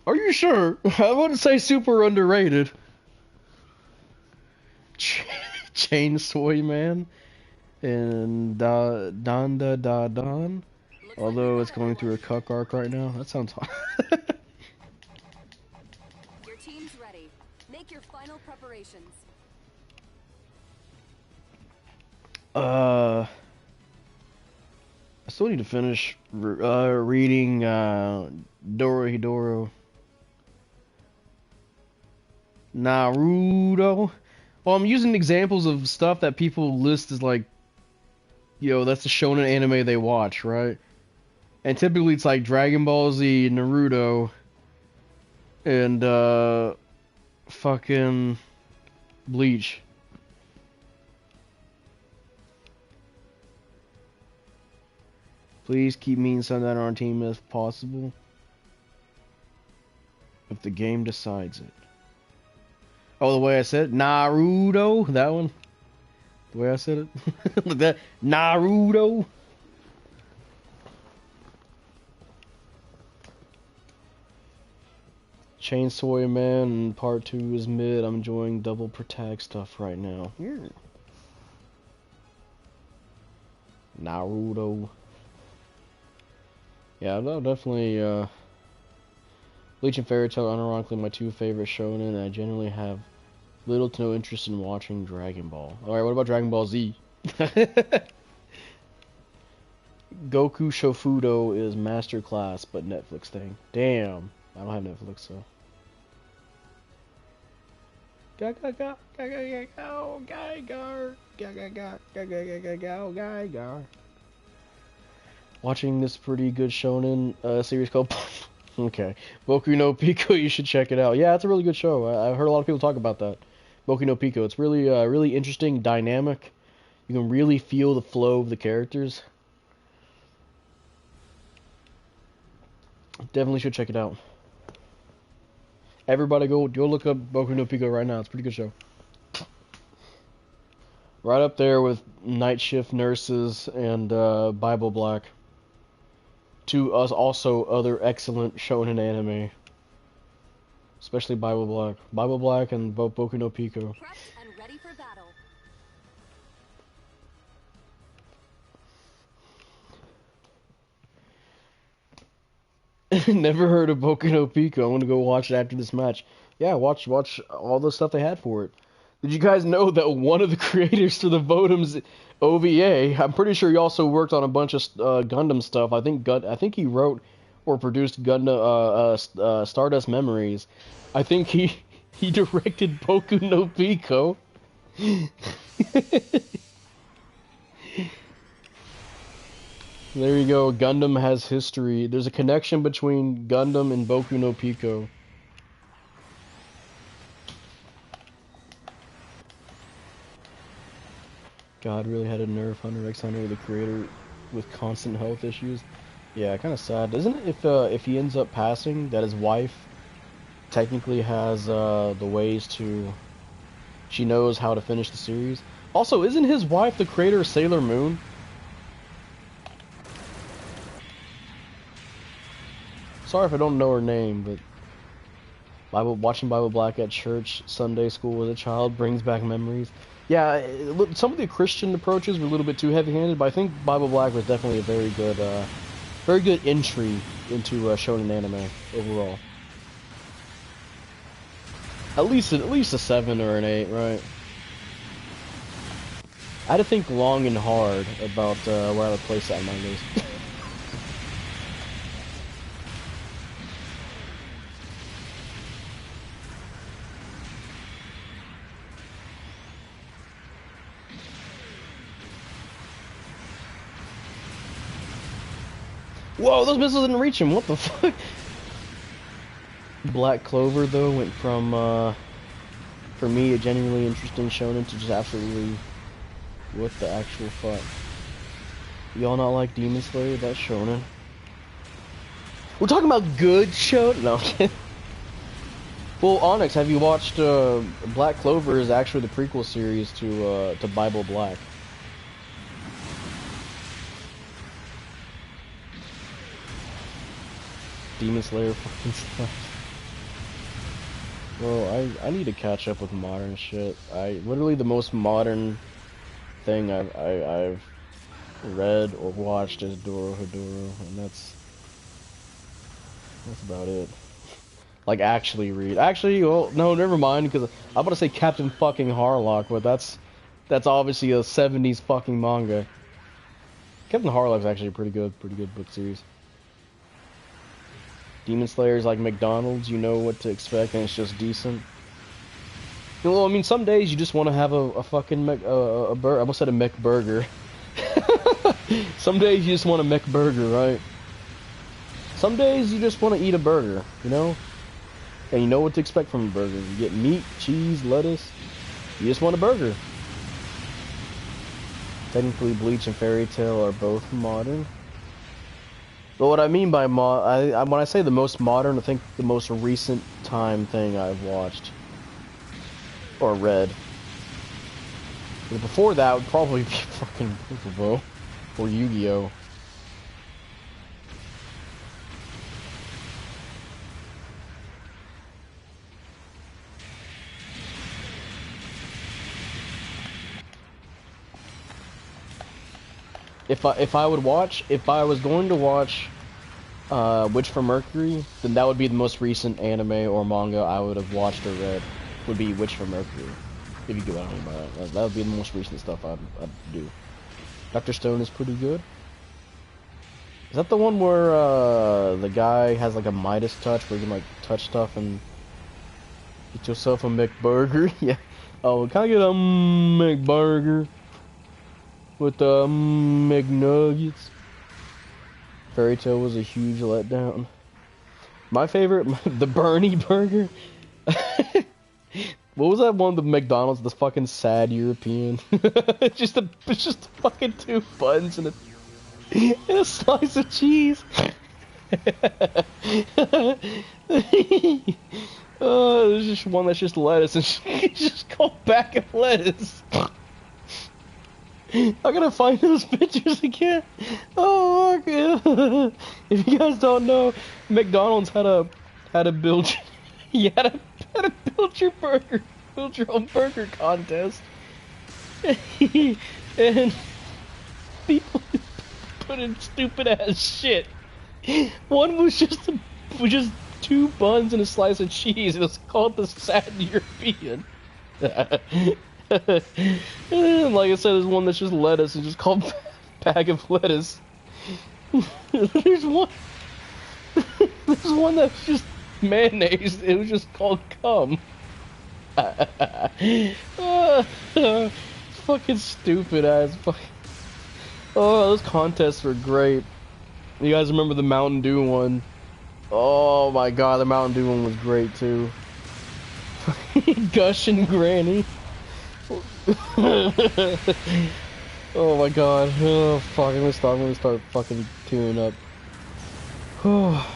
Are you sure? I wouldn't say super underrated. Chainsaw Man and Don. Although it's going through a cuck arc right now. That sounds hot. Your team's ready. Make your final preparations. I still need to finish reading Dorohedoro. Naruto. Well, I'm using examples of stuff that people list as like, you know, that's the shonen anime they watch, right? And typically it's like Dragon Ball Z, Naruto, and fucking Bleach. Please keep me and Sundown on our team if possible. If the game decides it. Oh, the way I said it? Naruto? That one? The way I said it? Like that? Naruto? Chainsaw Man Part 2 is mid. I'm enjoying double protag stuff right now. Yeah. Naruto. Yeah, no, definitely, Bleach and Fairy Tail are unironically my two favorite shonen, and I generally have little to no interest in watching Dragon Ball. Alright, what about Dragon Ball Z? Goku Shofudo is Masterclass, but Netflix thing. Damn. I don't have Netflix, so. Watching this pretty good shonen series called okay, Boku no Pico. You should check it out. Yeah, it's a really good show. I've heard a lot of people talk about that. Boku no Pico. It's really really interesting, dynamic. You can really feel the flow of the characters. Definitely should check it out. Everybody go look up Boku no Pico right now. It's a pretty good show. Right up there with Night Shift Nurses and Bible Black. To us also other excellent shonen anime. Especially Bible Black. Bible Black and Boku no Pico. Prepped and ready for battle. Never heard of Boku no Pico. I'm gonna go watch it after this match. Yeah, watch all the stuff they had for it. Did you guys know that one of the creators for the Votoms OVA, I'm pretty sure he also worked on a bunch of Gundam stuff. I think he wrote or produced Gundam Stardust Memories. I think he directed Boku no Pico. There you go. Gundam has history. There's a connection between Gundam and Boku no Pico. God really had to nerf Hunter x Hunter, the creator, with constant health issues. Yeah, kind of sad. Isn't it if he ends up passing, that his wife technically has the ways to... She knows how to finish the series. Also, isn't his wife the creator of Sailor Moon? Sorry if I don't know her name, but watching Bible Black at church, Sunday school as a child brings back memories. Yeah, some of the Christian approaches were a little bit too heavy-handed, but I think Bible Black was definitely a very good entry into shonen anime overall. At least a 7 or an 8, right? I had to think long and hard about where I would place that in my list. Whoa, those missiles didn't reach him. What the fuck? Black Clover, though, went from, for me, a genuinely interesting shonen to just absolutely... What the actual fuck? Y'all not like Demon Slayer? That's shonen. We're talking about good shonen? No, I'm kidding. Well, Onyx, have you watched, Black Clover is actually the prequel series to Bible Black. Demon Slayer fucking stuff. Well, I need to catch up with modern shit. Literally the most modern thing I've read or watched is Dorohedoro, and that's about it. Like, actually read. Actually, well, no, never mind, because I'm about to say Captain fucking Harlock, but that's obviously a 70s fucking manga. Captain Harlock's actually a pretty good book series. Demon Slayer's like McDonald's, you know what to expect, and it's just decent. Well, I mean, some days you just want to have a fucking burger. I almost said a mech burger. Some days you just want a mech burger, right? Some days you just want to eat a burger, you know? And you know what to expect from a burger. You get meat, cheese, lettuce. You just want a burger. Technically, Bleach and Fairy Tail are both modern. But what I mean by when I say the most modern, I think the most recent time thing I've watched. Or read. But before that would probably be fucking Pokeball. Or Yu-Gi-Oh! If I was going to watch Witch from Mercury, then that would be the most recent anime or manga I would have watched or read. Would be Witch from Mercury. If you get what I mean by that. That would be the most recent stuff I'd do. Dr. Stone is pretty good. Is that the one where the guy has like a Midas touch where you can like touch stuff and get yourself a McBurger? Yeah. Oh, can I get a McBurger? With the McNuggets. Fairy Tail was a huge letdown. My favorite, the Bernie burger. What was that one? The McDonald's, the fucking sad European. it's just fucking 2 buns and a slice of cheese. Oh, there's just one that's just lettuce, and it's just called bag of lettuce. I gotta find those pictures again. Oh, okay. If you guys don't know, McDonald's had a build. You had to build your own burger contest, and people put in stupid ass shit. One was just 2 buns and a slice of cheese. It was called the Sad European. And like I said, there's one that's just lettuce and just called bag of lettuce. There's one that's just mayonnaise. It was just called cum. Fucking stupid ass. Oh, those contests were great. You guys remember the Mountain Dew one? Oh my god, the Mountain Dew one was great too. Gush and Granny. Oh my god. Oh fuck, I'm gonna start fucking tuning up. Oh.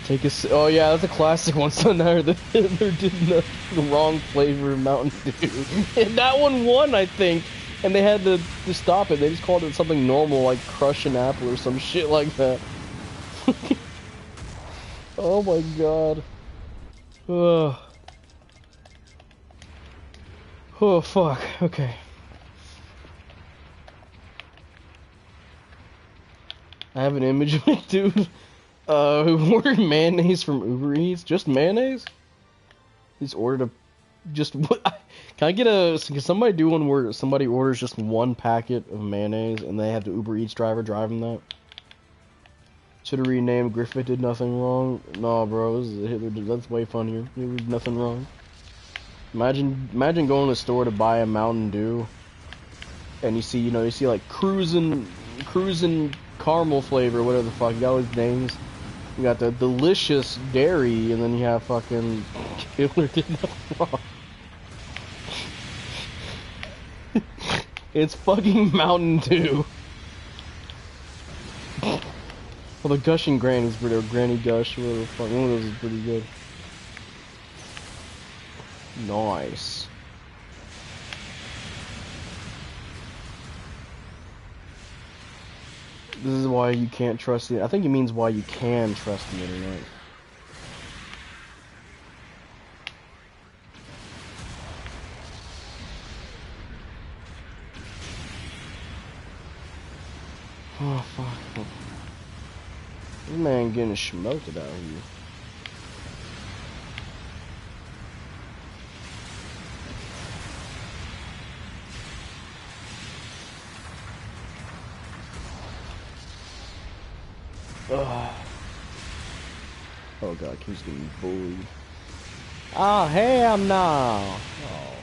Take a oh yeah, that's a classic one. So now they're doing the wrong flavor of Mountain Dew. And that one won, I think. And they had to stop it. They just called it something normal, like Crush an Apple or some shit like that. Oh my god. Oh. Oh fuck. Okay. I have an image of it, dude. Who ordered mayonnaise from Uber Eats? Just mayonnaise? He's ordered a just what? Can I get a? Can somebody do one where somebody orders just one packet of mayonnaise and they have the Uber Eats driver drive them that? Should have renamed Griffith did nothing wrong. No, bro, this is Hitler. That's way funnier. He did nothing wrong. Imagine going to the store to buy a Mountain Dew, and you see like cruising caramel flavor, whatever the fuck. You got all these names. You got the delicious dairy, and then you have fucking Hitler did nothing wrong. It's fucking Mountain Dew. Well, the Gushing Granny's pretty, or Granny Gush, whatever the fuck. One of those is pretty good. Nice. This is why you can't trust the. I think it means why you can trust the internet. Oh fuck. This man getting smoked out here. Ugh. Oh god, he's getting bullied. Oh hell no! Oh.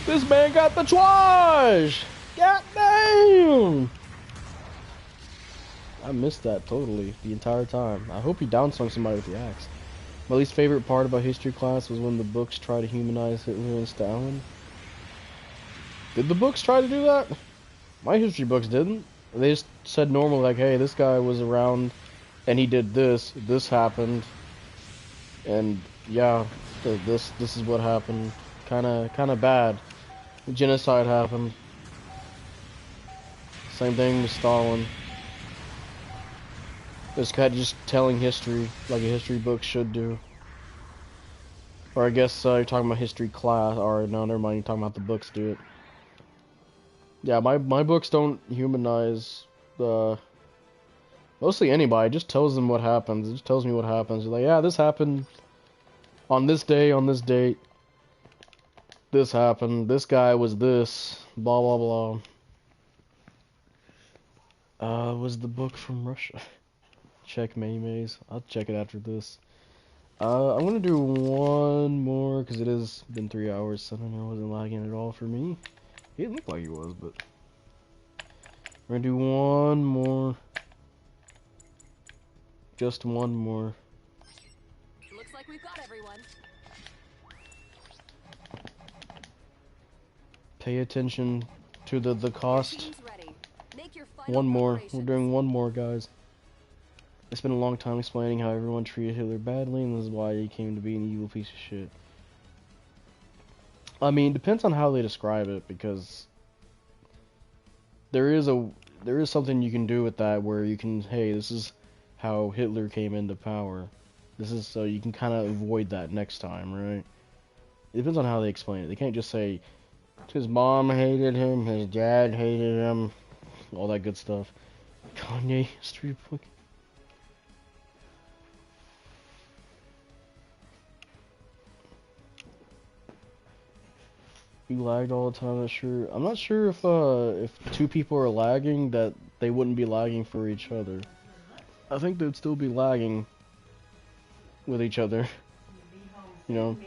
This man got the twash! God damn! I missed that totally the entire time. I hope he downswung somebody with the axe. My least favorite part about history class was when the books try to humanize Hitler and Stalin. Did the books try to do that? My history books didn't. They just said normal, like, hey, this guy was around and he did this happened, and yeah, this is what happened. Kinda bad. Genocide happened. Same thing with Stalin. This guy just telling history like a history book should do. Or I guess you're talking about history class. Or no, never mind. You're talking about the books do it. Yeah, my books don't humanize mostly anybody. It just tells them what happens. It just tells me what happens. You're like, yeah, this happened on this day, on this date. This happened. This guy was this. Blah blah blah. Was the book from Russia? Check Maymays. I'll check it after this. I'm gonna do one more because it has been 3 hours. So I don't know, it wasn't lagging at all for me. It looked like it was, but we're gonna do one more. Just one more. Looks like we've got everyone. Pay attention to the cost. One more. We're doing one more, guys. I spent a long time explaining how everyone treated Hitler badly, and this is why he came to be an evil piece of shit. I mean, it depends on how they describe it, because there is something you can do with that where you can, hey, this is how Hitler came into power. This is so you can kind of avoid that next time, right? It depends on how they explain it. They can't just say his mom hated him, his dad hated him, all that good stuff. Kanye history book. You lagged all the time. I'm not sure if two people are lagging, that they wouldn't be lagging for each other. I think they'd still be lagging with each other. You know.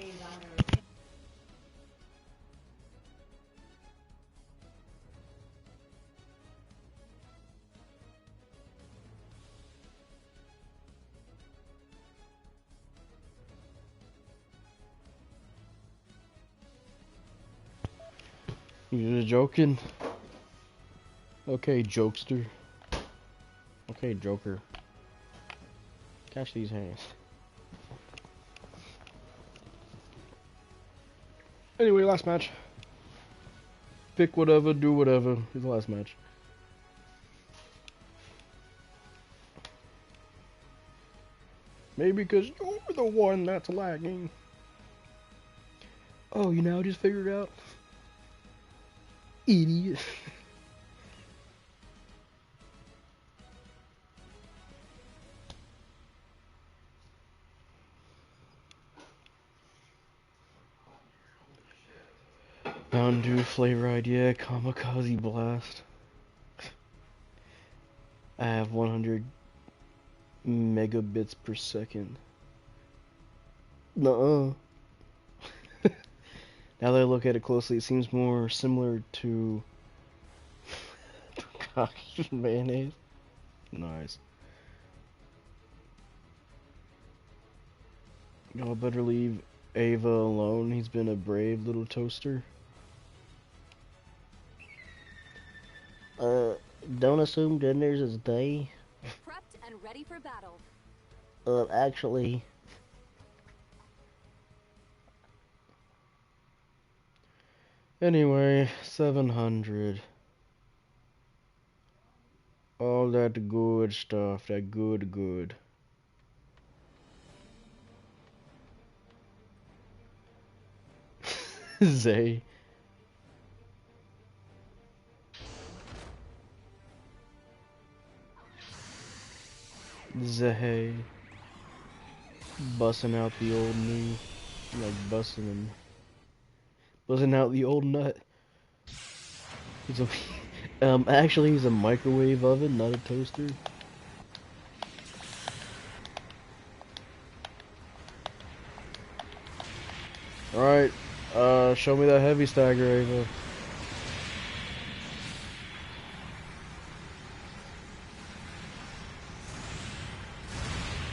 You just joking? Okay, jokester. Okay, Joker. Catch these hands. Anyway, last match. Pick whatever, do whatever. It's the last match. Maybe because you're the one that's lagging. Oh, you now just figured out? Idiot. Mountain Dew flavor idea, kamikaze blast. I have 100 megabits per second. Nuh-uh. Now that I look at it closely, it seems more similar to gosh, mayonnaise. Nice. Y'all better leave Ava alone. He's been a brave little toaster. Don't assume dinner's is day. Prepped and ready for battle. Actually. Anyway, 700. All that good stuff, that good. Zay. Zay. Busting out the old new. Like busting out the old nut. He's a, actually he's a microwave oven, not a toaster. Alright, show me that heavy stagger, Ava.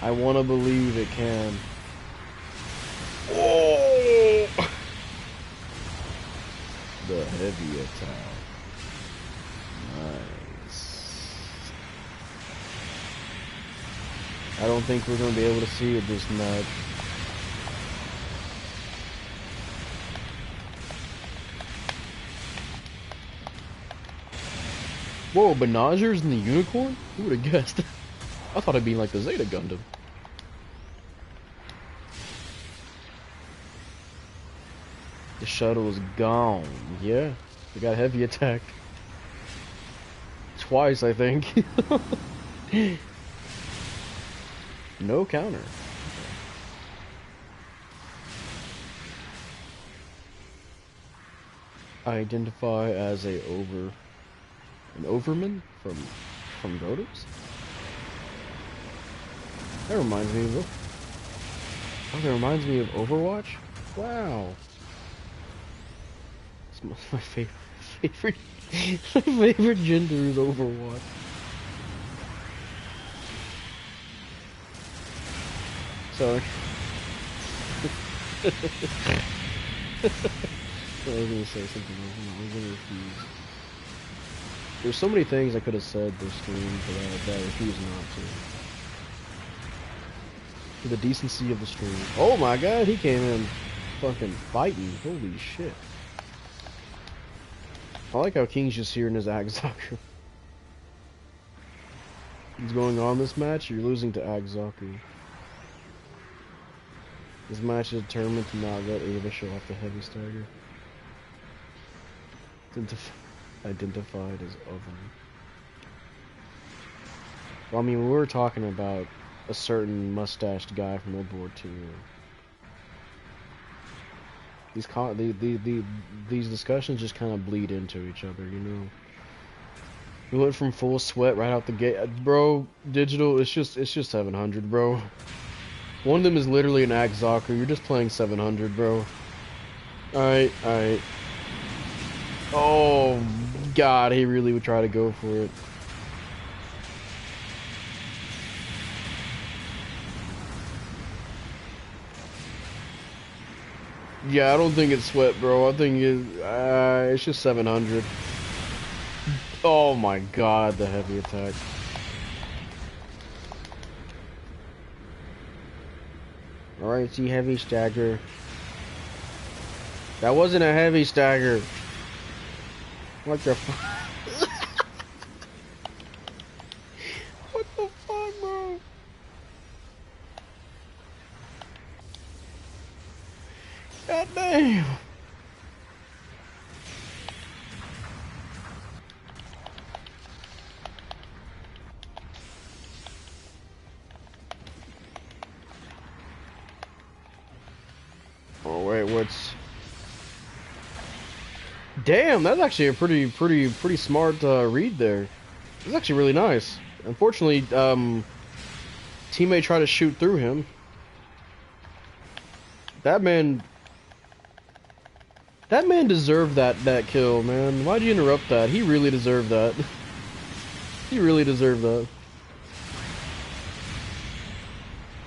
I wanna believe it can. Oh! The heavy attack. Nice. I don't think we're gonna be able to see it this match. Whoa, Benazir's in the unicorn? Who would have guessed? I thought it'd be like the Zeta Gundam. The shuttle is gone. Yeah, we got heavy attack. Twice, I think. No counter. Identify as an overman from Votoms? That reminds me of Overwatch? Wow. It's my favorite my favorite gender is Overwatch. Sorry. I was gonna say something else. I was gonna refuse. There's so many things I could have said this stream, but I refuse not to. For the decency of the stream. Oh my god, he came in fucking fighting. Holy shit. I like how King's just here in his Agzaku. What's going on this match? You're losing to Agzaku. This match is determined to not let Ava show off the heavy stagger. Identified as oven. Well, I mean, we were talking about a certain mustached guy from World War II. These discussions just kind of bleed into each other, you know. We went from full sweat right out the gate, bro. Digital, it's just 700, bro. One of them is literally an Agzaku. You're just playing 700, bro. Alright. Oh, God, he really would try to go for it. Yeah, I don't think it's sweat, bro. I think it's just 700. Oh my god, the heavy attack. Alright, see, heavy stagger. That wasn't a heavy stagger. What the fuck? What the fuck, bro? God damn. Oh wait, what's... Damn, that's actually a pretty smart read there. It's actually really nice. Unfortunately, teammate tried to shoot through him. That man deserved that kill, man. Why'd you interrupt that? He really deserved that. He really deserved that.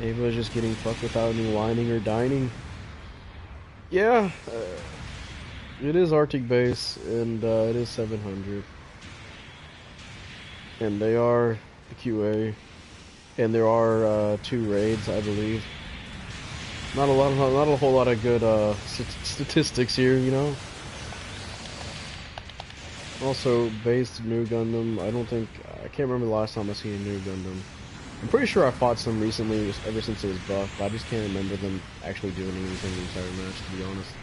Ava's just getting fucked without any whining or dining. Yeah, it is Arctic base, and it is 700. And they are the QA, and there are 2 raids, I believe. Not a whole lot of good statistics here, you know. Also, based new Gundam. I can't remember the last time I seen a new Gundam. I'm pretty sure I fought some recently, ever since it was buffed, but I just can't remember them actually doing anything the entire match, to be honest.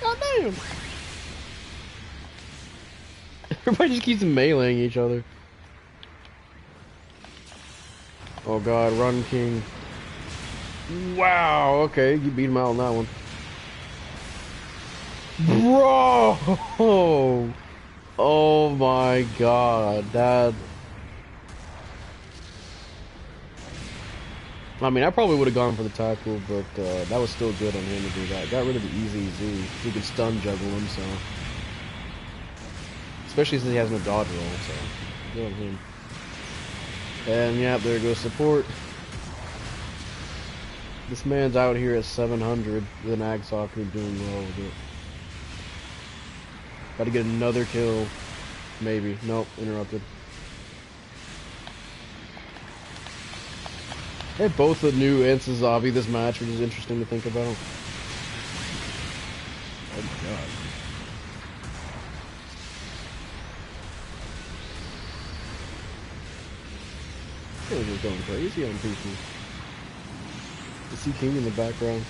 God damn! Everybody just keeps meleeing each other. Oh god, run, King. Wow, okay, you beat him out on that one. Bro! Oh my god, that... I mean, I probably would have gone for the tackle, but that was still good on him to do that. Got rid of the easy Z. He could stun juggle him, so... Especially since he has no dodge roll, so... Good on him. And yeah, there goes support. This man's out here at 700 with an Agsocker doing well with it. Got to get another kill. Maybe. Nope, interrupted. They had both the new and Suzabi this match, which is interesting to think about. Oh my god. They're just going crazy on people. I see King in the background.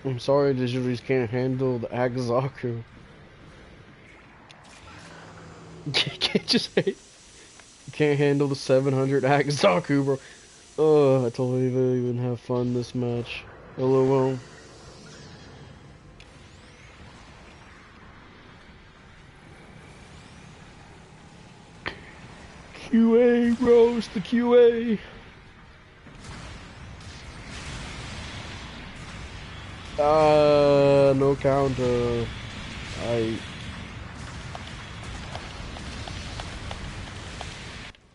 I'm sorry, the just can't handle the Agzaku. Can't just hate. Can't handle the 700 Agzaku, bro. Oh, I told Eva even have fun this match. LOL. QA, roast the QA. No counter.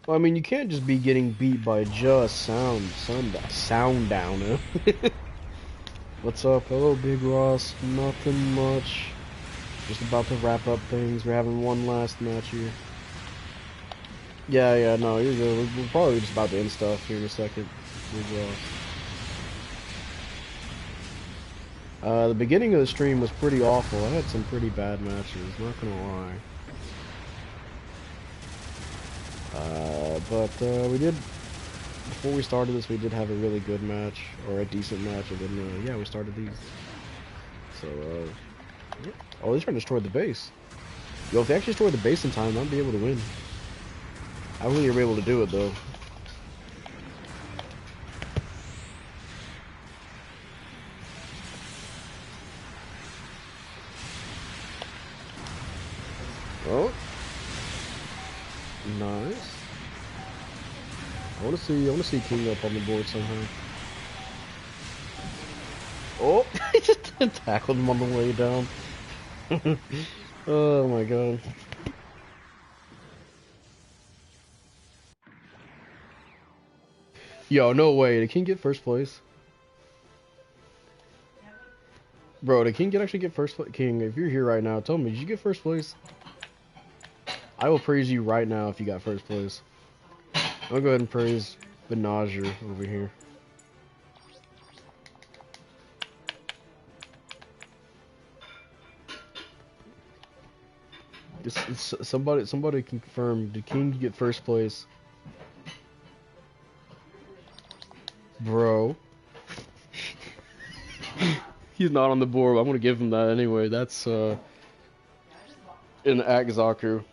Well, I mean, you can't just be getting beat by just sound downer. What's up? Hello, Big Ross. Nothing much. Just about to wrap up things. We're having one last match here. Yeah, no, you're good. We're probably just about to end stuff here in a second. Big Ross. The beginning of the stream was pretty awful. I had some pretty bad matches, not gonna lie. But we did, before we started this, we did have a really good match, or a decent match, and then, yeah, we started these. So, yeah. Oh, they're trying to destroy the base. Yo, if they actually destroy the base in time, I'll be able to win. I don't think you're able to do it, though. Oh. Nice. I wanna see King up on the board somehow. Oh, he just tackled him on the way down. Oh my god. Yo, no way. Did King get first place? Bro, did King actually get first place? King, if you're here right now, tell me, did you get first place? I will praise you right now if you got first place. I'll go ahead and praise Benager over here. Just somebody confirm, did King get first place? Bro. He's not on the board. I'm gonna give him that anyway. That's in Akzaku.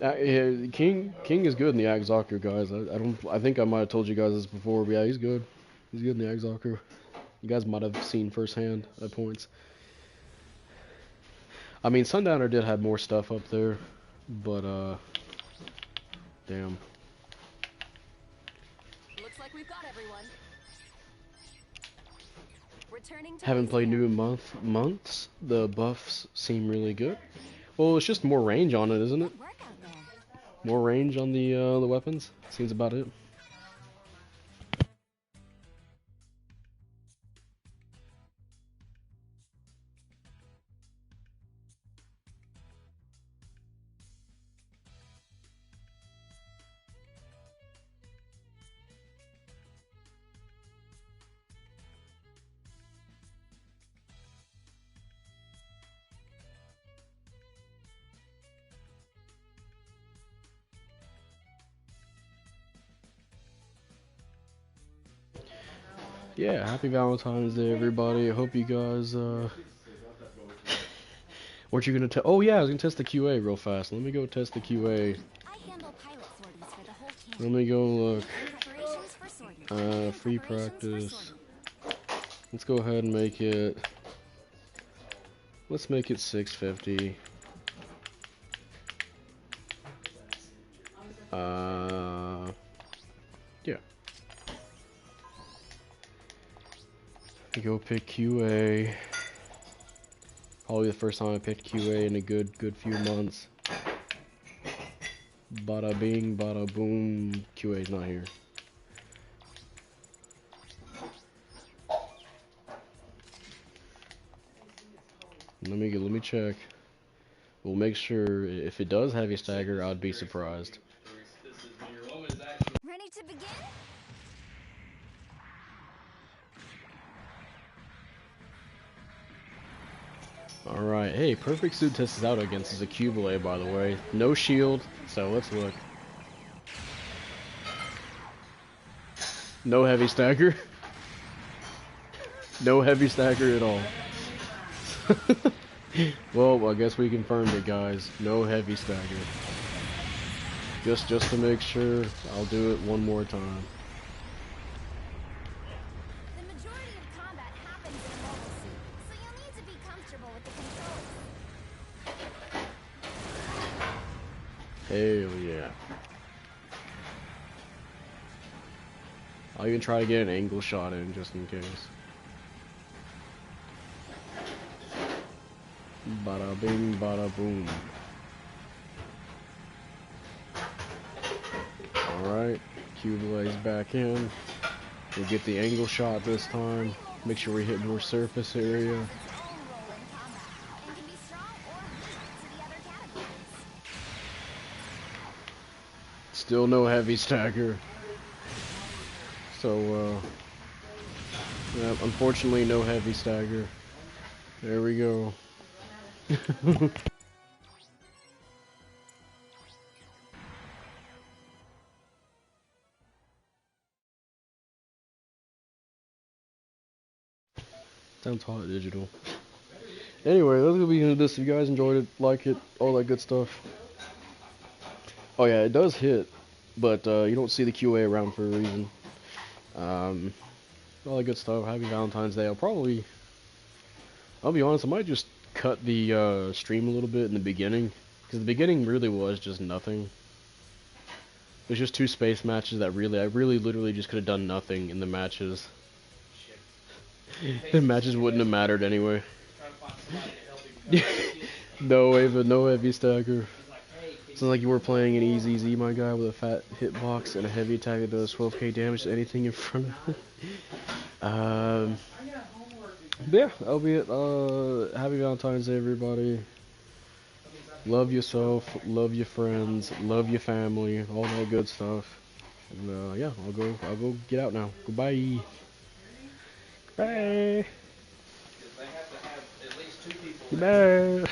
Yeah, King is good in the Akzaku, guys. I think I might have told you guys this before, but yeah, he's good. He's good in the Akzaku. You guys might have seen firsthand at points. I mean, Sundowner did have more stuff up there, but damn. Looks like we've got everyone. Haven't played new in months. The buffs seem really good. Well, it's just more range on it, isn't it? More range on the weapons. Seems about it. Yeah, happy Valentine's Day, everybody. I hope you guys, what you gonna test? Oh, yeah, I was gonna test the QA real fast. Let me go test the QA. Let me go look. Free practice. Let's go ahead and make it, let's make it 650. Yeah. Go pick QA. Probably the first time I picked QA in a good few months. Bada bing, bada boom. QA's not here. Let me check. We'll make sure if it does have a stagger, I'd be surprised. Ready to begin? Alright, hey, perfect suit test is out against is a Cubile, by the way. No shield, so let's look. No heavy stagger. No heavy stagger at all. Well, I guess we confirmed it, guys. No heavy stagger. Just to make sure, I'll do it one more time. The majority of combat happens in a mobile suit, so you'll need to be comfortable with the controls. Hell yeah. I'll even try to get an angle shot in, just in case. Bada bing, bada boom. Alright, Cubile's back in. We'll get the angle shot this time. Make sure we hit more surface area. Still no heavy stagger. So, yeah, unfortunately no heavy stagger. There we go. Sounds hot digital. Anyway, that's gonna be into this. If you guys enjoyed it, like it, all that good stuff. Oh yeah, it does hit, but you don't see the QA around for a reason. All that good stuff. Happy Valentine's Day. I'll be honest, I might just cut the stream a little bit in the beginning, because the beginning really was just nothing. was just 2 space matches that I really literally just could have done nothing in the matches. The matches wouldn't have mattered anyway. No, Ava, no heavy stagger. Sounds like you were playing an easy Z, my guy, with a fat hitbox and a heavy attack that does 12k damage to anything in front of it. But yeah, that'll be it. Happy Valentine's Day, everybody. Love yourself, love your friends, love your family, all that good stuff. And yeah, I'll go get out now. Goodbye. Bye. Goodbye.